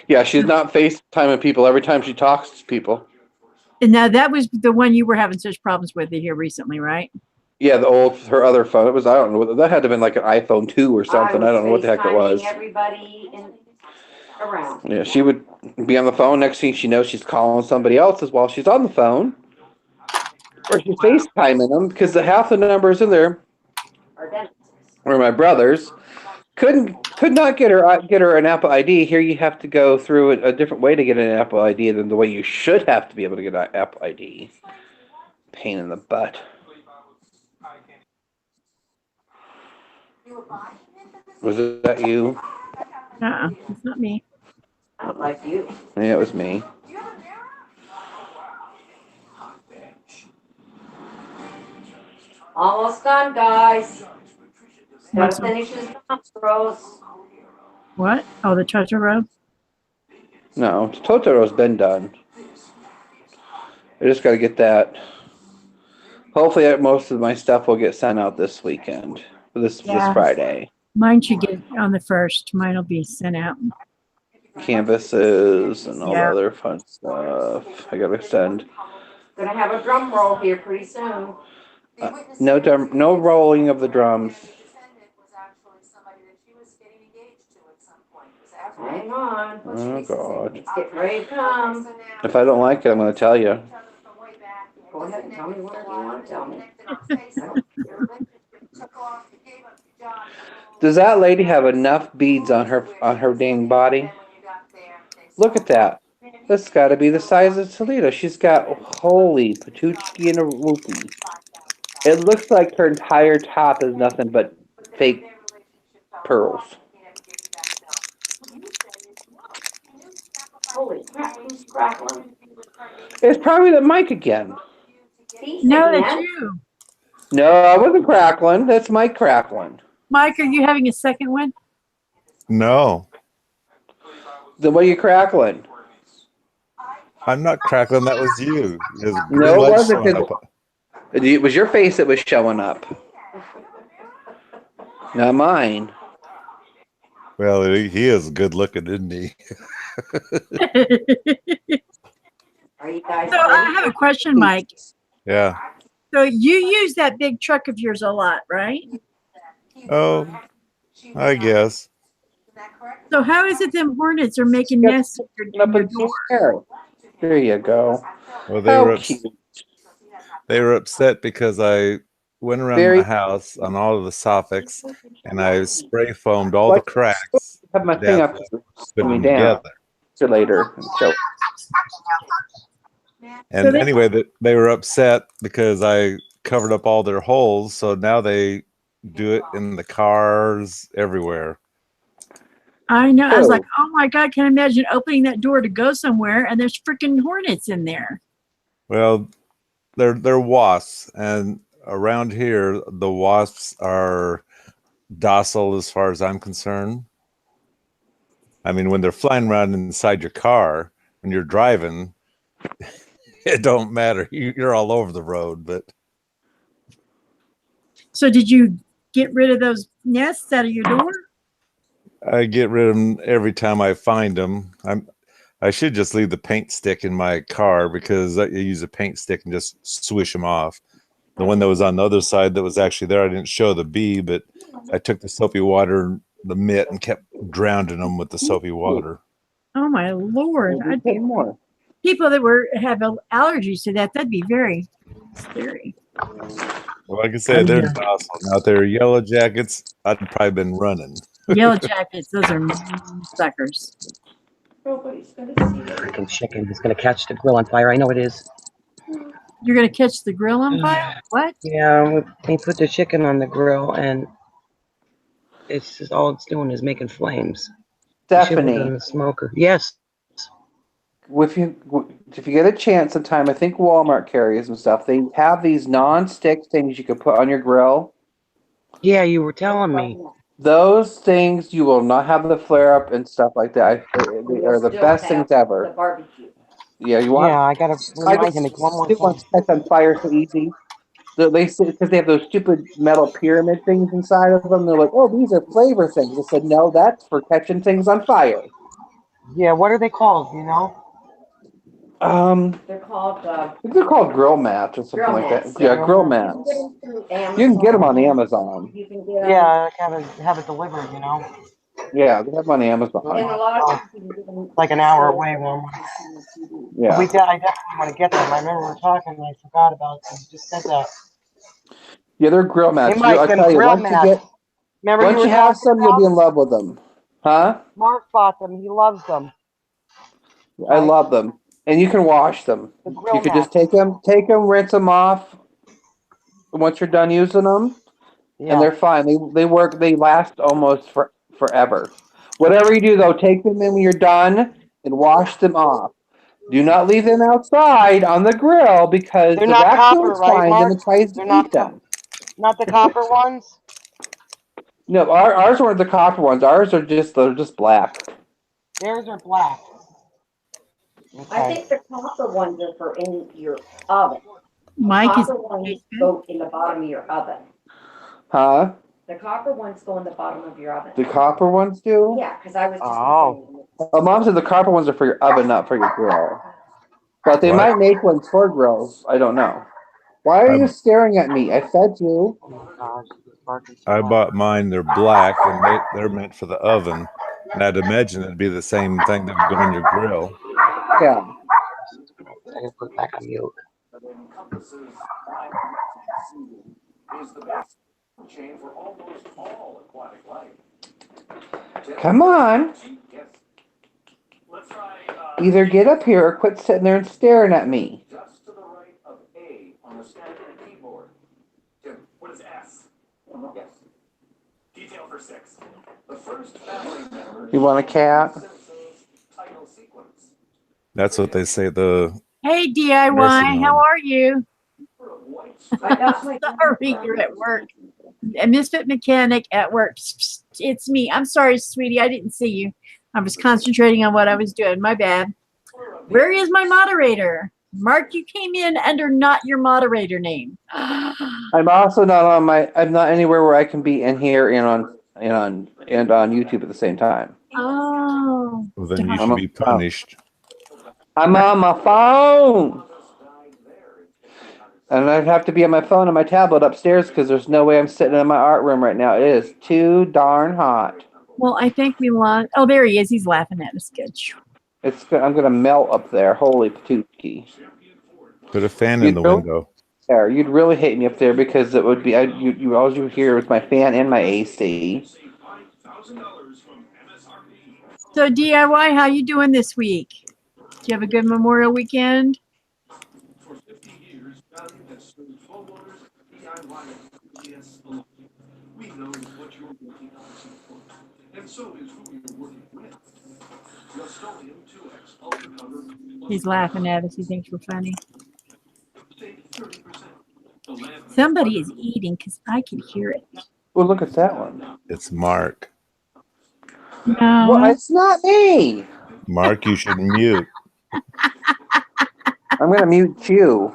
Yeah, she's not FaceTiming people every time she talks to people. And now that was the one you were having such problems with here recently, right? Yeah, her other phone. It was, I don't know, that had to have been like an iPhone 2 or something. I don't know what the heck it was. Everybody around. Yeah, she would be on the phone. Next thing she knows, she's calling somebody else's while she's on the phone. Or she's FaceTiming them because half the numbers in there were my brother's. Could not get her an Apple ID. Here you have to go through a different way to get an Apple ID than the way you should have to be able to get an Apple ID. Pain in the butt. Was that you? It's not me. I don't like you. Yeah, it was me. Almost done, guys. What's Gotta finish this Rose. What? Oh, the Totoro? No, Totoro's been done. I just got to get that. Hopefully, most of my stuff will get sent out this weekend. This Friday. Mine should get on the 1st. Mine will be sent out. Canvases and all the other fun stuff. I got to send. Gonna have a drum roll here pretty soon. No rolling of the drums. Hang on. Oh, God. It's getting ready to come. If I don't like it, I'm going to tell you. Go ahead and tell me whatever you want to tell me. Does that lady have enough beads on her dang body? Look at that. That's got to be the size of Toledo. She's got holy Patuchki and a whoopee. It looks like her entire top is nothing but fake pearls. Holy crap, who's crackling? It's probably the mic again. No, that's you. No, I wasn't crackling. That's Mike crackling. Mike, are you having a second one? No, Then what are you crackling? I'm not crackling. That was you. There's green No, it light wasn't. showing up. It was your face that was showing up. Not mine. Well, he is good looking, isn't he? Are you guys So I have a question, Mike. Yeah. So you use that big truck of yours a lot, right? Oh, I guess. So how is it them hornets are making nests in your Up in door? here. There you go. Well, How cute. they were upset because I went around Very- the house on all of the soffits and I spray foamed all the cracks. Have my thing up. Put Put me them down. together. See you later. So, And So they- anyway, they were upset because I covered up all their holes. So now they do it in the cars everywhere. I know. I was Oh. like, oh my God, can I imagine opening that door to go somewhere and there's freaking hornets in there? Well, they're wasps, and around here the wasps are docile as far as I'm concerned. I mean, when they're flying around inside your car when you're driving, it don't matter. You're all over the road. But So did you get rid of those nests out of your door? I get rid of them every time I find them. I should just leave the paint stick in my car because I use a paint stick and just swish them off. The one that was on the other side that was actually there, I didn't show the bee, but I took the soapy water, the mitt, and kept drowning them with the soapy water. Oh my Lord. I'd pay be, more. people that have allergies to that'd be very scary. Well, like I said, they're docile. Now, if they're yellow jackets, I'd probably been running. Yellow jackets, those are suckers. Nobody's gonna see it. Freaking chicken is going to catch the grill on fire. I know it is. You're gonna catch the grill on fire? What? Yeah, they put the chicken on the grill and it's just all it's doing is making flames. They should put it in Stephanie, the smoker. Yes. if you get a chance sometime, I think Walmart carries and stuff. They have these non-stick things you can put on your grill. Yeah, you were telling me. Those things you will not have the flare up and stuff like that. They are the best things The ever. barbecue. Yeah, you want. Yeah, I gotta remind him. It's one more They want thing. to catch on fire so easy. They say because they have those stupid metal pyramid things inside of them. They're like, oh, these are flavor things. I said, no, that's for catching things on fire. Yeah, what are they called? You know? They're called I think they're called grill mats or something Grill like mats, that. Yeah, yeah. grill You mats. can get them through Amazon. You can get them on Amazon. You can get them. Yeah, have it delivered. You know? Yeah, they have them on And Amazon. a lot of times you can get them Like an hour away. One. Yeah. I definitely want to get them. I remember we were talking and I forgot about them. You just said that. Yeah, they're grill mats. Hey, Mike, I them tell you, grill once mats. Remember you were have talking some, you'll be in about? love with them. Huh? Mark bought them. He loves them. I Right. love them. And you can wash them. The grill You could just mats. take them, rinse them off once you're done using them, Yeah. and they're fine. They work. They last almost forever. Whatever you do, though, take them in when you're done and wash them off. Do not leave them outside on the grill because They're the not copper, raccoons right, find Mark? them and tries They're to not eat them. Not the copper ones? No, ours weren't the copper ones. Ours are they're just black. Theirs are black. I Okay. think the copper ones are for in your oven. Mike is Copper ones go in the bottom of your oven. Huh? The copper ones go in the bottom of your oven. The copper ones do? Yeah, because I was just Oh. Mom said the copper ones are for your oven, not for your grill. But they What? might make ones for grills. I don't know. Why are you I'm- staring at me? I fed you. Oh my gosh. It's barking so I loud. bought mine. They're black, and they're meant for the oven. And I'd imagine it'd be the same thing that would go on your grill. Yeah. I can put it back on mute. Come on. Either get up here or quit sitting there and staring at me. Just to the right of A on the standard keyboard. Tim, what is S? Yes. Detail for 6. The first family member. You want a cat? Title sequence. That's what they say. The Hey DIY, Nursing how home. are you? Sorry, you're at work. A misfit mechanic at work. It's me. I'm sorry, sweetie. I didn't see you. I was concentrating on what I was doing. My bad. Where is my moderator? Mark, you came in under not your moderator name. I'm also not on my. I'm not anywhere where I can be in here and on YouTube at the same time. Oh. well, then you darn. should be punished. I'm on my phone. And I'd have to be on my phone and my tablet upstairs because there's no way I'm sitting in my art room right now. It is too darn hot. Well, I think we lost. Oh, there he is. He's laughing at us. Good. I'm gonna melt up there. Holy patootie. Put a fan in the window. You'd really hate me up there because it would be all you hear is my fan and my AC. So DIY, how you doing this week? Did you have a good Memorial weekend? He's laughing at us. He thinks we're funny. Somebody is eating because I can hear it. Well, look at that one. It's Mark. No. Well, it's not me. Mark, you should mute. I'm gonna mute you.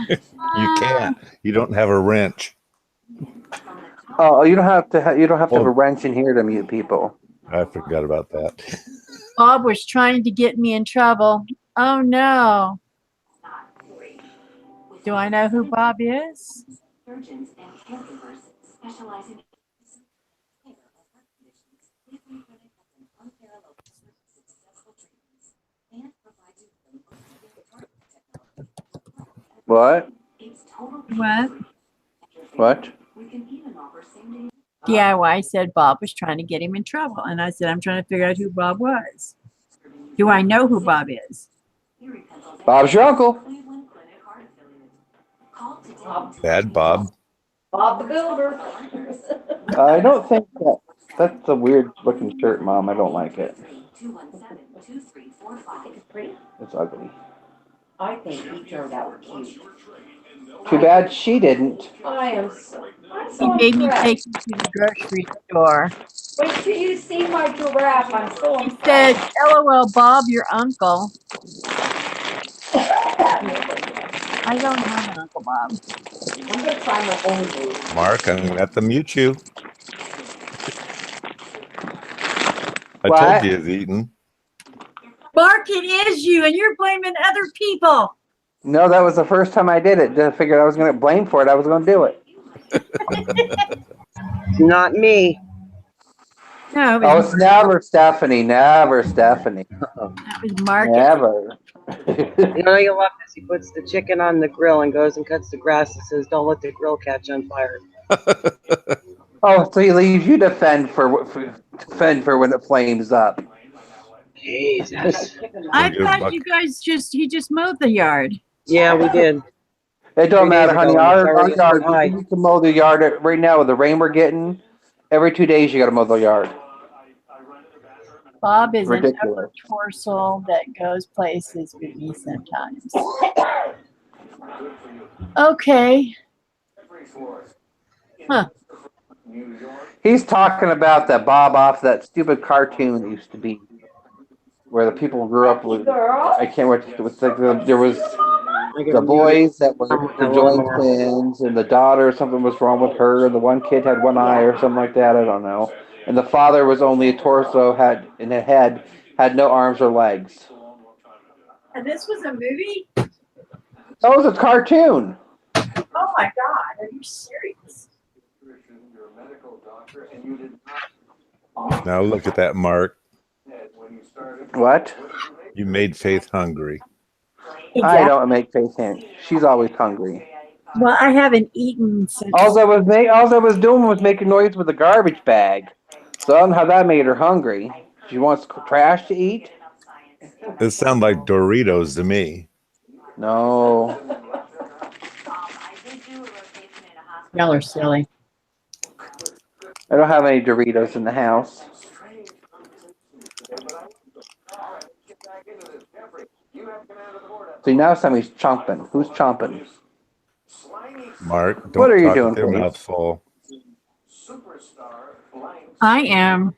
You can't. You don't have a wrench. Oh, you don't have to. You don't have to have a wrench in here to mute people. I forgot about that. Bob was trying to get me in trouble. Oh no. Do I know who Bob is? Surgeons and caregivers specializing in What? What? What? DIY said Bob was trying to get him in trouble. And I said, I'm trying to figure out who Bob was. Do I know who Bob is? Bob's your uncle. Bad Bob. Bob the Builder. I don't think that's a weird looking shirt, Mom. I don't like it. It's ugly. I think he turned out cute. Too bad she didn't. I'm He so made me impressed. take him to the grocery store. Wait till you see my giraffe. I'm so He impressed. said, LOL, Bob, your uncle. I don't have an Uncle Bob. I'm going to try my own move. Mark, I'm going to have to mute you. I What? told you he's eating. Mark, it is you, and you're blaming other people. No, that was the first time I did it. I figured I was going to get blamed for it. I was going to do it. Not me. No, Oh, it's never Stephanie. Never Stephanie. that was Mark. Never. You know you love this. He puts the chicken on the grill and goes and cuts the grass and says, "Don't let the grill catch on fire." Oh, so he leaves you to fend for when it flames up. Jesus. I thought you guys he just mowed the yard. Yeah, we did. It don't 3 days matter, ago, honey. and it's Our already yard, high. you can mow the yard right now with the rain we're getting. Every 2 days, you got to mow the yard. Bob is an Ridiculous. upper torso that goes places with me sometimes. Okay. Huh. He's talking about that Bob off that stupid cartoon that used to be where the people grew up with. I can't wait to there was the boys that were the joint twins, and the daughter, something was wrong with her, and the one kid had one eye or something like that. I don't know. And the father was only a torso, had no arms or legs. And this was a movie? That was a cartoon. Oh my God, are you serious? Now look at that, Mark. What? You made Faith hungry. I don't make Faith hungry. She's always hungry. Well, I haven't eaten since. All I was doing was making noise with a garbage bag. So I don't know how that made her hungry. She wants trash to eat? It sounds like Doritos to me. No. Y'all are silly. I don't have any Doritos in the house. See, now somebody's chomping. Who's chomping? Mark, don't What are you talk doing, with your please? mouth full. I am.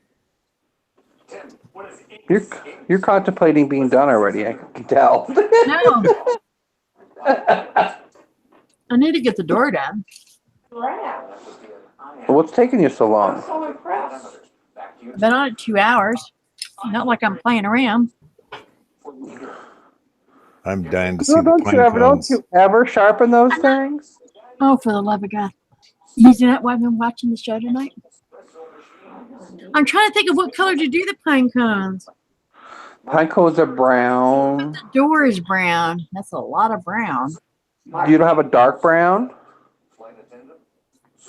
You're contemplating being done already, I can tell. No. I need to get the door done. Crap. What's taking you so I'm long? so impressed. I've been on it 2 hours. Not like I'm playing around. I'm dying to see No, the pine don't cones. you ever sharpen those things? Oh, for the love of God. Isn't that why I've been watching the show tonight? I'm trying to think of what color to do the pine cones. Pine cones are brown. The door is brown. That's a lot of brown. You don't have a dark brown?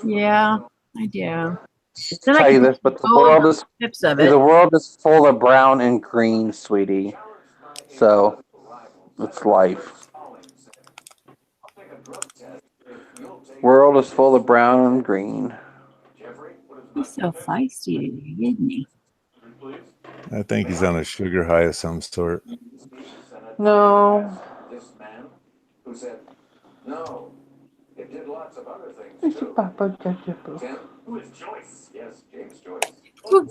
Yeah, I do. I'll Then I tell you can this, but the fold world the is tips of the it. world is full of brown and green, sweetie. So it's life. World is full of brown and green. He's so feisty, isn't he? I think he's on a sugar high of some sort. No. Who said no? It did lots of other things too. Tim, Who is Joyce? yes, James Joyce. Ooh.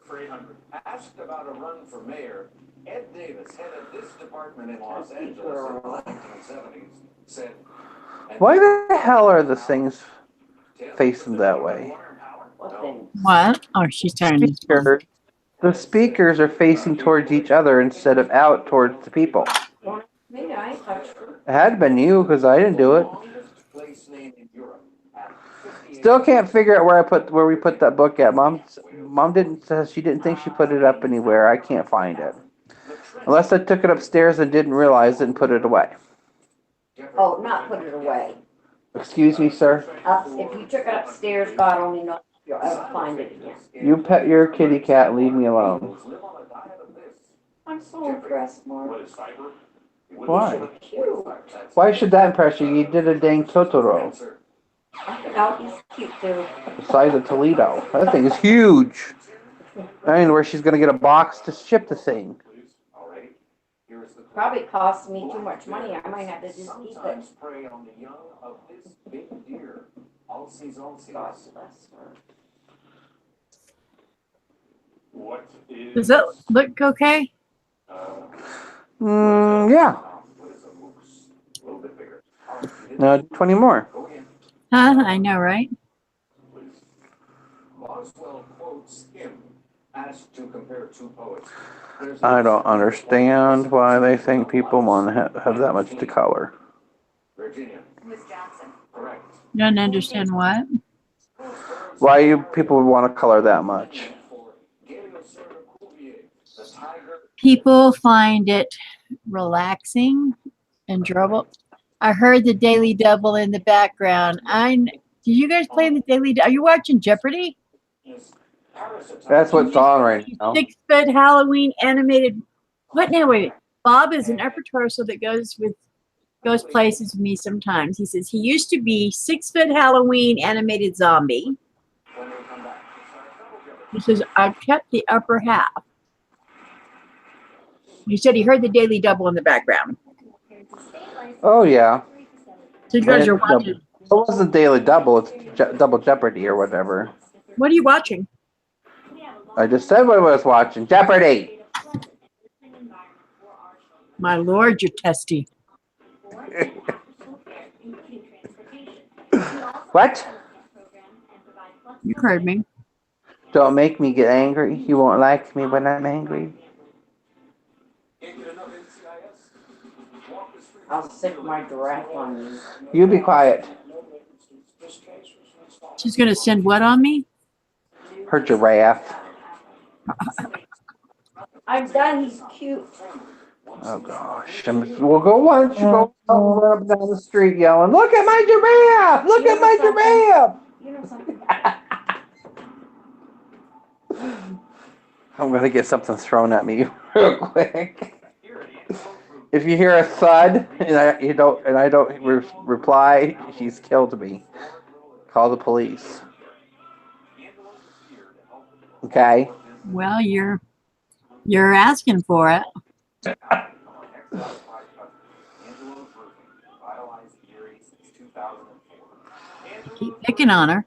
For 800. Asked about a run for mayor, Ed Davis headed this department in Los Angeles in the 1970s. Said, Why the hell are the things facing that way? What thing? What? Oh, she's turning this one. The speakers are facing towards each other instead of out towards the people. Maybe I ain't touched it. It had been you because I didn't do it. place name in Europe. Still can't figure out where we put that book at. Mom she didn't think she put it up anywhere. I can't find it. Unless I took it upstairs and didn't realize it and put it away. Oh, not put it away. Excuse me, sir. If you took it upstairs, God only knows if you'll ever find it again. You pet your kitty cat and leave me alone. I'm so impressed, Mark. Why? Cute. Why should that impress you? You did a dang Totoro. No, he's cute too. The size of Toledo. That thing is huge. I mean, where she's going to get a box to ship the thing. Probably costs me too much money. I might have to just keep it. Prey on the young of this big deer. All season. God bless her. What is... Does that look okay? Yeah. No, 20 more. Huh? I know, right? Boswell quotes him, asked to compare two poets. I don't understand why they think people want to have that much to color. Virginia. Miss Johnson. Correct. You don't understand what? Why you people would want to color that much? People find it relaxing, enjoyable. I heard the Daily Double in the background. Do you guys play the Daily? Are you watching Jeopardy? That's what's on right now. 6-foot Halloween animated. What now? Wait. Bob is an upper torso that goes places with me sometimes. He says he used to be 6-foot Halloween animated zombie. He says I've kept the upper half. He said he heard the Daily Double in the background. Oh, yeah. So you guys are watching. It wasn't Daily Double. It's Double Jeopardy or whatever. What are you watching? I just said what I was watching. Jeopardy! My Lord, you're testy. What? You heard me. Don't make me get angry. You won't like me when I'm angry. I'll stick my giraffe on you. You be quiet. She's going to send what on me? Her giraffe. I'm done. He's cute. Oh gosh. We'll go once. You go run up down the street yelling, "Look at my giraffe! Look at my giraffe!" You know something? I'm gonna get something thrown at me real quick. If you hear a thud and I don't reply, he's killed me. Call the police. Okay. Well, you're asking for it. Keep picking on her.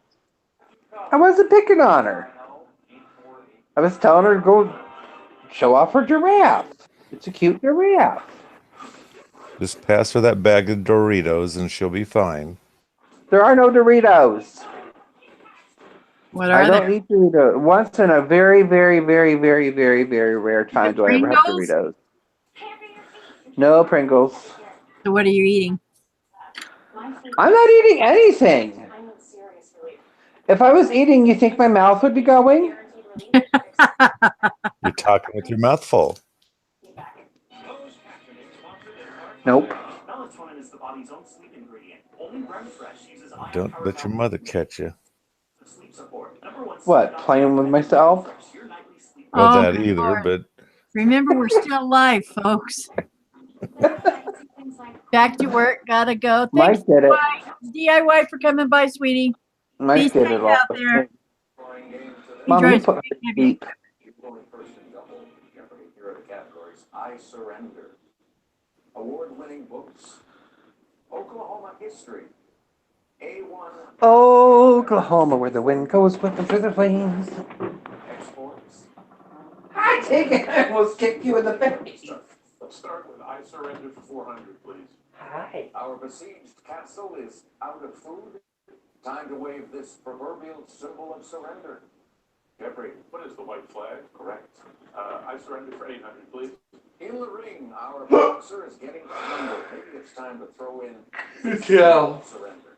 I wasn't picking on her. I was telling her to go show off her giraffe. It's a cute giraffe. Just pass her that bag of Doritos and she'll be fine. There are no Doritos. What I are don't they? eat Doritos. Once in a very, very, very, very, very, very rare time do I ever have Pringles? Doritos. No Pringles. So what are you eating? I'm not eating anything. If I was eating, you think my mouth would be going? You're talking with your mouth full. Nope. Melatonin is the body's own sleep ingredient. Only Remfresh uses Don't let your mother catch you. sleep support. What, playing with myself? Not Oh, that good either, Lord. but Remember, we're still alive, folks. Back to work. Gotta go. Thanks, Mike did it. DIY, for coming by, sweetie. Mike Be did safe it all. out there. He Mom, you drives put pretty me heavy. deep. Here are the categories. I Surrender. Award-winning books. Oklahoma history. A1 Oklahoma, where the wind goes with the through the flames. exports. I take it. I almost kicked you in the face. Let's start with I Surrender for 400, please. Hi. Our besieged castle is out of food. Time to wave this proverbial symbol of surrender. Jeffrey, what is the white flag? Correct. I Surrender for 800, please. In the ring, our boxer is getting humble. Maybe it's time to throw in The towel. surrender.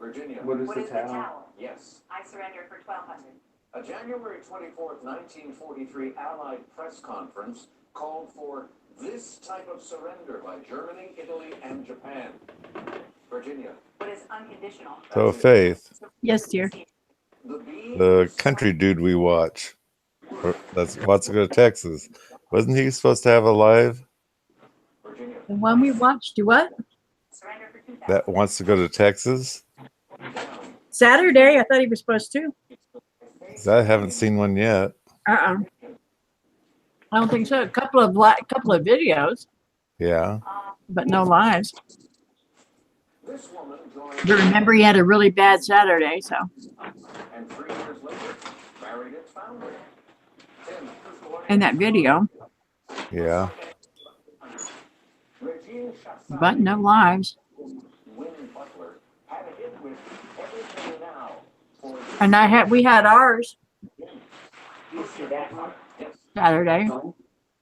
Virginia. What is What the is the towel? towel? Yes. I surrender for 1,200. A January 24th, 1943 Allied press conference called for this type of surrender by Germany, Italy, and Japan. Virginia. What is unconditional? so Faith, Yes, dear. the country dude we watch, that's wants to go to Texas. Wasn't he supposed to have a live The one we watched, do what? Surrender for 2,000. that wants to go to Texas? Saturday. I thought he was supposed to. 'Cause I haven't seen one yet. I don't think so. A couple of videos, Yeah. but no lives. This woman joined But remember, he had a really bad Saturday, so. and 3 years later married its founder. Tim, In that video, Yeah. Regine Chassagne, but no lives. Winnie Butler, had a hit with Everything Now for We had ours You see that one? Saturday.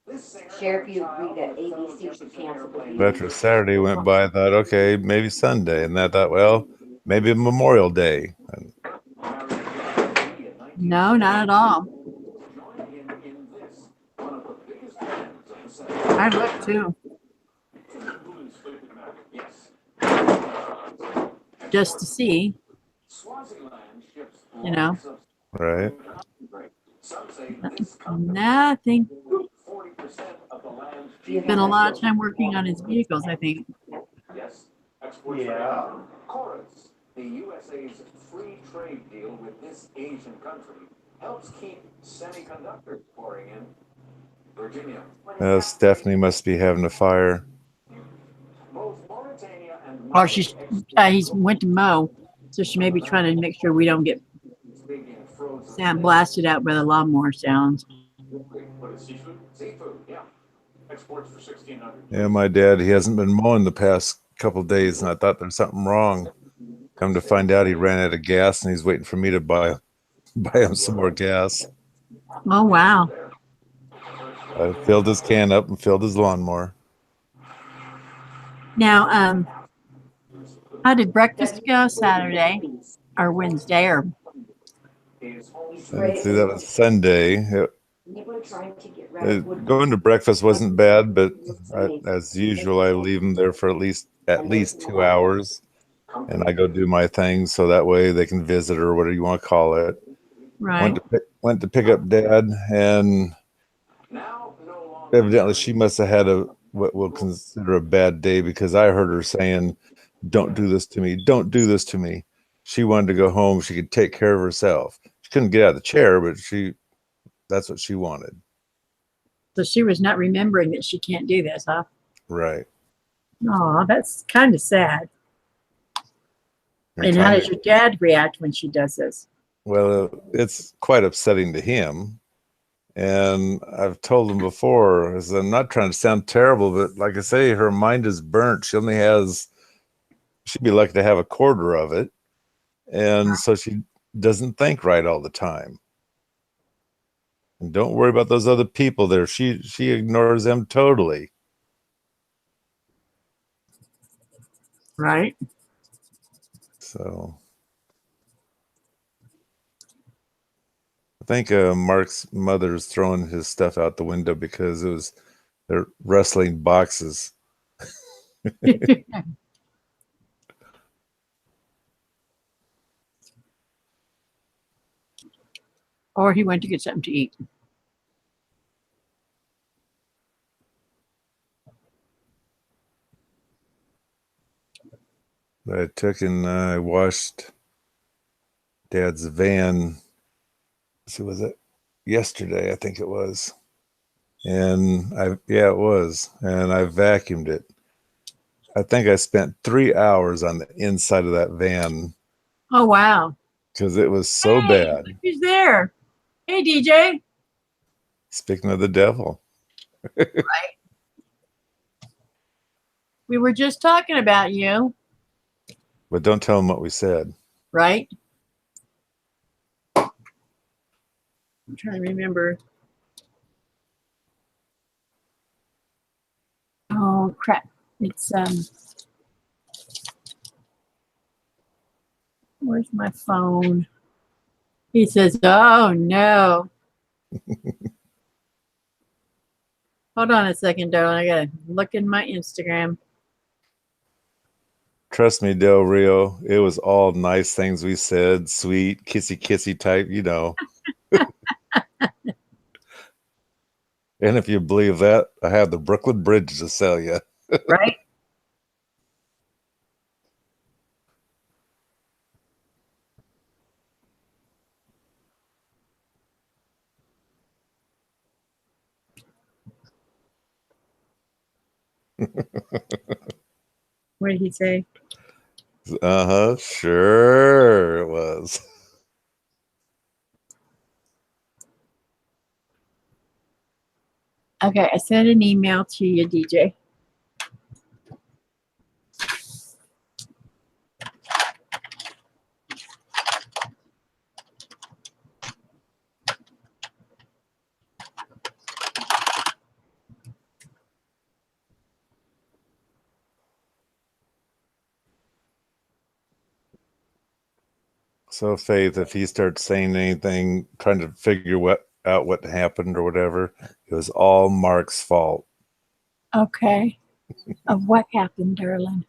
this singer. Sheriff, you agreed that ABC should cancel the But after Saturday went by, I thought, okay, maybe Sunday. And I thought, well, maybe Memorial Day. And No, not at all. I looked too, just to see, you know. right. Nothing. He's been a lot of time working on his vehicles, I think. Yes. Yeah. Chorus, the USA's free trade deal with this Asian country, helps keep semiconductors pouring in. Virginia. Stephanie must be having a fire. Both Mauritania and Or he's went to mow, so she may be trying to make sure we don't get sound blasted out by the lawnmower sounds. What is seafood? Seafood, yeah. Exports for 1,600. Yeah, my dad, he hasn't been mowing the past couple of days, and I thought there's something wrong. Come to find out, he ran out of gas, and he's waiting for me to buy him some more gas. Oh, wow. I filled his can up and filled his lawnmower. Now, how did breakfast go Saturday or Wednesday? Or And see, that was Sunday. They were trying to get rid of Going to breakfast wasn't bad, but as usual, I leave them there for at least 2 hours, and I go do my thing so that way they can visit or whatever you want to call it. Right. Went to pick up Dad, and evidently she must have had what we'll consider a bad day, because I heard her saying, "Don't do this to me. Don't do this to me." She wanted to go home. She could take care of herself. She couldn't get out of the chair, but that's what she wanted. So she was not remembering that she can't do this, huh? Right. Oh, that's kind of sad. And how does your dad react when she does this? Well, it's quite upsetting to him. And I've told him before, is I'm not trying to sound terrible, but like I say, her mind is burnt. She'd be lucky to have a quarter of it. And so she doesn't think right all the time. And don't worry about those other people there. She ignores them totally. Right. So I think Mark's mother's throwing his stuff out the window because they're wrestling boxes. Or he went to get something to eat. I took and I washed Dad's van. So was it yesterday? I think it was. And it was. And I vacuumed it. I think I spent 3 hours on the inside of that van. Oh, wow. Because it was so bad. Look who's there? Hey, DJ. Speaking of the devil. Right. We were just talking about you. But don't tell him what we said. Right. I'm trying to remember. Oh, crap. It's, where's my phone? He says, oh, no. Hold on a second, darling. I got to look in my Instagram. Trust me, Del Rio, it was all nice things we said, sweet, kissy, kissy type, you know. And if you believe that, I have the Brooklyn Bridge to sell you. Right? What did he say? Sure it was. Okay, I sent an email to you, DJ. So Faith, if he starts saying anything, trying to figure out what happened or whatever, it was all Mark's fault. Okay. Of what happened, darling?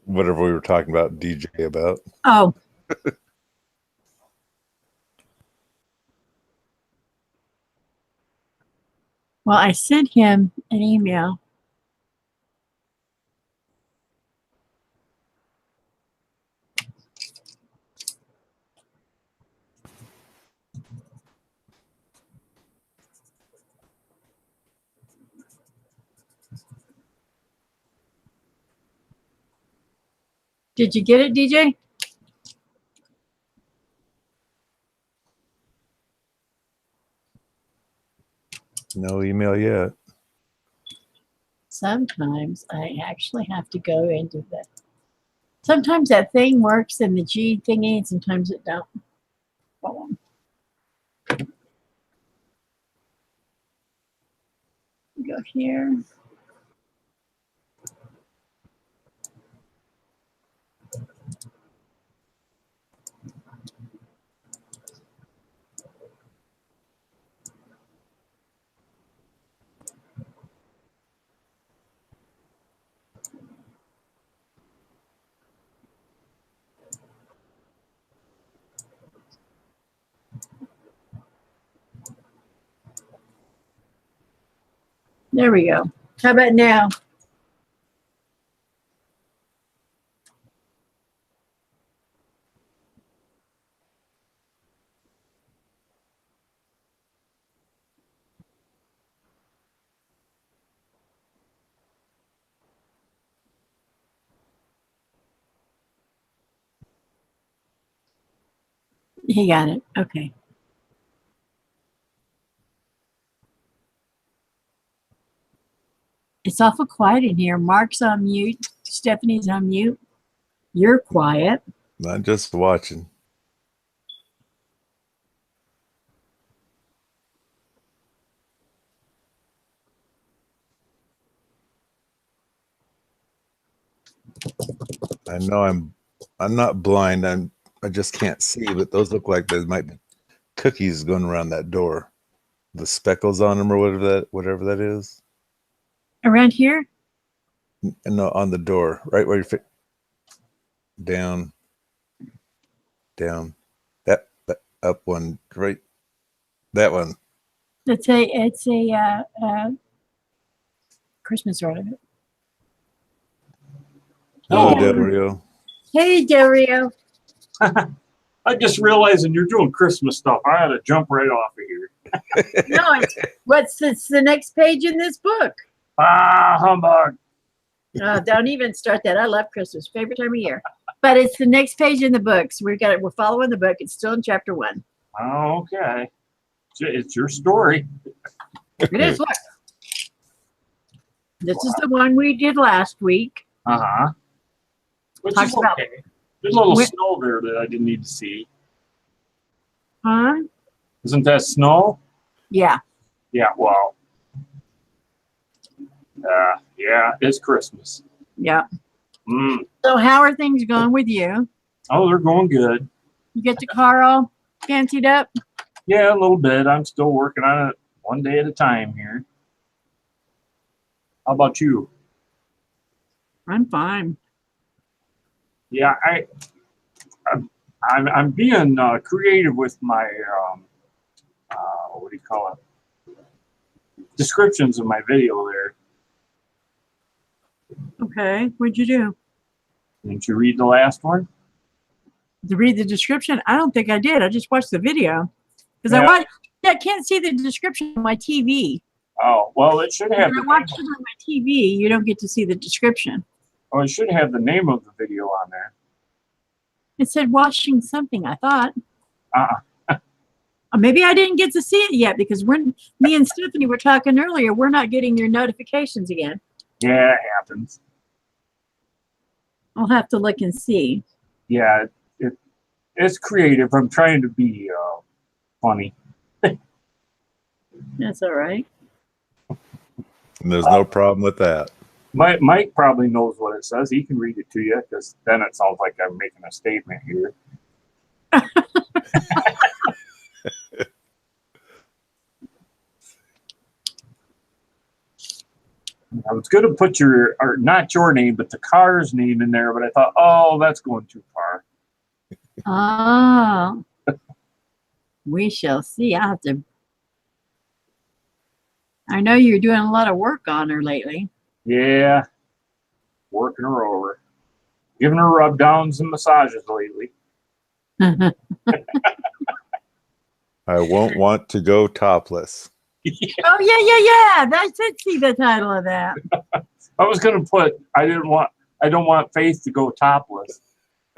Whatever we were talking about DJ about. Oh. Well, I sent him an email. Did you get it, DJ? No email yet. Sometimes I actually have to go into the. Sometimes that thing works in the G thingy, and sometimes it don't. Hold on. Go here. There we go. How about now? He got it. Okay. It's awful quiet in here. Mark's on mute. Stephanie's on mute. You're quiet. Not just watching. I know I'm not blind. I just can't see, but those look like there might be cookies going around that door. The speckles on them or whatever that is. Around here? No, on the door, right where your down. That up one, right? That one. It's a Christmas ornament. Hello, Hey, Del Rio. Hey, Del Rio. I just realizing you're doing Christmas stuff. I had to jump right off of here. No, it's the next page in this book. Ah, humbug. Don't even start that. I love Christmas. Favorite time of year. But it's the next page in the books. We're following the book. It's still in chapter 1. Okay. It's your story. It is. Look. This is the one we did last week. Uh-huh. Which Talks is about- okay. There's a little snow there that I didn't need to see. Huh? Isn't that snow? Yeah. Yeah, well. Yeah, it's Christmas. Yeah. Mm. So how are things going with you? Oh, they're going good. You get the car all fancied up? Yeah, a little bit. I'm still working on it one day at a time here. How about you? I'm fine. Yeah, I'm being creative with my what do you call it? Descriptions of my video there. Okay. What'd you do? Didn't you read the last one? To read the description? I don't think I did. I just watched the video. Because Yeah. I can't see the description on my TV. Oh, well, it should have. When I watch it on my TV, you don't get to see the description. Oh, it should have the name of the video on there. It said washing something, I thought. Uh-uh. Maybe I didn't get to see it yet because when me and Stephanie were talking earlier, we're not getting your notifications again. Yeah, it happens. I'll have to look and see. Yeah, it's creative. I'm trying to be funny. That's all right. And there's no problem with that. Mike probably knows what it says. He can read it to you because then it sounds like I'm making a statement here. I was going to put not your name, but the car's name in there, but I thought, oh, that's going too far. Oh. We shall see. I know you're doing a lot of work on her lately. Yeah, working her over. Giving her rub downs and massages lately. I won't want to go topless. Oh, yeah. I did see the title of that. I was going to put, I don't want Faith to go topless.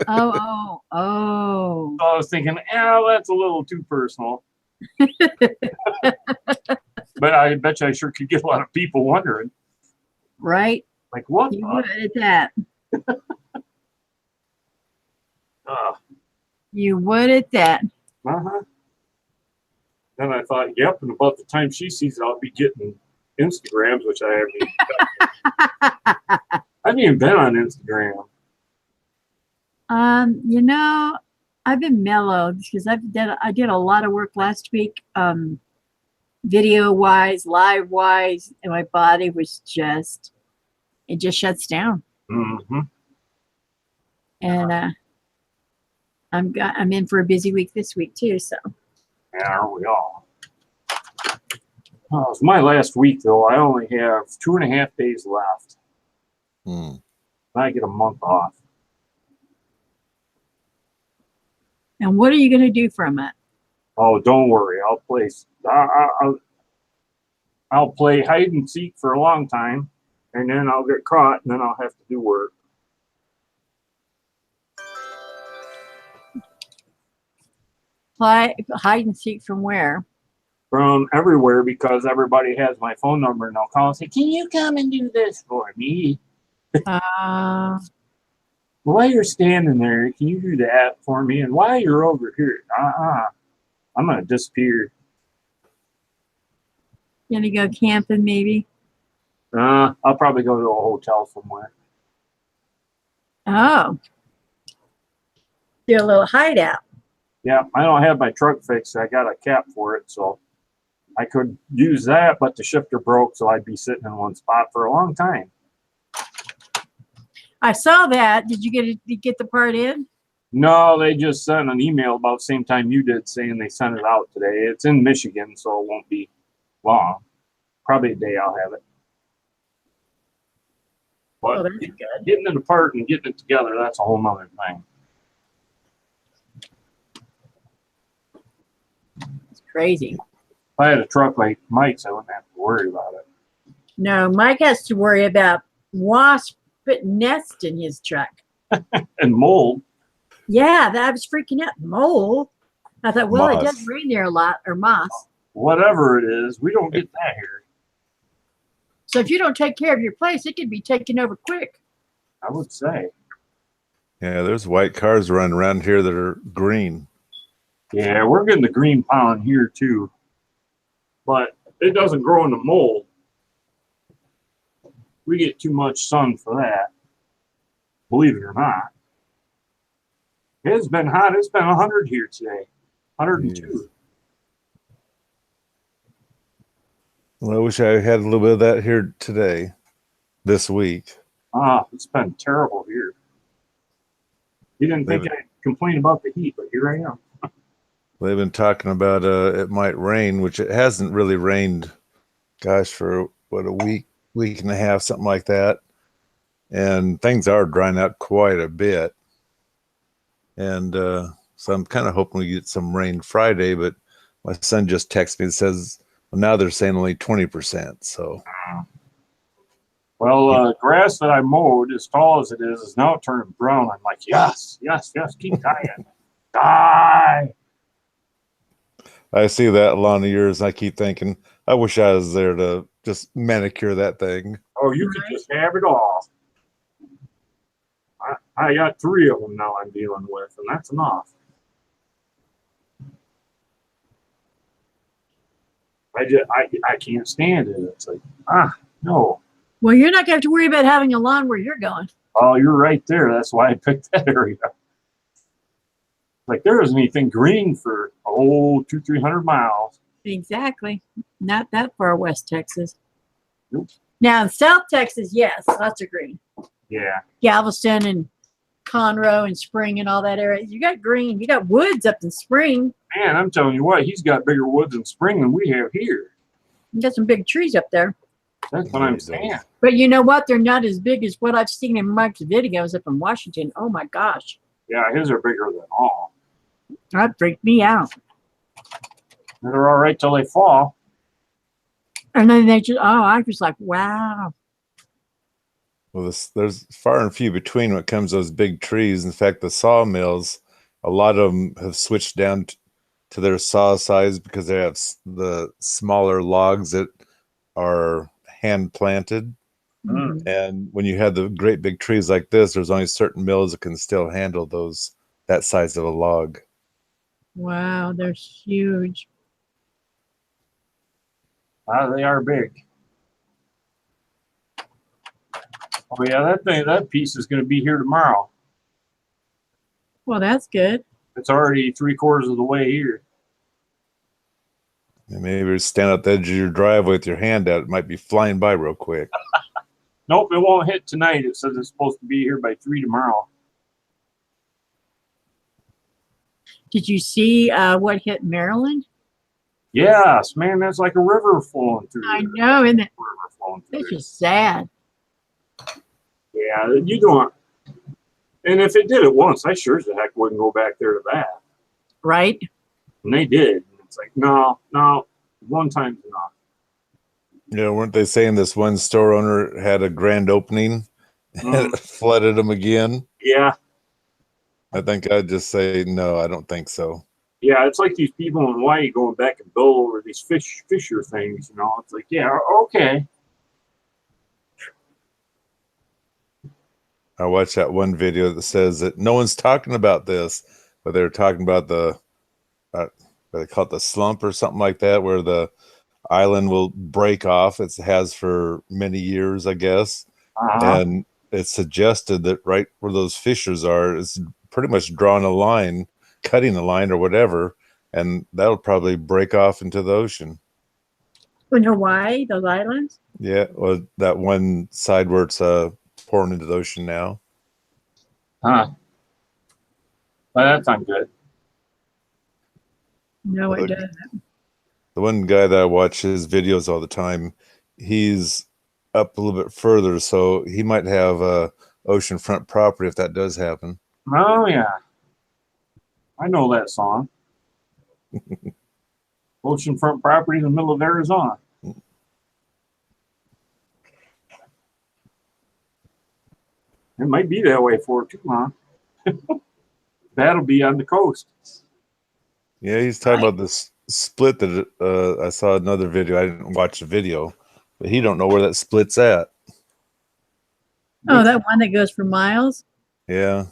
Oh. So I was thinking, that's a little too personal. But I bet you I sure could get a lot of people wondering. Right? Like, what? You would at that. You would at that. Uh-huh. Then I thought, yep, and about the time she sees it, I'll be getting Instagrams, which I haven't even I haven't even been on Instagram. I've been mellow because I did a lot of work last week, video wise, live wise, and my body was just shuts down. Mm-hmm. And I'm in for a busy week this week too. So Yeah, aren't we all? Oh, it's my last week, though. I only have 2.5 days left. I get a month off. And what are you going to do from it? Oh, don't worry. I'll play hide and seek for a long time, and then I'll get caught, and then I'll have to do work. Play hide and seek from where? From everywhere, because everybody has my phone number, and they'll call and say, "Can you come and do this for me?" While you're standing there, can you do that for me? And while you're over here, I'm gonna disappear. Gonna go camping, maybe? I'll probably go to a hotel somewhere. Oh. Do a little hideout. Yeah, I don't have my truck fixed. I got a cap for it, so I could use that, but the shifter broke, so I'd be sitting in one spot for a long time. I saw that. Did you get the part in? No, they just sent an email about the same time you did, saying they sent it out today. It's in Michigan, so it won't be long. Probably a day I'll have it. But Oh, that's good. getting it apart and getting it together, that's a whole nother thing. It's crazy. If I had a truck like Mike's, I wouldn't have to worry about it. No, Mike has to worry about wasp nest in his truck. And mold. Yeah, that was freaking out. Mold. I thought, well, Moss. it does rain there a lot, or moss. Whatever it is, we don't get that here. So if you don't take care of your place, it could be taken over quick. I would say. Yeah, there's white cars running around here that are green. Yeah, we're getting the green pollen here too. But it doesn't grow in the mold. We get too much sun for that. Believe it or not. It's been hot. It's been 100 here today. 102. Well, I wish I had a little bit of that here today, this week. It's been terrible here. You didn't think I'd complain about the heat, but here I am. They've been talking about it might rain, which it hasn't really rained, gosh, for what, a week and a half, something like that. And things are drying out quite a bit. And so I'm kind of hoping we get some rain Friday, but my son just texted me and says, well, now they're saying only 20%. So, well, grass that I mowed, as tall as it is now turning brown. I'm like, yes, yes, yes, keep dying. Die. I see that lawn of yours, and I keep thinking, I wish I was there to just manicure that thing. Oh, you could just have it all. I got 3 of them now I'm dealing with, and that's enough. I can't stand it. It's like, no. Well, you're not going to have to worry about having a lawn where you're going. Oh, you're right there. That's why I picked that area. Like, there isn't anything green for 200-300 miles. Exactly. Not that far west Texas. Nope. Now in South Texas, yes, lots of green. Yeah. Galveston and Conroe and Spring and all that area. You got green. You got woods up in Spring. Man, I'm telling you what, he's got bigger woods in Spring than we have here. You got some big trees up there. That's what I'm saying. But you know what? They're not as big as what I've seen in Mike's videos up in Washington. Oh my gosh. Yeah, his are bigger than all. That freaked me out. They're all right till they fall. And then they just, I was like, wow. Well, there's far and few between when it comes to those big trees. In fact, the sawmills, a lot of them have switched down to their saw size because they have the smaller logs that are hand planted. Mm-hmm. And when you have the great big trees like this, there's only certain mills that can still handle that size of a log. Wow, they're huge. They are big. Oh yeah, that piece is going to be here tomorrow. Well, that's good. It's already 3/4 of the way here. And maybe stand at the edge of your driveway with your hand out. It might be flying by real quick. Nope, it won't hit tonight. It says it's supposed to be here by 3 tomorrow. Did you see what hit Maryland? Yes, man, that's like a river flowing through I there. know, isn't it? River flowing through It's there. just sad, Yeah, you don't. And if it did it once, I sure as the heck wouldn't go back there to that. right? And they did. It's like, no, one time's enough. Yeah, weren't they saying this one store owner had a grand opening and it flooded them again? Yeah. I think I'd just say no, I don't think so. Yeah, it's like these people in Hawaii going back and build over these fisher things, you know. It's like, yeah, okay. I watched that one video that says that no one's talking about this, but they're talking about the they call it the slump or something like that, where the island will break off. It has for many years, I guess. And it's suggested that right where those fissures are is pretty much drawing a line, cutting a line or whatever, and that'll probably break off into the ocean. In Hawaii, those islands. Yeah, well, that one side where it's pouring into the ocean now. Huh. Well, that's not good. No, it doesn't. The one guy that I watch his videos all the time, he's up a little bit further, so he might have oceanfront property if that does happen. Oh, yeah. I know that song. Oceanfront property in the middle of Arizona. It might be that way for too long. That'll be on the coast. Yeah, he's talking about this split that I saw another video. I didn't watch the video, but he don't know where that split's at. Oh, that one that goes for miles? Yeah.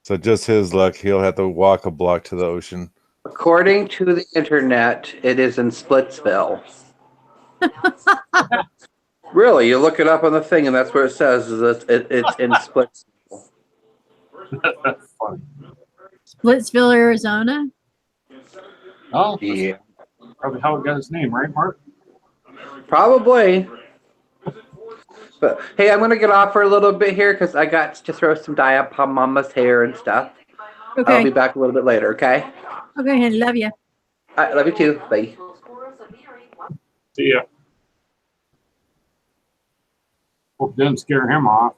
So just his luck, he'll have to walk a block to the ocean. According to the internet, it is in Splitsville. Really, you look it up on the thing, and that's where it says is that it's in Splitsville. That's funny. Splitsville, Arizona? Oh, yeah. Probably how it got its name, right, Mark? Probably. But hey, I'm gonna get off for a little bit here because I got to throw some dye up on Mama's hair and stuff. Okay. I'll be back a little bit later. Okay. Okay, honey, love you. I love you too. Bye. See ya. Hope it didn't scare him off.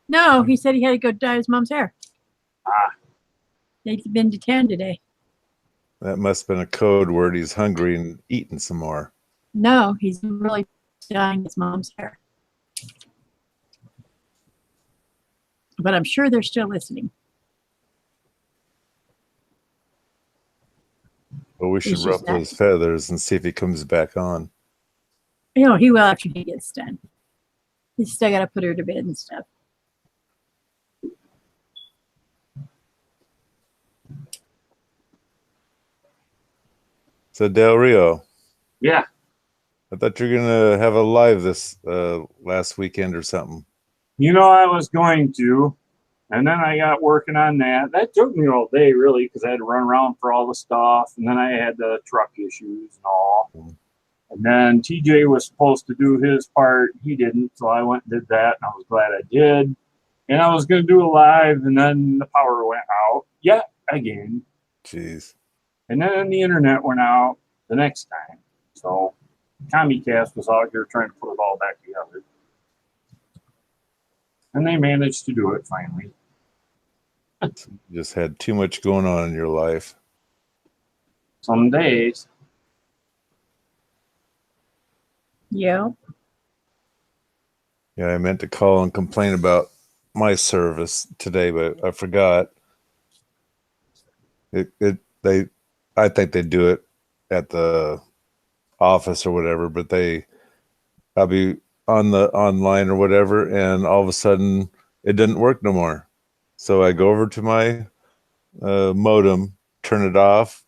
No, he said he had to go dye his mom's hair. Ah. They've been to town today. That must have been a code word. He's hungry and eating some more. No, he's really dyeing his mom's hair. But I'm sure they're still listening. Well, we should He's just ruffle his feathers and see if he comes back on. You know, he will after he gets done. He's still got to put her to bed and stuff. So Del Rio. Yeah. I thought you were gonna have a live this last weekend or something. You know, I was going to, and then I got working on that. That took me all day, really, because I had to run around for all the stuff, and then I had the truck issues and all. And then TJ was supposed to do his part. He didn't, so I went and did that, and I was glad I did. And I was going to do a live, and then the power went out yet again. Jeez. And then the internet went out the next time. So Comcast was out here trying to put it all back together. And they managed to do it finally. You just had too much going on in your life. Some days. Yeah. Yeah, I meant to call and complain about my service today, but I forgot. I think they do it at the office or whatever, but I'll be on the online or whatever, and all of a sudden it didn't work no more. So I go over to my modem, turn it off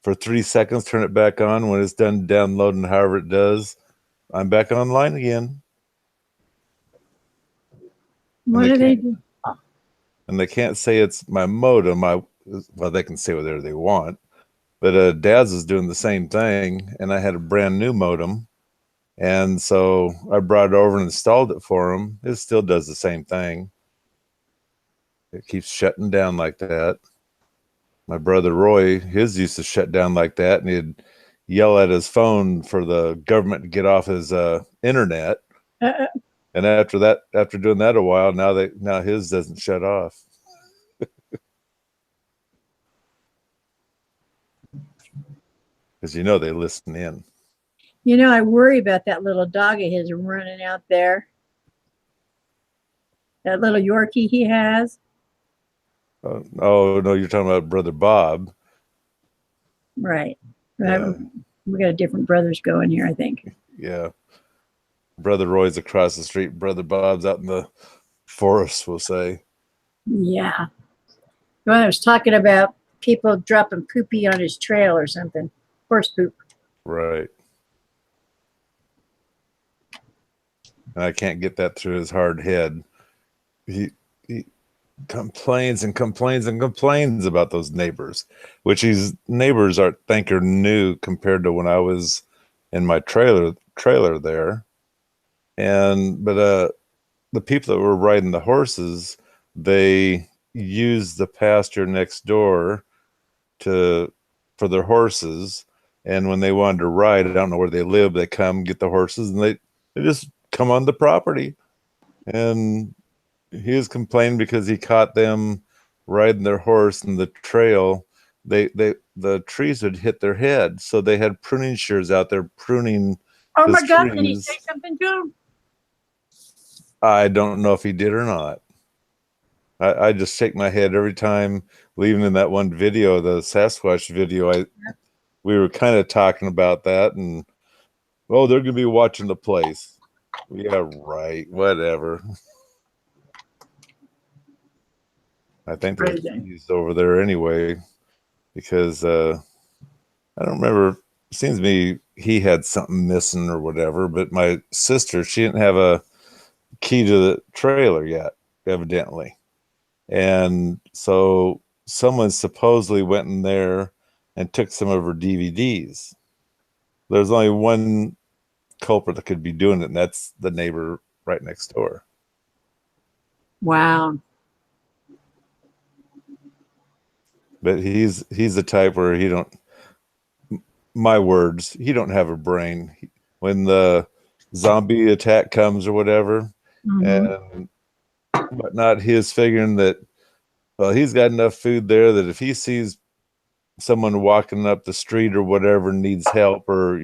for 3 seconds, turn it back on. When it's done downloading, however it does, I'm back online again. What do they do? And they can't say it's my modem. Well, they can say whatever they want. But Dad's is doing the same thing, and I had a brand new modem. And so I brought it over and installed it for him. It still does the same thing. It keeps shutting down like that. My brother Roy, his used to shut down like that, and he'd yell at his phone for the government to get off his internet. And after doing that a while, now his doesn't shut off. Because they listen in. I worry about that little dog of his running out there. That little Yorkie he has. Oh no, you're talking about Brother Bob. Right. Yeah. We got different brothers going here, I think. Yeah. Brother Roy's across the street. Brother Bob's out in the forest, we'll say. Yeah. Well, I was talking about people dropping poopy on his trail or something. Horse poop. Right. And I can't get that through his hard head. He complains and complains and complains about those neighbors, which these neighbors are new compared to when I was in my trailer there. But the people that were riding the horses, they used the pasture next door for their horses. And when they wanted to ride, I don't know where they live, they come get the horses and they just come on the property. And he was complaining because he caught them riding their horse in the trail. The trees would hit their head, so they had pruning shears out there pruning. Oh my God! Did he say something to him? I don't know if he did or not. I just shake my head every time. Even in that one video, the Sasquatch video, we were kind of talking about that, and they're going to be watching the place. Yeah, right. Whatever. I think they're used over there anyway, because I don't remember. It seems to me he had something missing or whatever. But my sister, she didn't have a key to the trailer yet, evidently, and so someone supposedly went in there and took some of her DVDs. There's only one culprit that could be doing it, and that's the neighbor right next door. Wow. But he's the type where he don't have a brain. When the zombie attack comes or whatever, and whatnot, he's figuring that, he's got enough food there that if he sees someone walking up the street or whatever needs help, or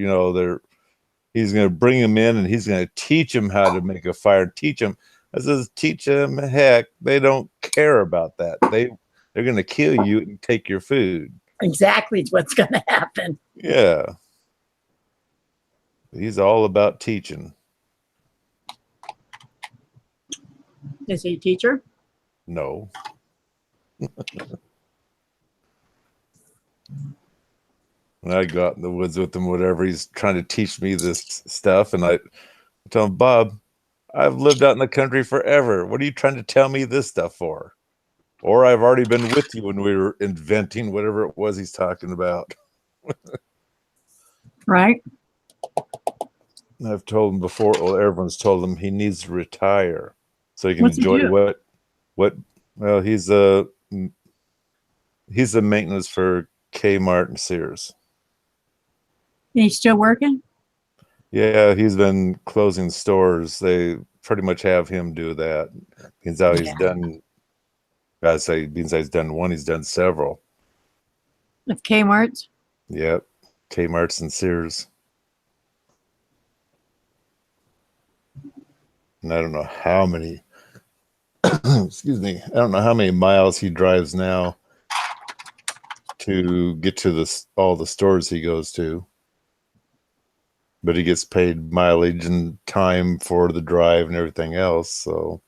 he's going to bring him in and he's going to teach him how to make a fire. Teach him. Heck, they don't care about that. They're going to kill you and take your food. Exactly what's going to happen. Yeah. He's all about teaching. Is he a teacher? No. When I go out in the woods with him, whatever, he's trying to teach me this stuff. And I tell him, Bob, I've lived out in the country forever. What are you trying to tell me this stuff for? Or I've already been with you when we were inventing whatever it was he's talking about. Right. I've told him before, everyone's told him he needs to retire so he can What's he enjoy do? well, he's a maintenance for Kmart and Sears. And he's still working? Yeah, he's been closing stores. They pretty much have him do that. He's done, he's done one, he's done several. With Kmart's? Yep. Kmart's and Sears. And I don't know how many excuse me, I don't know how many miles he drives now to get to all the stores he goes to. But he gets paid mileage and time for the drive and everything else. So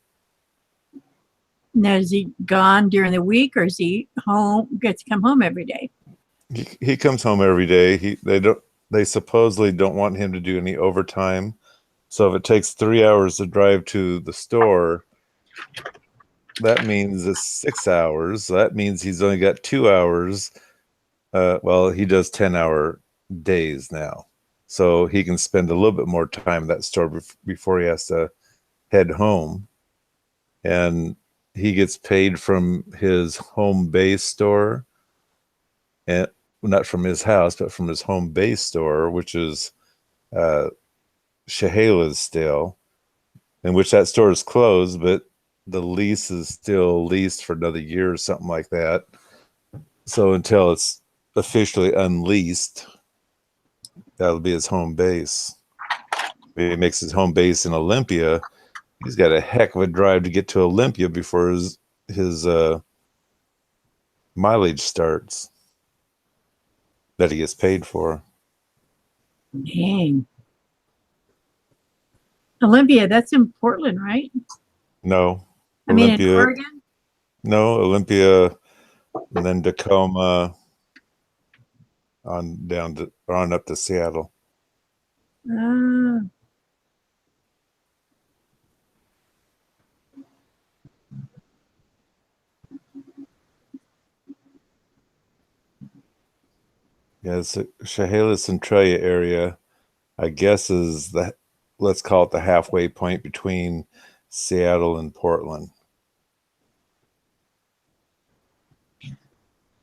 now, is he gone during the week, or is he home? Gets to come home every day? he comes home every day. They supposedly don't want him to do any overtime. So if it takes 3 hours to drive to the store, that means it's 6 hours. That means he's only got 2 hours. He does 10-hour days now. So he can spend a little bit more time at that store before he has to head home. And he gets paid from his home base store. and not from his house, but from his home base store, which is Shahela's still, in which that store is closed, but the lease is still leased for another year or something like that. So until it's officially unleased, that'll be his home base. If he makes his home base in Olympia, he's got a heck of a drive to get to Olympia before his mileage starts that he gets paid for. Dang. Olympia, that's in Portland, right? No. I mean, Olympia, in Oregon? No, Olympia, and then Tacoma on up to Seattle. Ah. Yeah, it's Shahela Centralia area, I guess, is let's call it the halfway point between Seattle and Portland.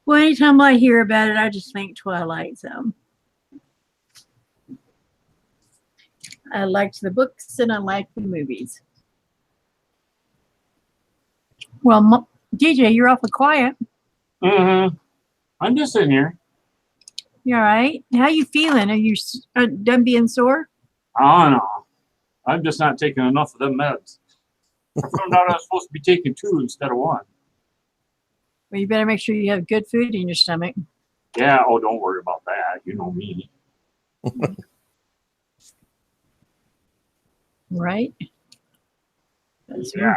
Well, anytime I hear about it, I just think Twilight Zone. I liked the books and I liked the movies. Well, DJ, you're awfully quiet. Mm-hmm. I'm just sitting here. You all right? How you feeling? Are you done being sore? Oh, no. I'm just not taking enough of them meds. I found out I was supposed to be taking 2 instead of 1. Well, you better make sure you have good food in your stomach. Yeah, oh, don't worry about that. You know me. Right? That's Yeah.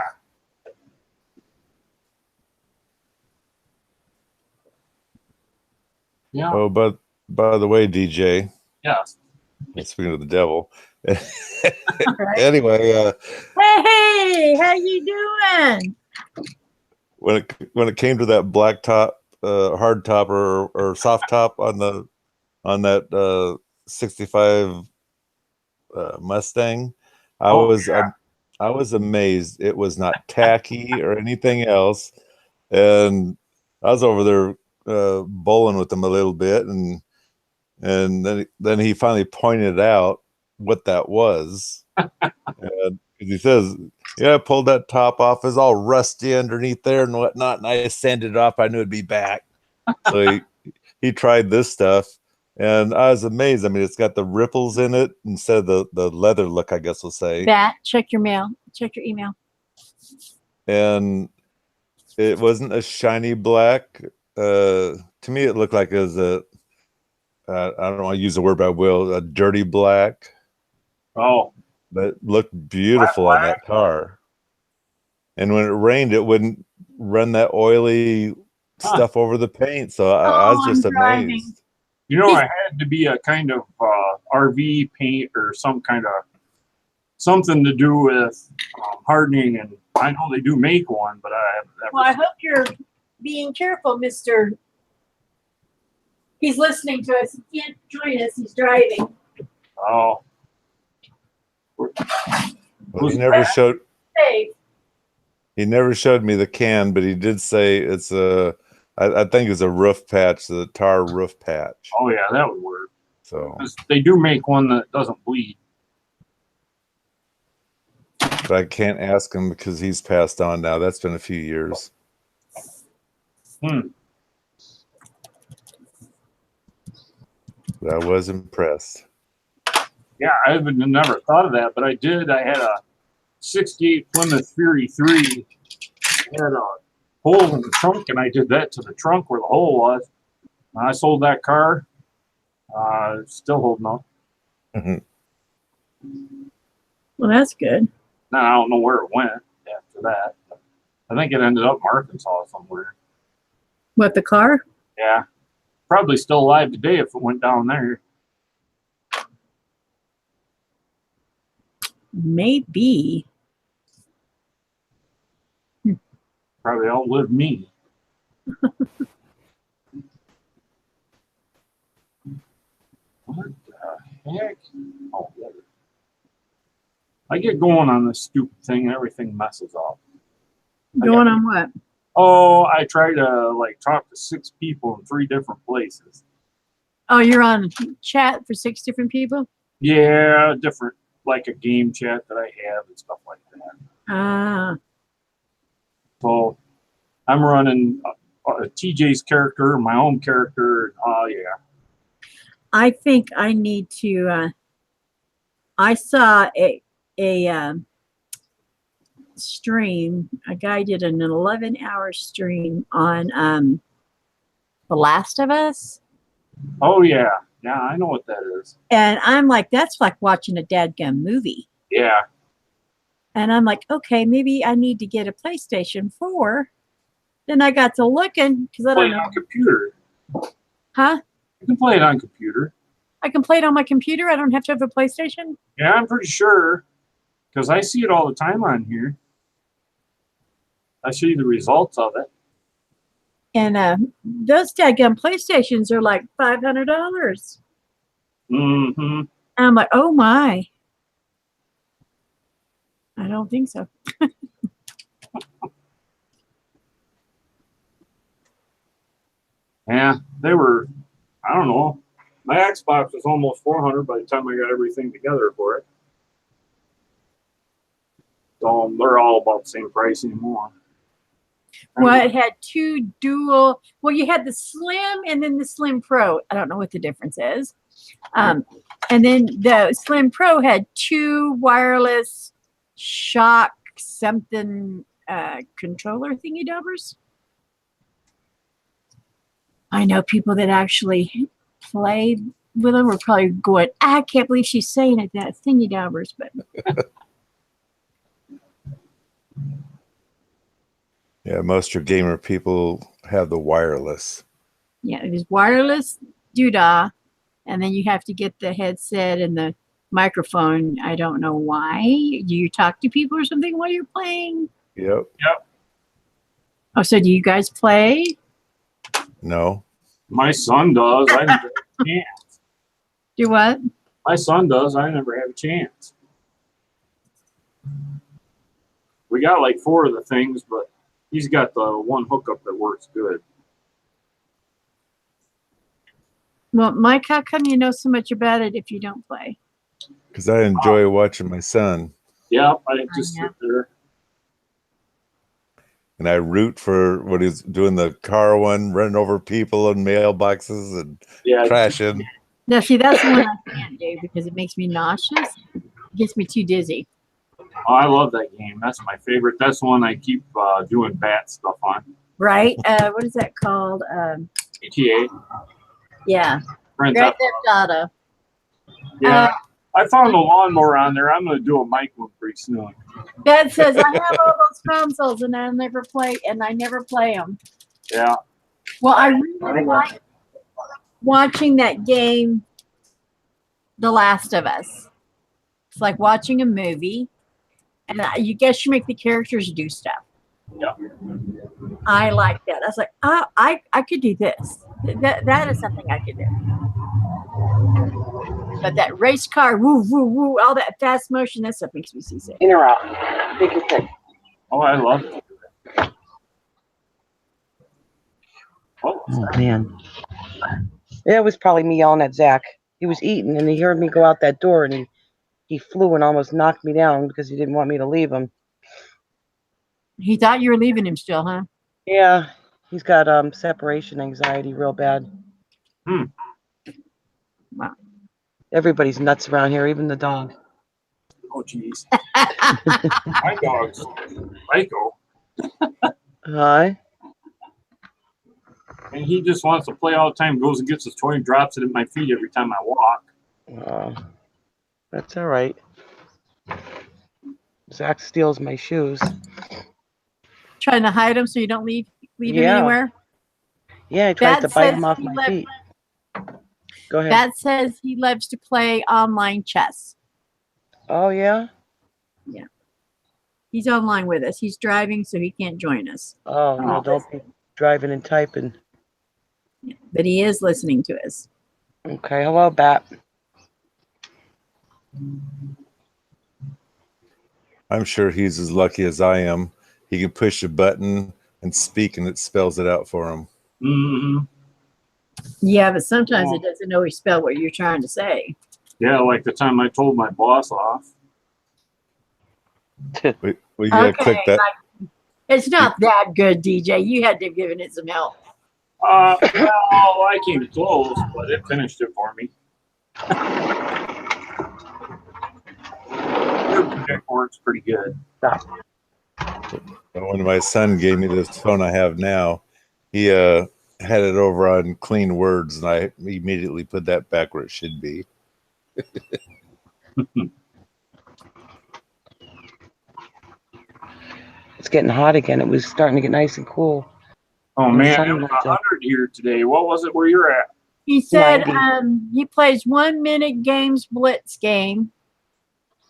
Yeah. Oh, but by the way, DJ. Yes. Speaking of the devil. Right. Anyway, hey, how you doing? when it came to that black top, hard top or soft top on that 65 Mustang, I was amazed. It was not tacky or anything else, and I was over there bowling with him a little bit, and then he finally pointed out what that was. And he says, yeah, I pulled that top off. It's all rusty underneath there and whatnot, and I sanded it off. I knew it'd be back. So he tried this stuff, and I was amazed. I mean, it's got the ripples in it instead of the leather look, I guess we'll say. Bat, check your mail. Check your email. And it wasn't a shiny black. To me, it looked like it was I don't want to use the word, but I will, a dirty black. Oh. But it looked beautiful on that car. And when it rained, it wouldn't run that oily stuff over the paint. So I was just amazed. You know, I had to be a kind of RV paint or something to do with hardening. And I know they do make one, but I haven't ever. Well, I hope you're being careful, Mr. He's listening to us. He can't join us. He's driving. Oh. Well, he never showed. He never showed me the can, but he did say it's I think it's a roof patch, the tar roof patch. Oh yeah, that would work. So they do make one that doesn't bleed. But I can't ask him because he's passed on now. That's been a few years. But I was impressed. Yeah, I haven't never thought of that, but I did. I had a 68 Plymouth Fury 3. It had a hole in the trunk, and I did that to the trunk where the hole was. And I sold that car. Still holding on. Well, that's good. Now, I don't know where it went after that. I think it ended up in Arkansas somewhere. What, the car? Yeah. Probably still alive today if it went down there. Maybe. Probably outlived me. What the heck? Oh, whatever. I get going on this stupid thing and everything messes up. Going on what? Oh, I try to like talk to 6 people in 3 different places. Oh, you're on chat for 6 different people? Yeah, different, like a game chat that I have and stuff like that. Ah. So I'm running TJ's character, my own character. Oh, yeah. I think I need to. I saw a stream. A guy did an 11-hour stream on The Last of Us. Oh, yeah. Yeah, I know what that is. And I'm like, that's like watching a dadgum movie. Yeah. And I'm like, okay, maybe I need to get a PlayStation 4. Then I got to looking because I Play don't it know. on computer. Huh? You can play it on computer. I can play it on my computer. I don't have to have a PlayStation. Yeah, I'm pretty sure. Because I see it all the time on here. I show you the results of it. And those dadgum PlayStations are like $500. Mm-hmm. And I'm like, oh my. I don't think so. Yeah, they were, I don't know. My Xbox was almost $400 by the time I got everything together for it. So they're all about the same price anymore. Well, it had 2 dual. Well, you had the Slim and then the Slim Pro. I don't know what the difference is. And then the Slim Pro had 2 wireless shock something controller thingy dubbers. I know people that actually play with them are probably going, I can't believe she's saying it, that thingy dubbers, but Yeah, most of your gamer people have the wireless. yeah, it is wireless doodah, and then you have to get the headset and the microphone. I don't know why. Do you talk to people or something while you're playing? Yep. Yep. Oh, so do you guys play? No. My son does. I never have a chance. Do what? My son does. I never have a chance. We got like 4 of the things, but he's got the one hookup that works good. Well, Mike, how come you know so much about it if you don't play? Because I enjoy watching my son. Yeah, I just sit there. And I root for what he's doing, the car one, running over people and mailboxes and crashing. Now, see, that's the one I can't do because it makes me nauseous. It gets me too dizzy. Oh, I love that game. That's my favorite. That's the one I keep doing bat stuff on. Right? What is that called? GTA. Yeah. Grand Grand Theft Theft Auto. Yeah. I found the lawnmower on there. I'm going to do a mic one pretty soon. Dad says I have all those consoles and I never play them. Yeah. Well, I really like watching that game, The Last of Us. It's like watching a movie, and you guess you make the characters do stuff. Yeah. I like that. I was like, oh, I could do this. That is something I could do. But that race car, woo, woo, woo, all that fast motion, that stuff makes me seasick. In or out? Take your pick. Oh, I love it. Oh, man. Yeah, it was probably me yelling at Zach. He was eating, and he heard me go out that door, and he flew and almost knocked me down because he didn't want me to leave him. He thought you were leaving him still, huh? Yeah, he's got separation anxiety real bad. Wow. Everybody's nuts around here, even the dog. Oh, jeez. My dog's psycho. Hi. And he just wants to play all the time, goes and gets his toy and drops it at my feet every time I walk. That's all right. Zach steals my shoes. Trying to hide him so you don't leave him anywhere? Yeah, he tries to bite him off my feet. Go ahead. That says he loves to play online chess. Oh, yeah? Yeah. He's online with us. He's driving, so he can't join us. Oh, no, don't be driving and typing. Yeah, but he is listening to us. Okay, hello, Bat. I'm sure he's as lucky as I am. He can push a button and speak, and it spells it out for him. Mm-hmm. Yeah, but sometimes it doesn't always spell what you're trying to say. Yeah, like the time I told my boss off. We gotta click that. It's not that good, DJ. You had to have given it some help. Well, I came close, but it finished it for me. It works pretty good. When my son gave me this phone I have now, he had it over on clean words, and I immediately put that back where it should be. It's getting hot again. It was starting to get nice and cool. Oh man, it was 100 here today. What was it where you're at? He said 90. he plays 1 minute games blitz game.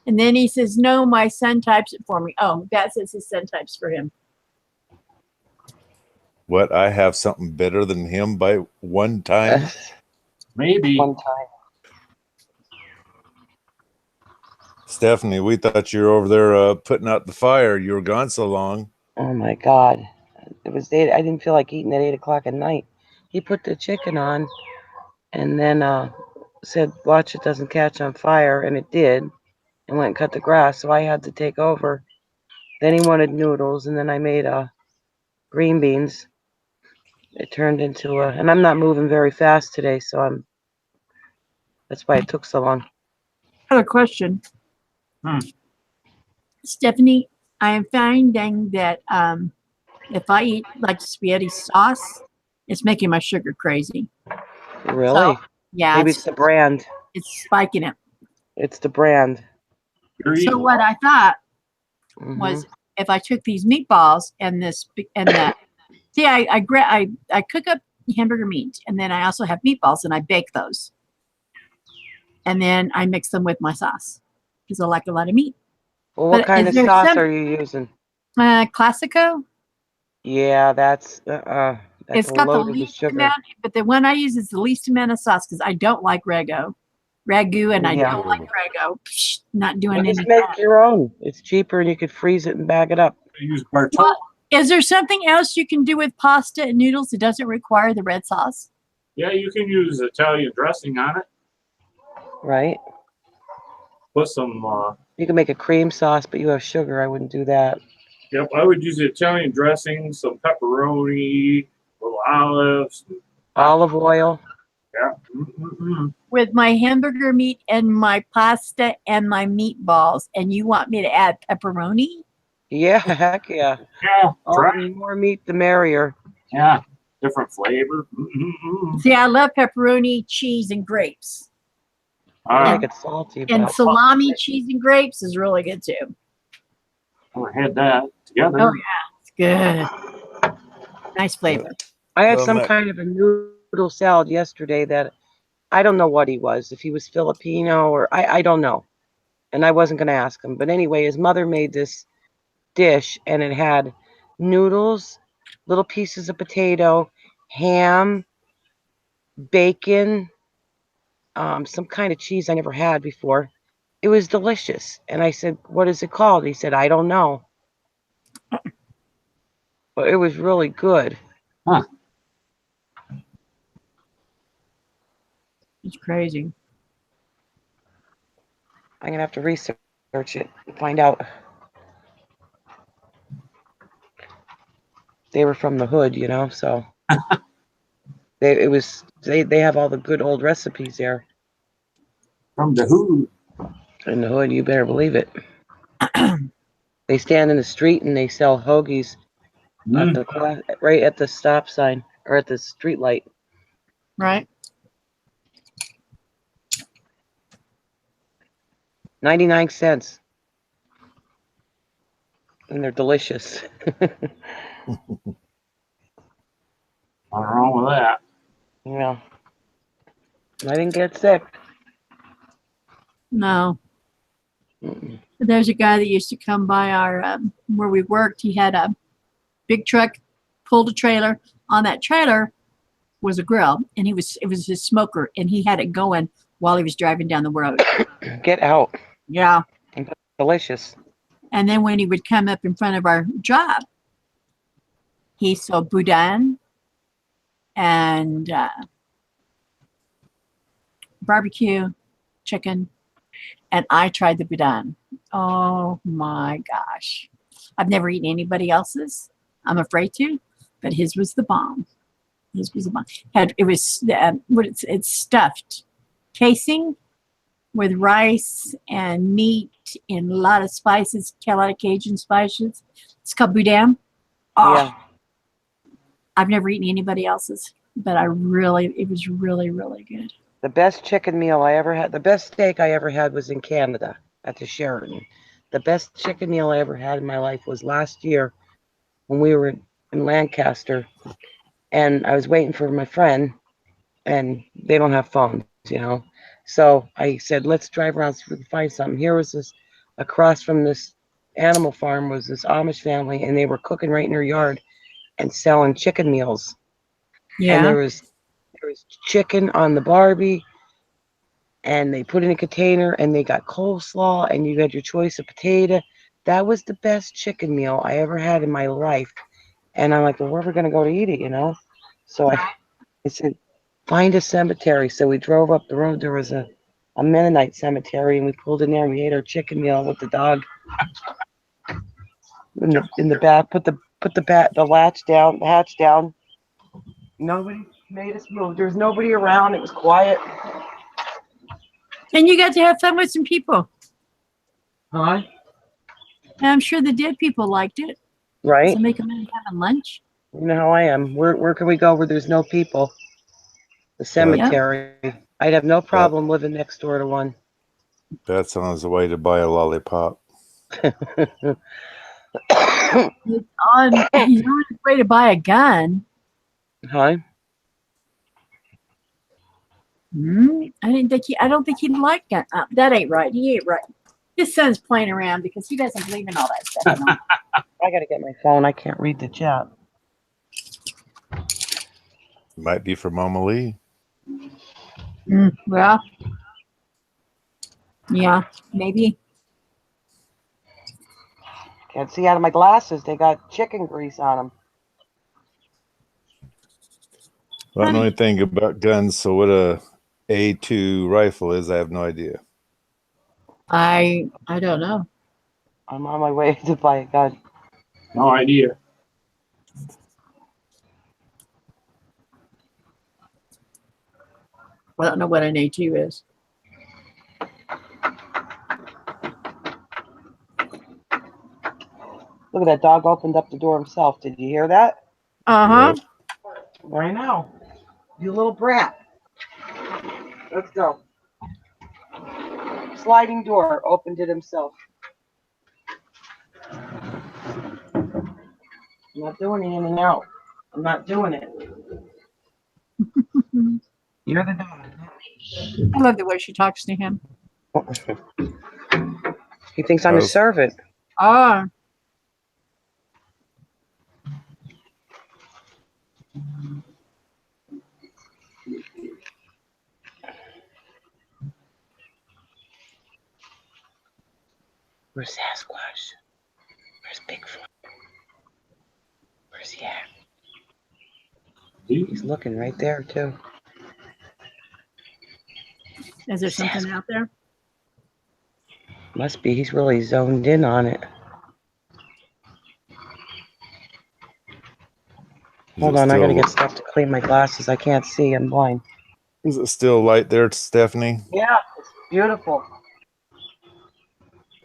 And then he says, no, my son types it for me. Oh, that says his son types for him. What, I have something better than him by one time? Maybe. One time. Stephanie, we thought you were over there putting out the fire. You were gone so long. Oh my God. It was 8. I didn't feel like eating at 8 o'clock at night. He put the chicken on and then said, watch it doesn't catch on fire. And it did. And went and cut the grass. So I had to take over. Then he wanted noodles. And then I made green beans. It turned into and I'm not moving very fast today. So that's why it took so long. I have a question. Stephanie, I am finding that if I eat like spaghetti sauce, it's making my sugar crazy. Really? So, yeah. Maybe it's the brand. It's spiking it. It's the brand. So what I thought was if I took these meatballs and that, see, I cook up hamburger meat, and then I also have meatballs, and I bake those, and then I mix them with my sauce because I like a lot of meat. Well, what kind of sauce are you using? Classico. Yeah, that's it's got the least amount, but the one I use is the least amount of sauce because I don't like ragu, and I don't like ragu. Not doing anything. Just make your own. It's cheaper, and you could freeze it and bag it up. Use well, is there something else you can do with pasta and noodles that doesn't require the red sauce? Yeah, you can use Italian dressing on it. Right. Put some. You can make a cream sauce, but you have sugar. I wouldn't do that. Yep, I would use the Italian dressing, some pepperoni, little olives, olive oil. Yeah. With my hamburger meat and my pasta and my meatballs, and you want me to add pepperoni? Yeah, heck yeah. Yeah, the more meat, the merrier. Yeah, different flavor. See, I love pepperoni, cheese, and grapes. I make it salty. And salami, cheese, and grapes is really good too. I had that together. Oh yeah, it's good. Nice flavor. I had some kind of a noodle salad yesterday that I don't know what he was. If he was Filipino or I don't know. And I wasn't going to ask him. But anyway, his mother made this dish and it had noodles, little pieces of potato, ham, bacon, some kind of cheese I never had before. It was delicious. And I said, what is it called? He said, I don't know. But it was really good. Huh. It's crazy. I'm going to have to research it and find out. They were from the hood, you know, so they have all the good old recipes there. From the hood. In the hood, you better believe it. They stand in the street and they sell hoagies right at the stop sign or at the street light. Right. 99 cents. And they're delicious. Nothing wrong with that. Yeah. I didn't get sick. No. There's a guy that used to come by our where we worked. He had a big truck, pulled a trailer. On that trailer was a grill, and it was his smoker, and he had it going while he was driving down the road. Get out. Yeah. Delicious. And then when he would come up in front of our job, he sold boudin and barbecue chicken, and I tried the boudin. Oh my gosh. I've never eaten anybody else's. I'm afraid to, but his was the bomb. His was the bomb. It's stuffed casing with rice and meat and a lot of spices, a lot of Cajun spices. It's called boudin. Oh, Yeah. I've never eaten anybody else's, but it was really, really good. The best chicken meal I ever had, the best steak I ever had was in Canada at the Sheraton. The best chicken meal I ever had in my life was last year when we were in Lancaster, and I was waiting for my friend, and they don't have phones, you know. So I said, let's drive around so we can find something. Here was this, across from this animal farm was this Amish family, and they were cooking right in their yard and selling chicken meals. Yeah. And there was chicken on the Barbie, and they put in a container, and they got coleslaw, and you had your choice of potato. That was the best chicken meal I ever had in my life. And I'm like, well, where are we going to go to eat it, you know? So I said, find a cemetery. So we drove up the road. There was a Mennonite cemetery, and we pulled in there, and we ate our chicken meal with the dog in the back. Put the hatch down. Nobody made us move. There was nobody around. It was quiet. And you got to have fun with some people. Huh? And I'm sure the dead people liked it. Right? So make them having lunch. You know how I am. Where can we go where there's no people? The cemetery. I'd have no problem living next door to one. That's on his way to buy a lollipop. He's on his way to buy a gun. Huh? I don't think he liked gun. That ain't right. He ain't right. His son's playing around because he doesn't believe in all that stuff. You know? I gotta get my phone. I can't read the chat. Might be for Mama Lee. Well, yeah, maybe. Can't see out of my glasses. They got chicken grease on them. I don't know anything about guns, so what a A2 rifle is, I have no idea. I don't know. I'm on my way to buy a gun. No idea. I don't know what an A2 is. Look at that dog opened up the door himself. Did you hear that? Uh-huh. I know. You little brat. Let's go. Sliding door. Opened it himself. I'm not doing it in and out. I'm not doing it. You're the dog. I love the way she talks to him. He thinks I'm his servant. Ah. Where's Sasquatch? Where's Bigfoot? Where's he at? He's looking right there, too. Is there something out there? Must be. He's really zoned in on it. Hold on, I gotta get stuff to clean my glasses. I can't see. I'm blind. Is it still light there, Stephanie? Yeah, it's beautiful.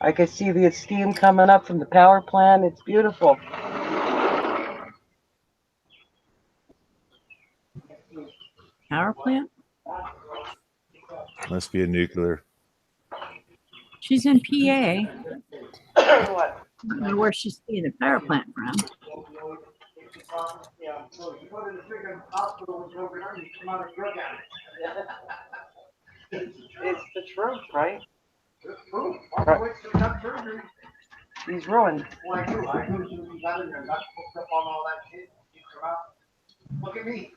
I can see the steam coming up from the power plant. It's beautiful. Power plant? Must be a nuclear. She's in PA. What? I don't know where she's seeing the power plant from. It's the truth, right? He's ruined. Look at me.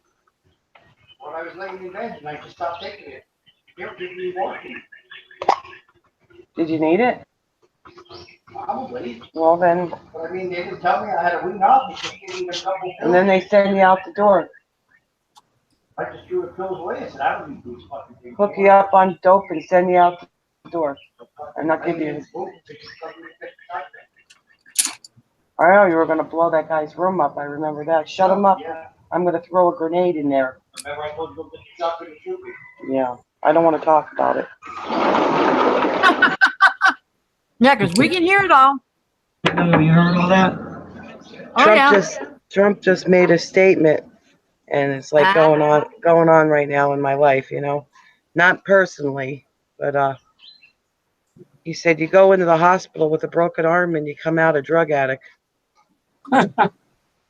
When I was laying in bed, and I just stopped taking it. It didn't me walking. Did you need it? Probably. Well then, But I mean, they didn't tell me I had a wean off because she gave me a couple and then they send you out the door. I just threw the pills away and said, I don't need these fucking things. Hook you up on dope and send you out the door. And not give you. I know you were gonna blow that guy's room up. I remember that. Shut him up. Yeah. I'm gonna throw a grenade in there. Remember I told you to go get the shotgun and shoot me? Yeah, I don't want to talk about it. Yeah, because we can hear it all. You heard all that? Oh, Trump just made a statement, and it's like going on right now in my life. You know, not personally, but he said you go into the hospital with a broken arm and you come out a drug addict.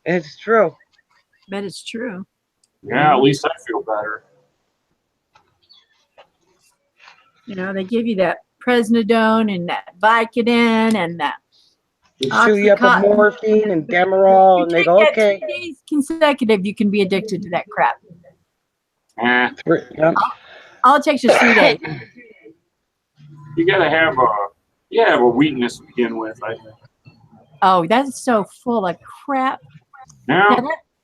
It's true. But it's true. Yeah, at least I feel better. You know, they give you that Prednisone and that Vicodin and that They chew you up with Oxycontin. morphine and Demerol, and they go, Take that okay. 3 days consecutive, you can be addicted to that crap. Yep. All it takes is 3 days. You gotta have a weakness to begin with, I think. Oh, that's so full of crap. Now,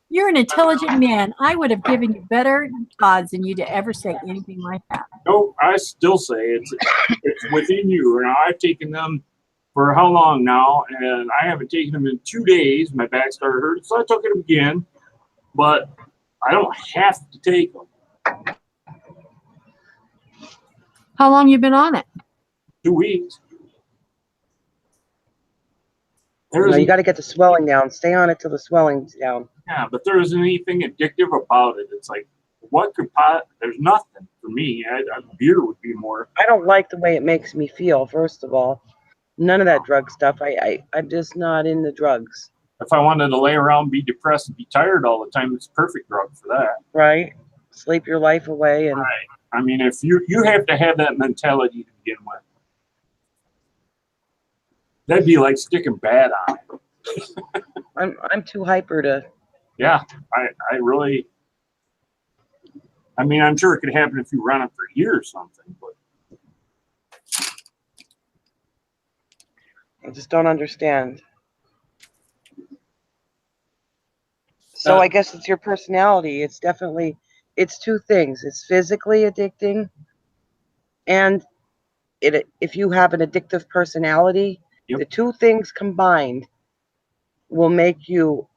You're an intelligent man. I would have given you better odds than you to ever say anything like that. no, I still say it's within you. And I've taken them for how long now? And I haven't taken them in 2 days. My back started hurting, so I took it again. But I don't have to take them. How long you been on it? 2 weeks. No, you got to get the swelling down. Stay on it till the swelling's down. Yeah, but there isn't anything addictive about it. It's like, what could there's nothing for me. Beer would be more. I don't like the way it makes me feel, first of all. None of that drug stuff. I'm just not in the drugs. If I wanted to lay around, be depressed, and be tired all the time, it's a perfect drug for that. Right? Sleep your life away. And right. I mean, if you have to have that mentality to begin with. That'd be like sticking bad on it. I'm too hyper to. Yeah, I really. I mean, I'm sure it could happen if you run it for a year or something, but. I just don't understand. So I guess it's your personality. It's definitely, it's two things. It's physically addicting, and if you have an addictive personality, yep. The two things combined will make you,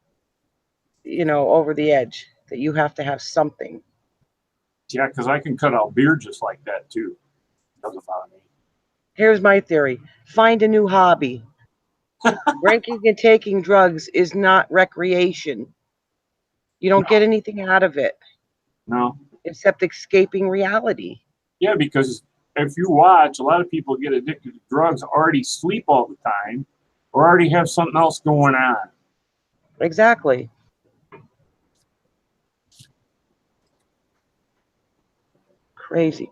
over the edge, that you have to have something. Yeah, because I can cut out beer just like that too. Doesn't bother me. Here's my theory. Find a new hobby. Drinking and taking drugs is not recreation. You don't get anything out of it. No. Except escaping reality. Yeah, because if you watch, a lot of people get addicted to drugs, already sleep all the time, or already have something else going on. Exactly. Crazy.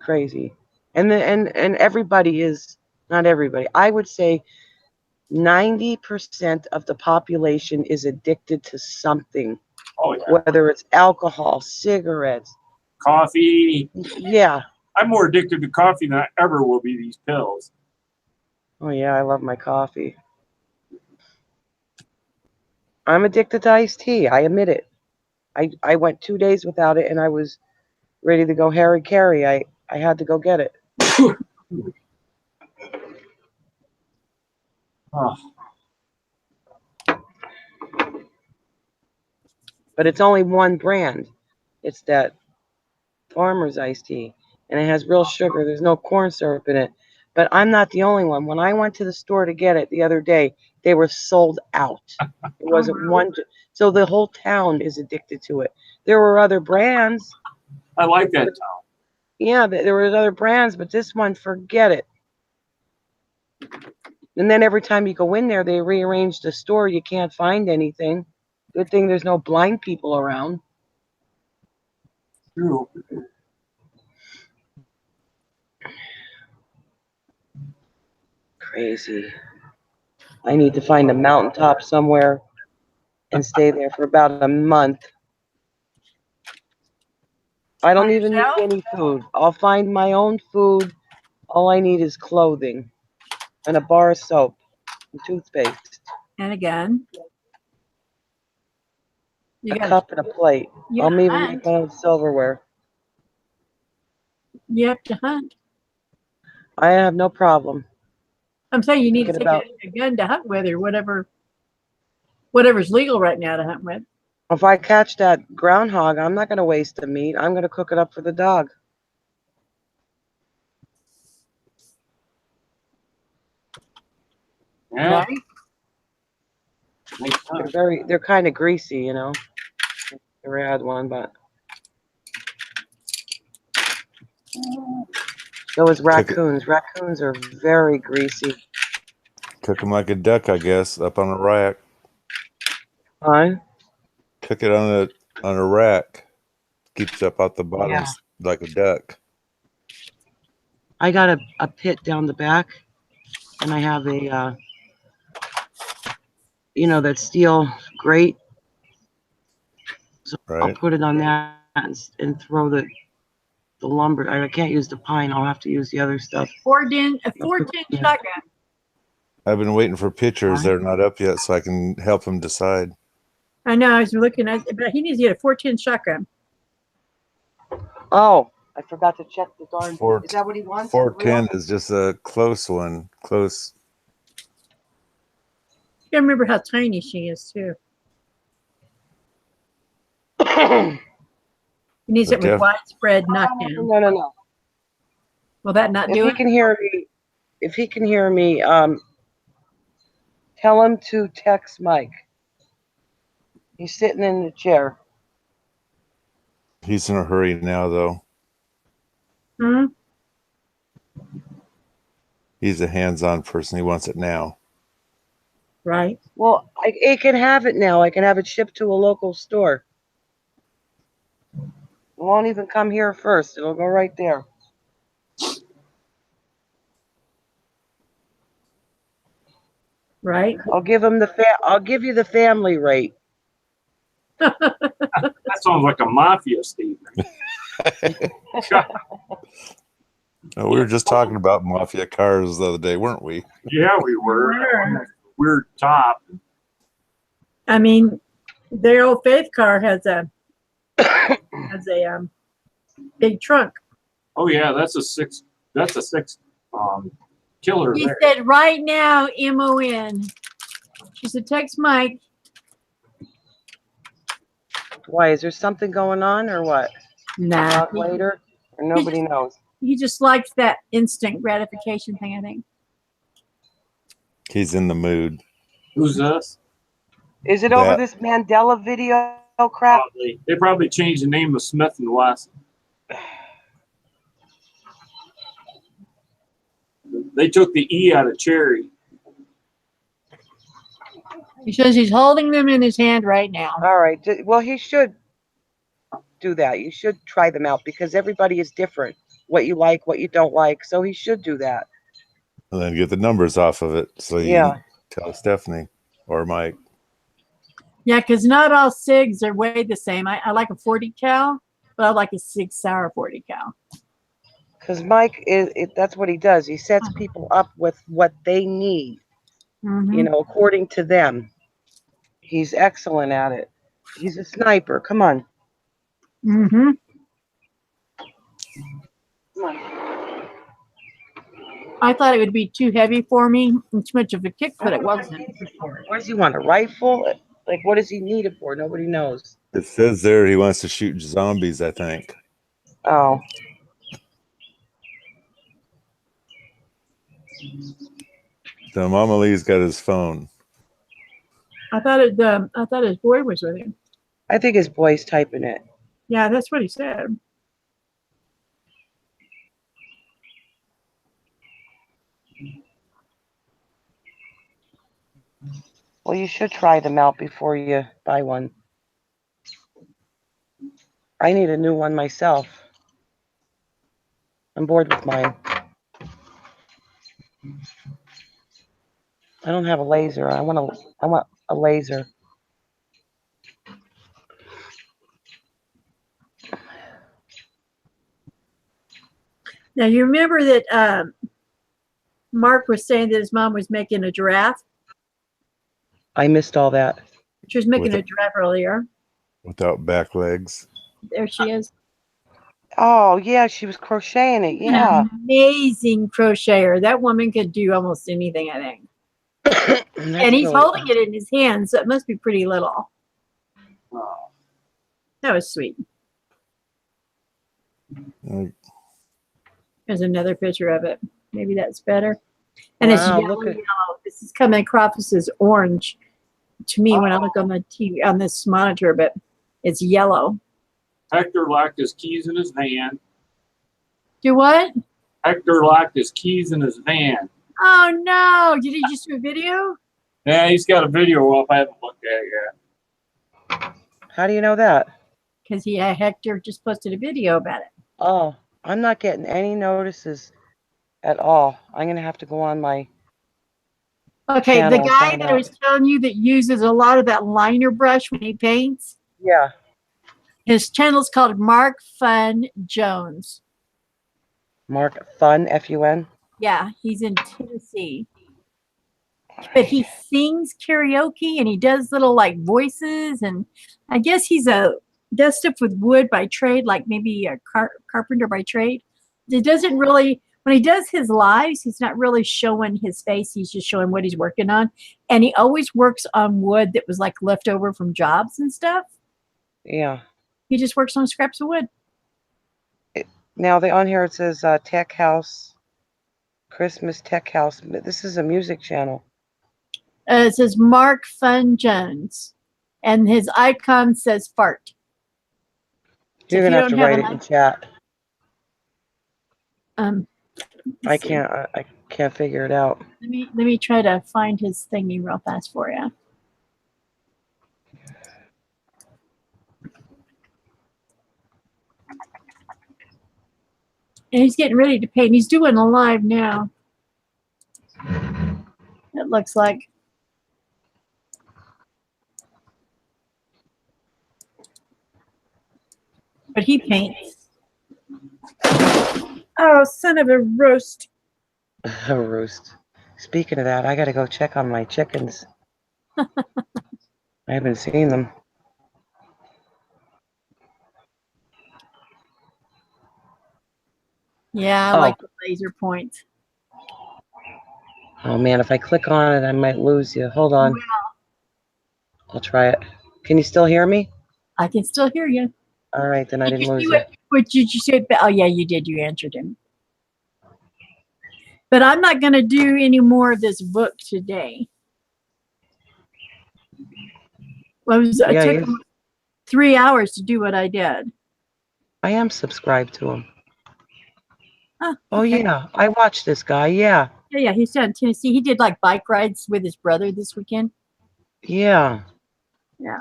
And everybody is, not everybody, I would say 90% of the population is addicted to something. Oh, yeah. Whether it's alcohol, cigarettes, coffee. Yeah. I'm more addicted to coffee than I ever will be these pills. Oh, yeah, I love my coffee. I'm addicted to iced tea. I admit it. I went 2 days without it, and I was ready to go Harry Carey. I had to go get it. Oh. But it's only one brand. It's that Farmer's iced tea, and it has real sugar. There's no corn syrup in it. But I'm not the only one. When I went to the store to get it the other day, they were sold out. It wasn't one. So the whole town is addicted to it. There were other brands. I like that town. Yeah, there were other brands, but this one, forget it. And then every time you go in there, they rearrange the store. You can't find anything. Good thing there's no blind people around. True. Crazy. I need to find a mountaintop somewhere and stay there for about a month. I don't even need any food. I'll find my own food. All I need is clothing and a bar of soap. and toothpaste, And a gun. You a got cup, and a plate. you I'll gotta even hunt. make my own silverware. You have to hunt. I have no problem. I'm saying you need to Thinking take about a gun to hunt with or whatever's legal right now to hunt with. if I catch that groundhog, I'm not going to waste the meat. I'm going to cook it up for the dog. Yeah. Right? Makes sense. They're kind of greasy, you know. Never had one, but so is raccoons. Raccoons are very greasy. Cook them like a duck, I guess, up on a rack. Huh? Cook it on a rack. Keeps up out the bottom Yeah. like a duck. I got a pit down the back, and I have a that steel grate. So I'll Right. put it on that and throw the lumber. I can't use the pine. I'll have to use the other stuff. A 410 shotgun. I've been waiting for pictures. They're not up yet, so I can help him decide. I know, I was looking at but he needs to get a 410 shotgun. Oh, I forgot to check the darn. Is that what he wants? 410 is just a close one. Close. You gotta remember how tiny she is too. He needs it with widespread knockdown. No. Will that not do it? If he can hear me, tell him to text Mike. He's sitting in the chair. He's in a hurry now, though. Hmm? He's a hands-on person. He wants it now. Right. Well, I can have it now. I can have it shipped to a local store. It won't even come here first. It'll go right there. Right. I'll give him I'll give you the family rate. That sounds like a mafia statement. Oh, we were just talking about mafia cars the other day, weren't we? Yeah, we were. Weird top. I mean, their old Faith car has a big trunk. Oh yeah, that's a six killer He there. said right now, MON. She said text Mike. Why, is there something going on or what? Nah. Talk later, or nobody knows. He just likes that instant gratification thing, I think. He's in the mood. Who's this? Is it over this Mandela video crap? Probably. They probably changed the name of Smith and Wesson. They took the E out of Cherry. He says he's holding them in his hand right now. All right. Well, he should do that. You should try them out because everybody is different. What you like, what you don't like. So he should do that. And then get the numbers off of it. So you can tell Stephanie or Mike. Yeah, because not all SIGs are weighed the same. I like a 40 cal, but I like a SIG Sauer 40 cal. Because Mike that's what he does. He sets people up with what they need, according to them. He's excellent at it. He's a sniper. Come on. Mm-hmm. Come on. I thought it would be too heavy for me and too much of a kick, but it wasn't. What does he want? A rifle? Like, what does he need it for? Nobody knows. It says there he wants to shoot zombies, I think. Oh. So Mama Lee's got his phone. I thought his boy was with him. I think his boy's typing it. Yeah, that's what he said. Well, you should try them out before you buy one. I need a new one myself. I'm bored with mine. I don't have a laser. I want a laser. Now you remember that Mark was saying that his mom was making a giraffe. I missed all that. She was making With a drive earlier. without back legs. There she is. Oh, yeah, she was crocheting it. Yeah. An amazing crocheter. That woman could do almost anything, I think. That's And he's really holding it in his hand, so it must be pretty little. Oh, That was sweet. Mm, There's another picture of it. Maybe that's better. And it's Wow, yellow, look at- yellow. This is coming across as orange to me when I look on the TV on this monitor, but it's yellow. Hector locked his keys in his van. Do what? Hector locked his keys in his van. Oh no! Did he just do a video? Yeah, he's got a video up. I haven't looked at it yet. How do you know that? Because Hector just posted a video about it. Oh, I'm not getting any notices at all. I'm gonna have to go on my. Okay, the Channel and guy find that I was telling you that uses a lot of that liner brush when he paints, Yeah. his channel's called Mark Fun Jones. Mark Fun, Fun. Yeah, he's in Tennessee. But he sings karaoke and he does little like voices, and I guess he's does stuff with wood by trade, like maybe a carpenter by trade. He doesn't really, when he does his lives, he's not really showing his face. He's just showing what he's working on. And he always works on wood that was like left over from jobs and stuff. Yeah. He just works on scraps of wood. Now on here it says Tech House, Christmas Tech House. But this is a music channel. It says Mark Fun Jones, and his icon says fart. You're if gonna you have to don't have write an it in chat. I I can't figure it out. Let me try to find his thingy real fast for you. And he's getting ready to paint. He's doing a live now. It looks like. But he paints. Oh, son of a roast. A roast. Speaking of that, I gotta go check on my chickens. I haven't seen them. Yeah, I like the laser points. Oh man, if I click on it, I might lose you. Hold on. I'll try it. Can you still hear me? I can still hear you. All right, then I Did didn't you lose see you. what did you say? Oh yeah, you did. You answered him. But I'm not going to do any more of this book today. It took 3 hours to do what I did. I am subscribed to him. Huh, Oh okay. yeah, I watched this guy. Yeah. Yeah, he's down in Tennessee. He did like bike rides with his brother this weekend. Yeah. Yeah.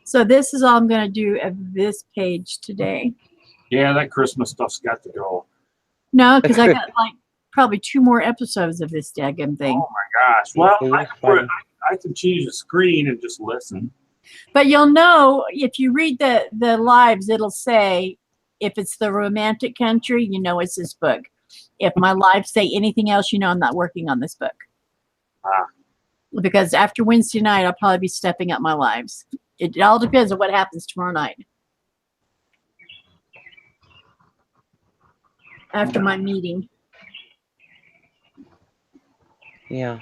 So this is all I'm going to do of this page today. Yeah, that Christmas stuff's got to go. No, because I got like probably 2 more episodes of this daggum thing. Oh my gosh. Well, I can change the screen and just listen. But you'll know if you read the lives, it'll say if it's the romantic country, you know it's this book. If my lives say anything else, you know I'm not working on this book. Because after Wednesday night, I'll probably be stepping up my lives. It all depends on what happens tomorrow night. After my meeting. Yeah.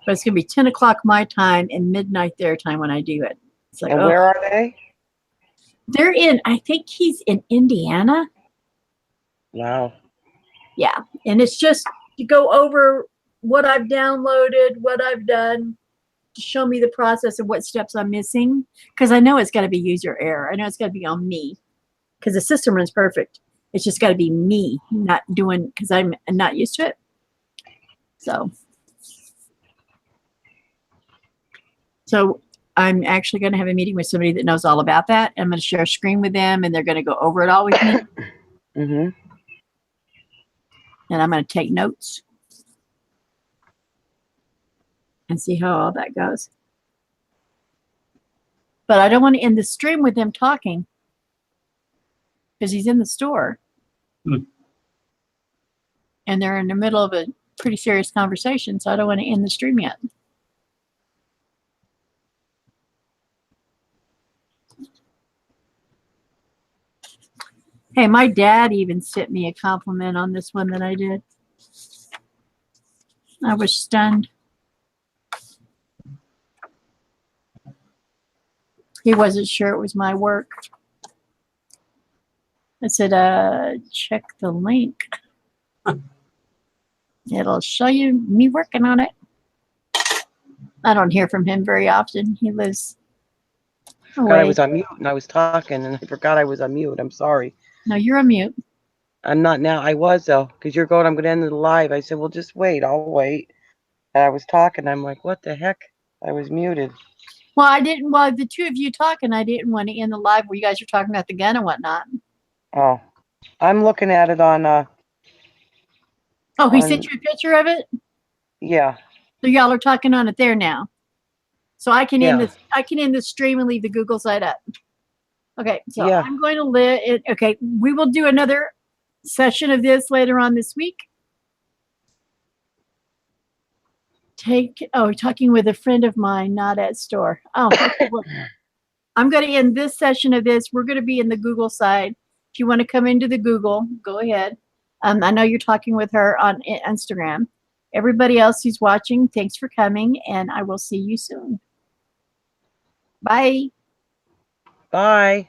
But it's going to be 10 o'clock my time and midnight their time when I do it. It's like, And where are they? They're in, I think he's in Indiana. Wow. Yeah. And it's just to go over what I've downloaded, what I've done, to show me the process of what steps I'm missing. Because I know it's got to be user error. I know it's got to be on me. Because the system runs perfect. It's just got to be me not doing, because I'm not used to it. So I'm actually going to have a meeting with somebody that knows all about that. I'm going to share a screen with them, and they're going to go over it all with me. Mm-hmm. And I'm going to take notes and see how all that goes. But I don't want to end the stream with them talking because he's in the store. And they're in the middle of a pretty serious conversation, so I don't want to end the stream yet. Hey, my dad even sent me a compliment on this one that I did. I was stunned. He wasn't sure it was my work. I said, check the link. It'll show you me working on it. I don't hear from him very often. He lives Forgot I away. was on mute and I was talking and I forgot I was on mute. I'm sorry. No, you're on mute. I'm not now. I was though, because you're going, I'm going to end the live. I said, well, just wait. I'll wait. And I was talking. I'm like, what the heck? I was muted. Well, I didn't. Well, the two of you talking, I didn't want to end the live where you guys were talking about the gun and whatnot. Oh, I'm looking at it on, Oh, he on- sent you a picture of it? yeah. So y'all are talking on it there now. So I can end Yeah. this. I can end the stream and leave the Google site up. Okay, so Yeah. I'm going to let it. Okay, we will do another session of this later on this week. Talking with a friend of mine, not at store. Oh, okay, well, I'm going to end this session of this. We're going to be in the Google side. If you want to come into the Google, go ahead. I know you're talking with her on Instagram. Everybody else who's watching, thanks for coming, and I will see you soon. Bye. Bye.